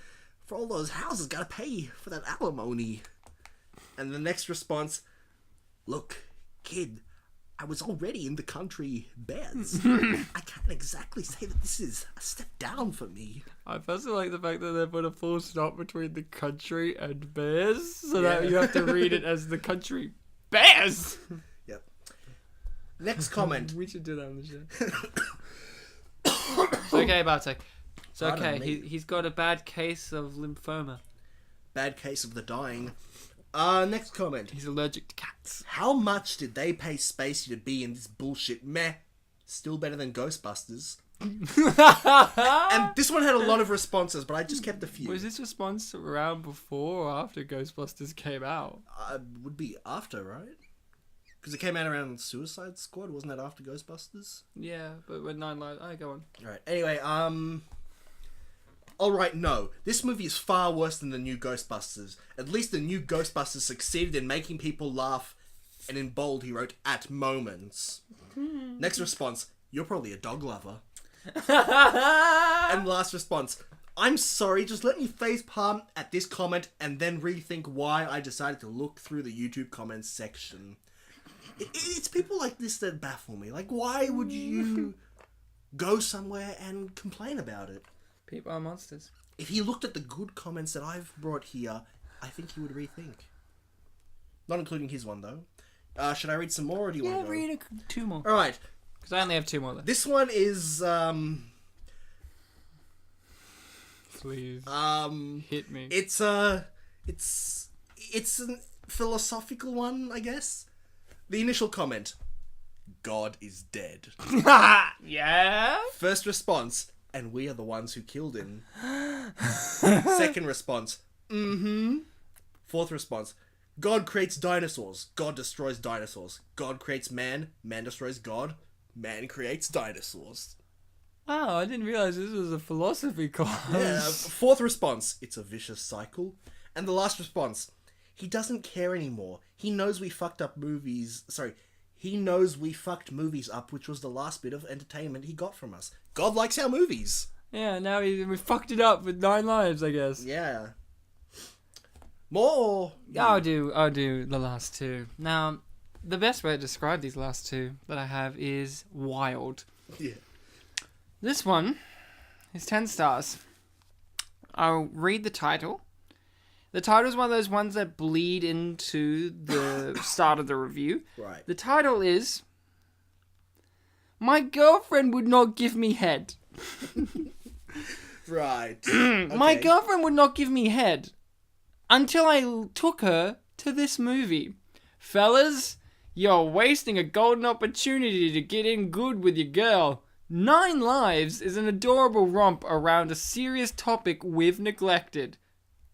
for all those houses, gotta pay for that alimony. And the next response, look, kid, I was already in the country bears. I can't exactly say that this is a step down for me. I personally like the fact that they put a full stop between the country and bears, so that you have to read it as the country bears. Yep. Next comment. We should do that on the show. It's okay, Bartek. It's okay. He's got a bad case of lymphoma. Bad case of the dying. Next comment. He's allergic to cats. How much did they pay Spacey to be in this bullshit? Meh. Still better than Ghostbusters. And this one had a lot of responses, but I just kept a few. Was this response around before or after Ghostbusters came out? Would be after, right? Because it came out around Suicide Squad. Wasn't that after Ghostbusters? Yeah, but when 9 Lives... Go on. Alright, anyway, Alright, no. This movie is far worse than the new Ghostbusters. At least the new Ghostbusters succeeded in making people laugh, and in bold he wrote, at moments. Next response, you're probably a dog lover. And last response, I'm sorry, just let me facepalm at this comment and then rethink why I decided to look through the YouTube comments section. It's people like this that baffle me. Like, why would you go somewhere and complain about it? People are monsters. If he looked at the good comments that I've brought here, I think he would rethink. Not including his one, though. Should I read some more, or do you want to go? Read 2 more. Alright. Because I only have 2 more left. This one is, Please. Hit me. It's a philosophical one, I guess. The initial comment, God is dead. Yeah? First response, and we are the ones who killed him. Second response, Fourth response, God creates dinosaurs. God destroys dinosaurs. God creates man. Man destroys God. Man creates dinosaurs. Wow, I didn't realize this was a philosophy class. Yeah. Fourth response, it's a vicious cycle. And the last response, he doesn't care anymore. He knows we fucked up movies. Sorry. He knows we fucked movies up, which was the last bit of entertainment he got from us. God likes our movies. Yeah, now we fucked it up with 9 Lives, I guess. Yeah. More? I'll do the last 2. Now, the best way to describe these last 2 that I have is wild. Yeah. This one is 10 stars. I'll read the title. The title is one of those ones that bleed into the start of the review. Right. The title is My Girlfriend Would Not Give Me Head. Right. My girlfriend would not give me head until I took her to this movie. Fellas, you're wasting a golden opportunity to get in good with your girl. 9 Lives is an adorable romp around a serious topic we've neglected.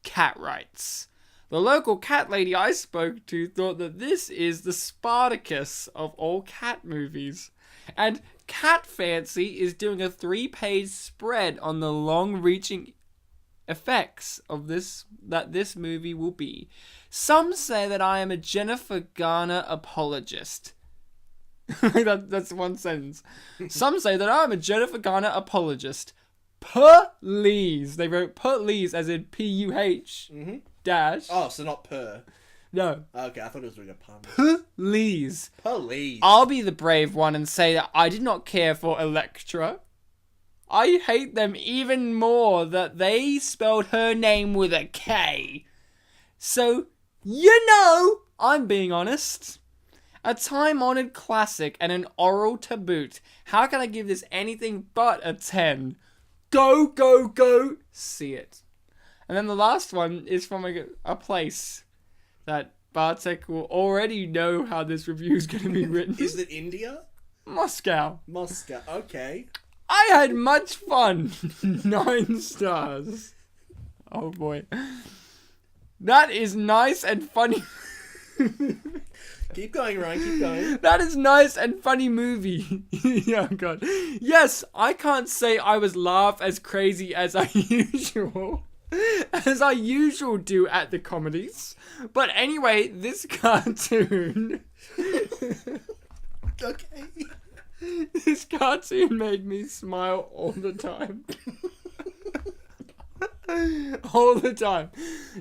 Cat rights. The local cat lady I spoke to thought that this is the Spartacus of all cat movies. And Cat Fancy is doing a 3-page spread on the long-reaching effects of this movie will be. Some say that I am a Jennifer Garner apologist. That's one sentence. Some say that I'm a Jennifer Garner apologist. Please. They wrote please as in P-U-H dash. Oh, so not per. No. Okay, I thought it was doing a pun. Please. Please. I'll be the brave one and say that I did not care for Electra. I hate them even more that they spelled her name with a K. So, I'm being honest. A time-honored classic and an oral to boot. How can I give this anything but a 10? Go, see it. And then the last one is from a place that Bartek will already know how this review is going to be written. Is it India? Moscow. Okay. I had much fun. 9 stars. Oh boy. That is nice and funny. Keep going, Ryan, keep going. That is nice and funny movie. Oh god. Yes, I can't say I was laugh as crazy as I usual do at the comedies. But anyway, this cartoon Okay. This cartoon made me smile all the time. All the time.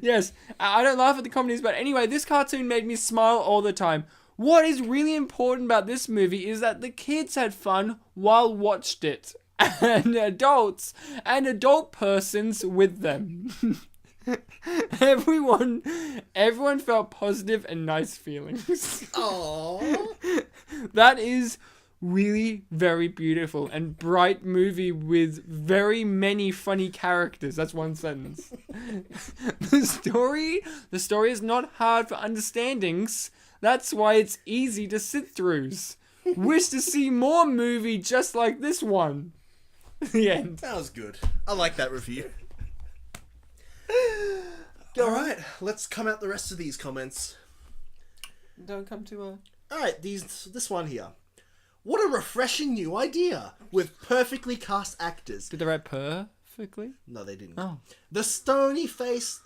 Yes, I don't laugh at the comedies, but anyway, this cartoon made me smile all the time. What is really important about this movie is that the kids had fun while watched it. And adults and adult persons with them. Everyone felt positive and nice feelings. Aww. That is really very beautiful and bright movie with very many funny characters. That's one sentence. The story is not hard for understandings. That's why it's easy to sit throughs. Wish to see more movie just like this one. The end. That was good. I like that review. Alright, let's come out the rest of these comments. Don't come to a... Alright, this one here. What a refreshing new idea, with perfectly cast actors. Did they write perfectly? No, they didn't. Oh. The stony chiseled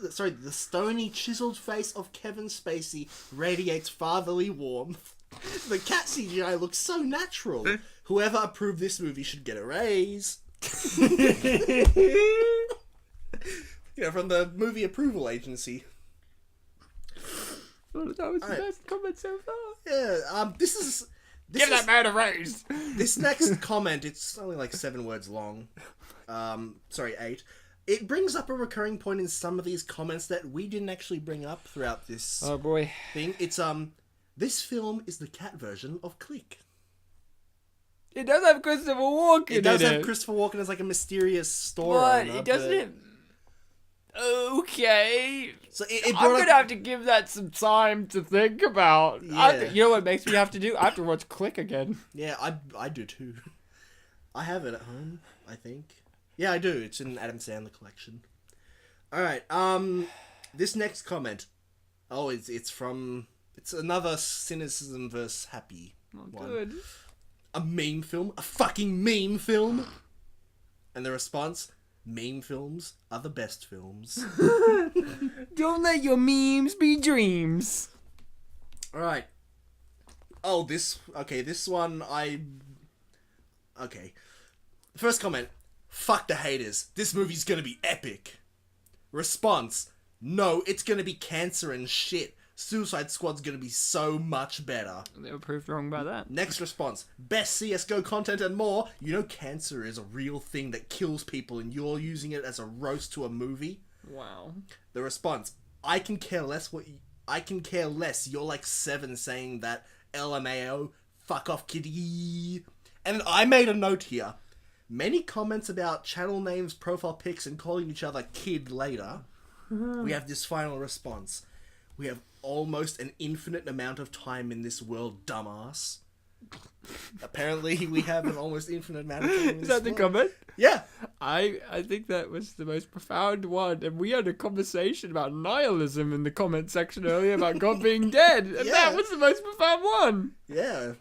face of Kevin Spacey radiates fatherly warmth. The cat CGI looks so natural. Whoever approved this movie should get a raise. From the movie approval agency. That was the best comment so far. Yeah, Give that man a raise. This next comment, it's only like 7 words long. 8. It brings up a recurring point in some of these comments that we didn't actually bring up throughout this thing. It's this film is the cat version of Click. It does have Christopher Walken. It does have Christopher Walken as like a mysterious store But owner, it doesn't. Okay. So I'm gonna have to give that some time to think about. Yeah. You know what makes me have to do? I have to watch Click again. Yeah, I do too. I have it at home, I think. Yeah, I do. It's in Adam Sandler collection. Alright, this next comment. Oh, it's another cynicism versus happy one. Good. A meme film? A fucking meme film? And the response, meme films are the best films. Don't let your memes be dreams. Alright. Oh, this one, Okay. First comment, fuck the haters. This movie's gonna be epic. Response, no, it's gonna be cancer and shit. Suicide Squad's gonna be so much better. They were proved wrong by that. Next response, best CSGO content and more. You know cancer is a real thing that kills people and you're using it as a roast to a movie? Wow. The response, I can care less. You're like 7 saying that LMAO, fuck off kitty. And I made a note here. Many comments about channel names, profile pics, and calling each other kid later. We have this final response. We have almost an infinite amount of time in this world, dumbass. Apparently, we have an almost infinite amount of time in this world. Is that the comment? Yeah. I think that was the most profound one. And we had a conversation about nihilism in the comment section earlier about God being dead. And that was the most profound one. Yeah.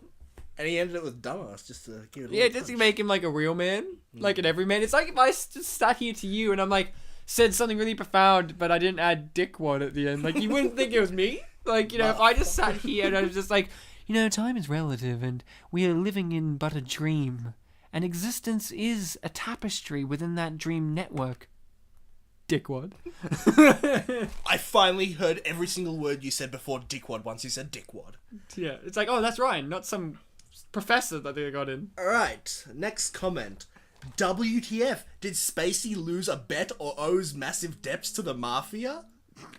And he ended it with dumbass just to give it a Yeah, just to make him like a real man. Like an everyman. It's like if I just sat here to you and I'm like, said something really profound, but I didn't add dickwad at the end. Like, you wouldn't think it was me. Like, if I just sat here and I was just like, time is relative and we are living in but a dream. And existence is a tapestry within that dream network. Dickwad. I finally heard every single word you said before dickwad once you said dickwad. Yeah, it's like, oh, that's Ryan, not some professor that they got in. Alright, next comment. WTF, did Spacey lose a bet or owes massive debts to the Mafia?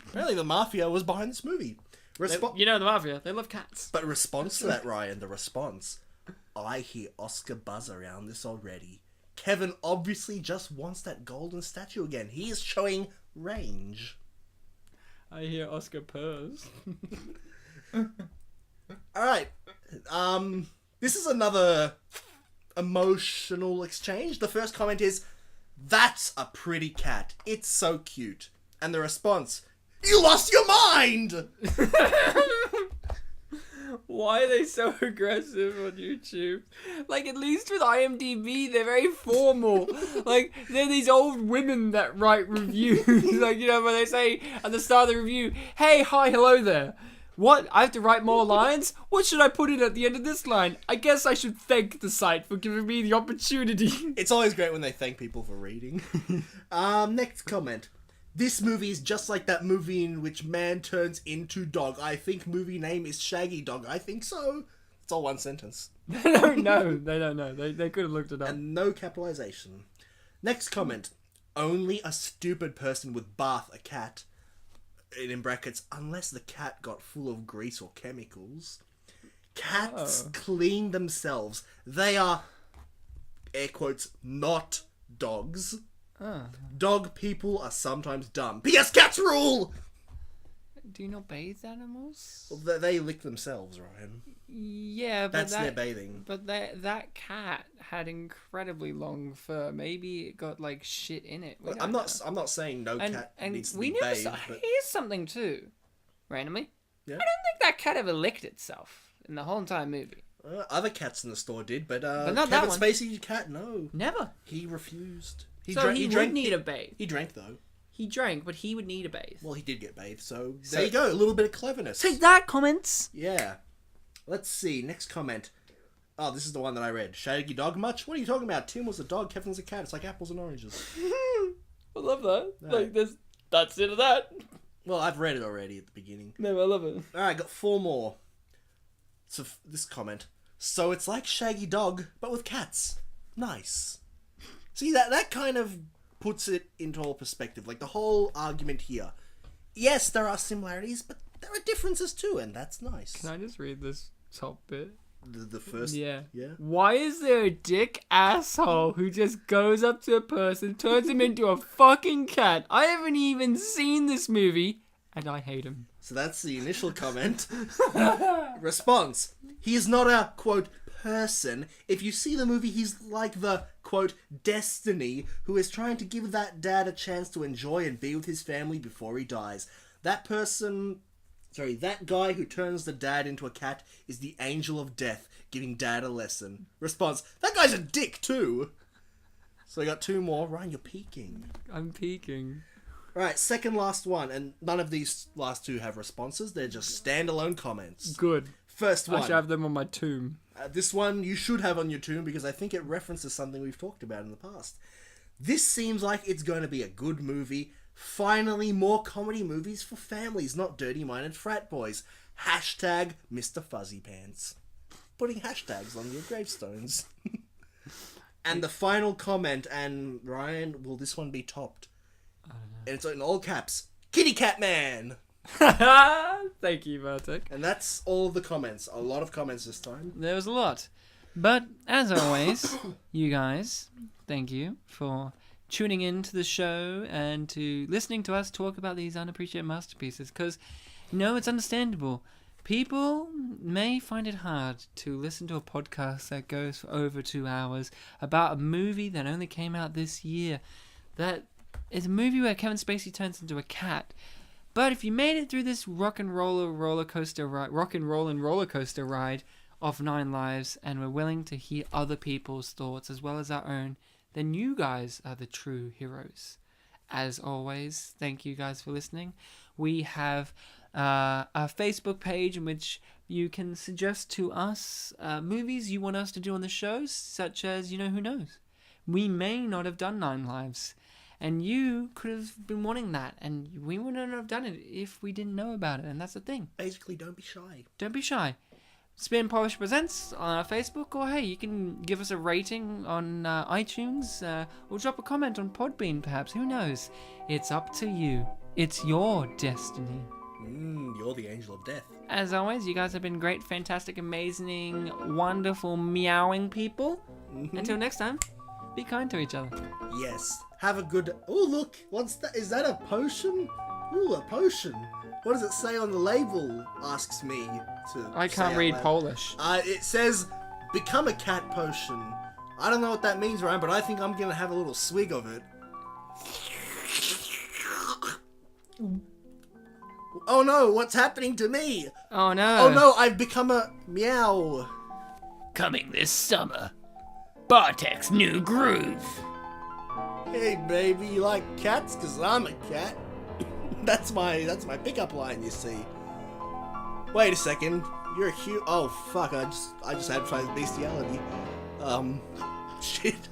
Apparently the Mafia was behind this movie. The Mafia, they love cats. But response to that, Ryan, the response. I hear Oscar buzz around this already. Kevin obviously just wants that golden statue again. He is showing range. I hear Oscar purrs. Alright, this is another emotional exchange. The first comment is, that's a pretty cat. It's so cute. And the response, you lost your mind! Why are they so aggressive on YouTube? Like, at least with IMDb, they're very formal. Like, they're these old women that write reviews. Like, where they say at the start of the review, hey, hi, hello there. What? I have to write more lines? What should I put in at the end of this line? I guess I should thank the site for giving me the opportunity. It's always great when they thank people for reading. Next comment. This movie is just like that movie in which man turns into dog. I think movie name is Shaggy Dog. I think so. It's all one sentence. They don't know. They don't know. They could have looked it up. And no capitalization. Next comment. Only a stupid person would bath a cat. In brackets, unless the cat got full of grease or chemicals. Cats clean themselves. They are, air quotes, not dogs. Dog people are sometimes dumb. P.S. Cats rule! Do you not bathe animals? Well, they lick themselves, Ryan. Yeah, but That's their bathing. But that cat had incredibly long fur. Maybe it got like shit in it. I'm not saying no cat needs to be bathed. But here's something too, randomly. Yeah? I don't think that cat ever licked itself in the whole entire movie. Other cats in the store did, but not Kevin that one. Spacey cat, no. Never. He refused. He would need a bathe. He drank though. He drank, but he would need a bathe. Well, he did get bathed, so there you go. A little bit of cleverness. Take that, comments. Yeah. Let's see. Next comment. Oh, this is the one that I read. Shaggy dog much? What are you talking about? Tim was a dog, Kevin's a cat. It's like apples and oranges. I love that. Right. Like, that's it of that. Well, I've read it already at the beginning. No, I love it. Alright, got 4 more. So, this comment. So it's like Shaggy Dog, but with cats. Nice. See, that kind of puts it into all perspective. Like, the whole argument here. Yes, there are similarities, but there are differences too, and that's nice. Can I just read this top bit? The first... Yeah. Yeah? Why is there a dick asshole who just goes up to a person, turns him into a fucking cat? I haven't even seen this movie, and I hate him. So that's the initial comment. Response. He is not a, quote, person. If you see the movie, he's like the, quote, destiny who is trying to give that dad a chance to enjoy and be with his family before he dies. That guy who turns the dad into a cat is the angel of death, giving dad a lesson. Response. That guy's a dick too. So I got 2 more. Ryan, you're peeking. I'm peeking. Right, second last one, and none of these last 2 have responses. They're just standalone comments. Good. First one. I should have them on my tomb. This one you should have on your tomb because I think it references something we've talked about in the past. This seems like it's going to be a good movie. Finally, more comedy movies for families, not dirty-minded frat boys. Hashtag Mr. Fuzzy Pants. Putting hashtags on your gravestones. And the final comment, and Ryan, will this one be topped? I don't know. And it's in all caps. Kitty Cat Man! Thank you, Bartek. And that's all of the comments. A lot of comments this time. There was a lot. But, as always, you guys, thank you for tuning in to the show and to listening to us talk about these unappreciated masterpieces. Because, it's understandable. People may find it hard to listen to a podcast that goes for over 2 hours about a movie that only came out this year. That is a movie where Kevin Spacey turns into a cat. But if you made it through this rock and roll and roller coaster ride of 9 lives and were willing to hear other people's thoughts as well as our own, then you guys are the true heroes. As always, thank you guys for listening. We have a Facebook page in which you can suggest to us movies you want us to do on the show, such as, who knows? We may not have done 9 lives. And you could have been wanting that, and we wouldn't have done it if we didn't know about it, and that's the thing. Basically, don't be shy. Don't be shy. Spin Polish Presents on our Facebook, or hey, you can give us a rating on iTunes, or drop a comment on Podbean, perhaps. Who knows? It's up to you. It's your destiny. You're the angel of death. As always, you guys have been great, fantastic, amazing, wonderful, meowing people. Until next time, be kind to each other. Yes. Have a good... Oh, look. What's that? Is that a potion? Ooh, a potion. What does it say on the label? Asks me to I can't read Polish. It says, become a cat potion. I don't know what that means, Ryan, but I think I'm going to have a little swig of it. Oh no, what's happening to me? Oh no. Oh no, I've become a meow. Coming this summer, Bartek's new groove. Hey baby, you like cats? 'Cause I'm a cat. That's my pickup line, you see. Wait a second. You're cute. Oh fuck! I just advertised bestiality. Shit.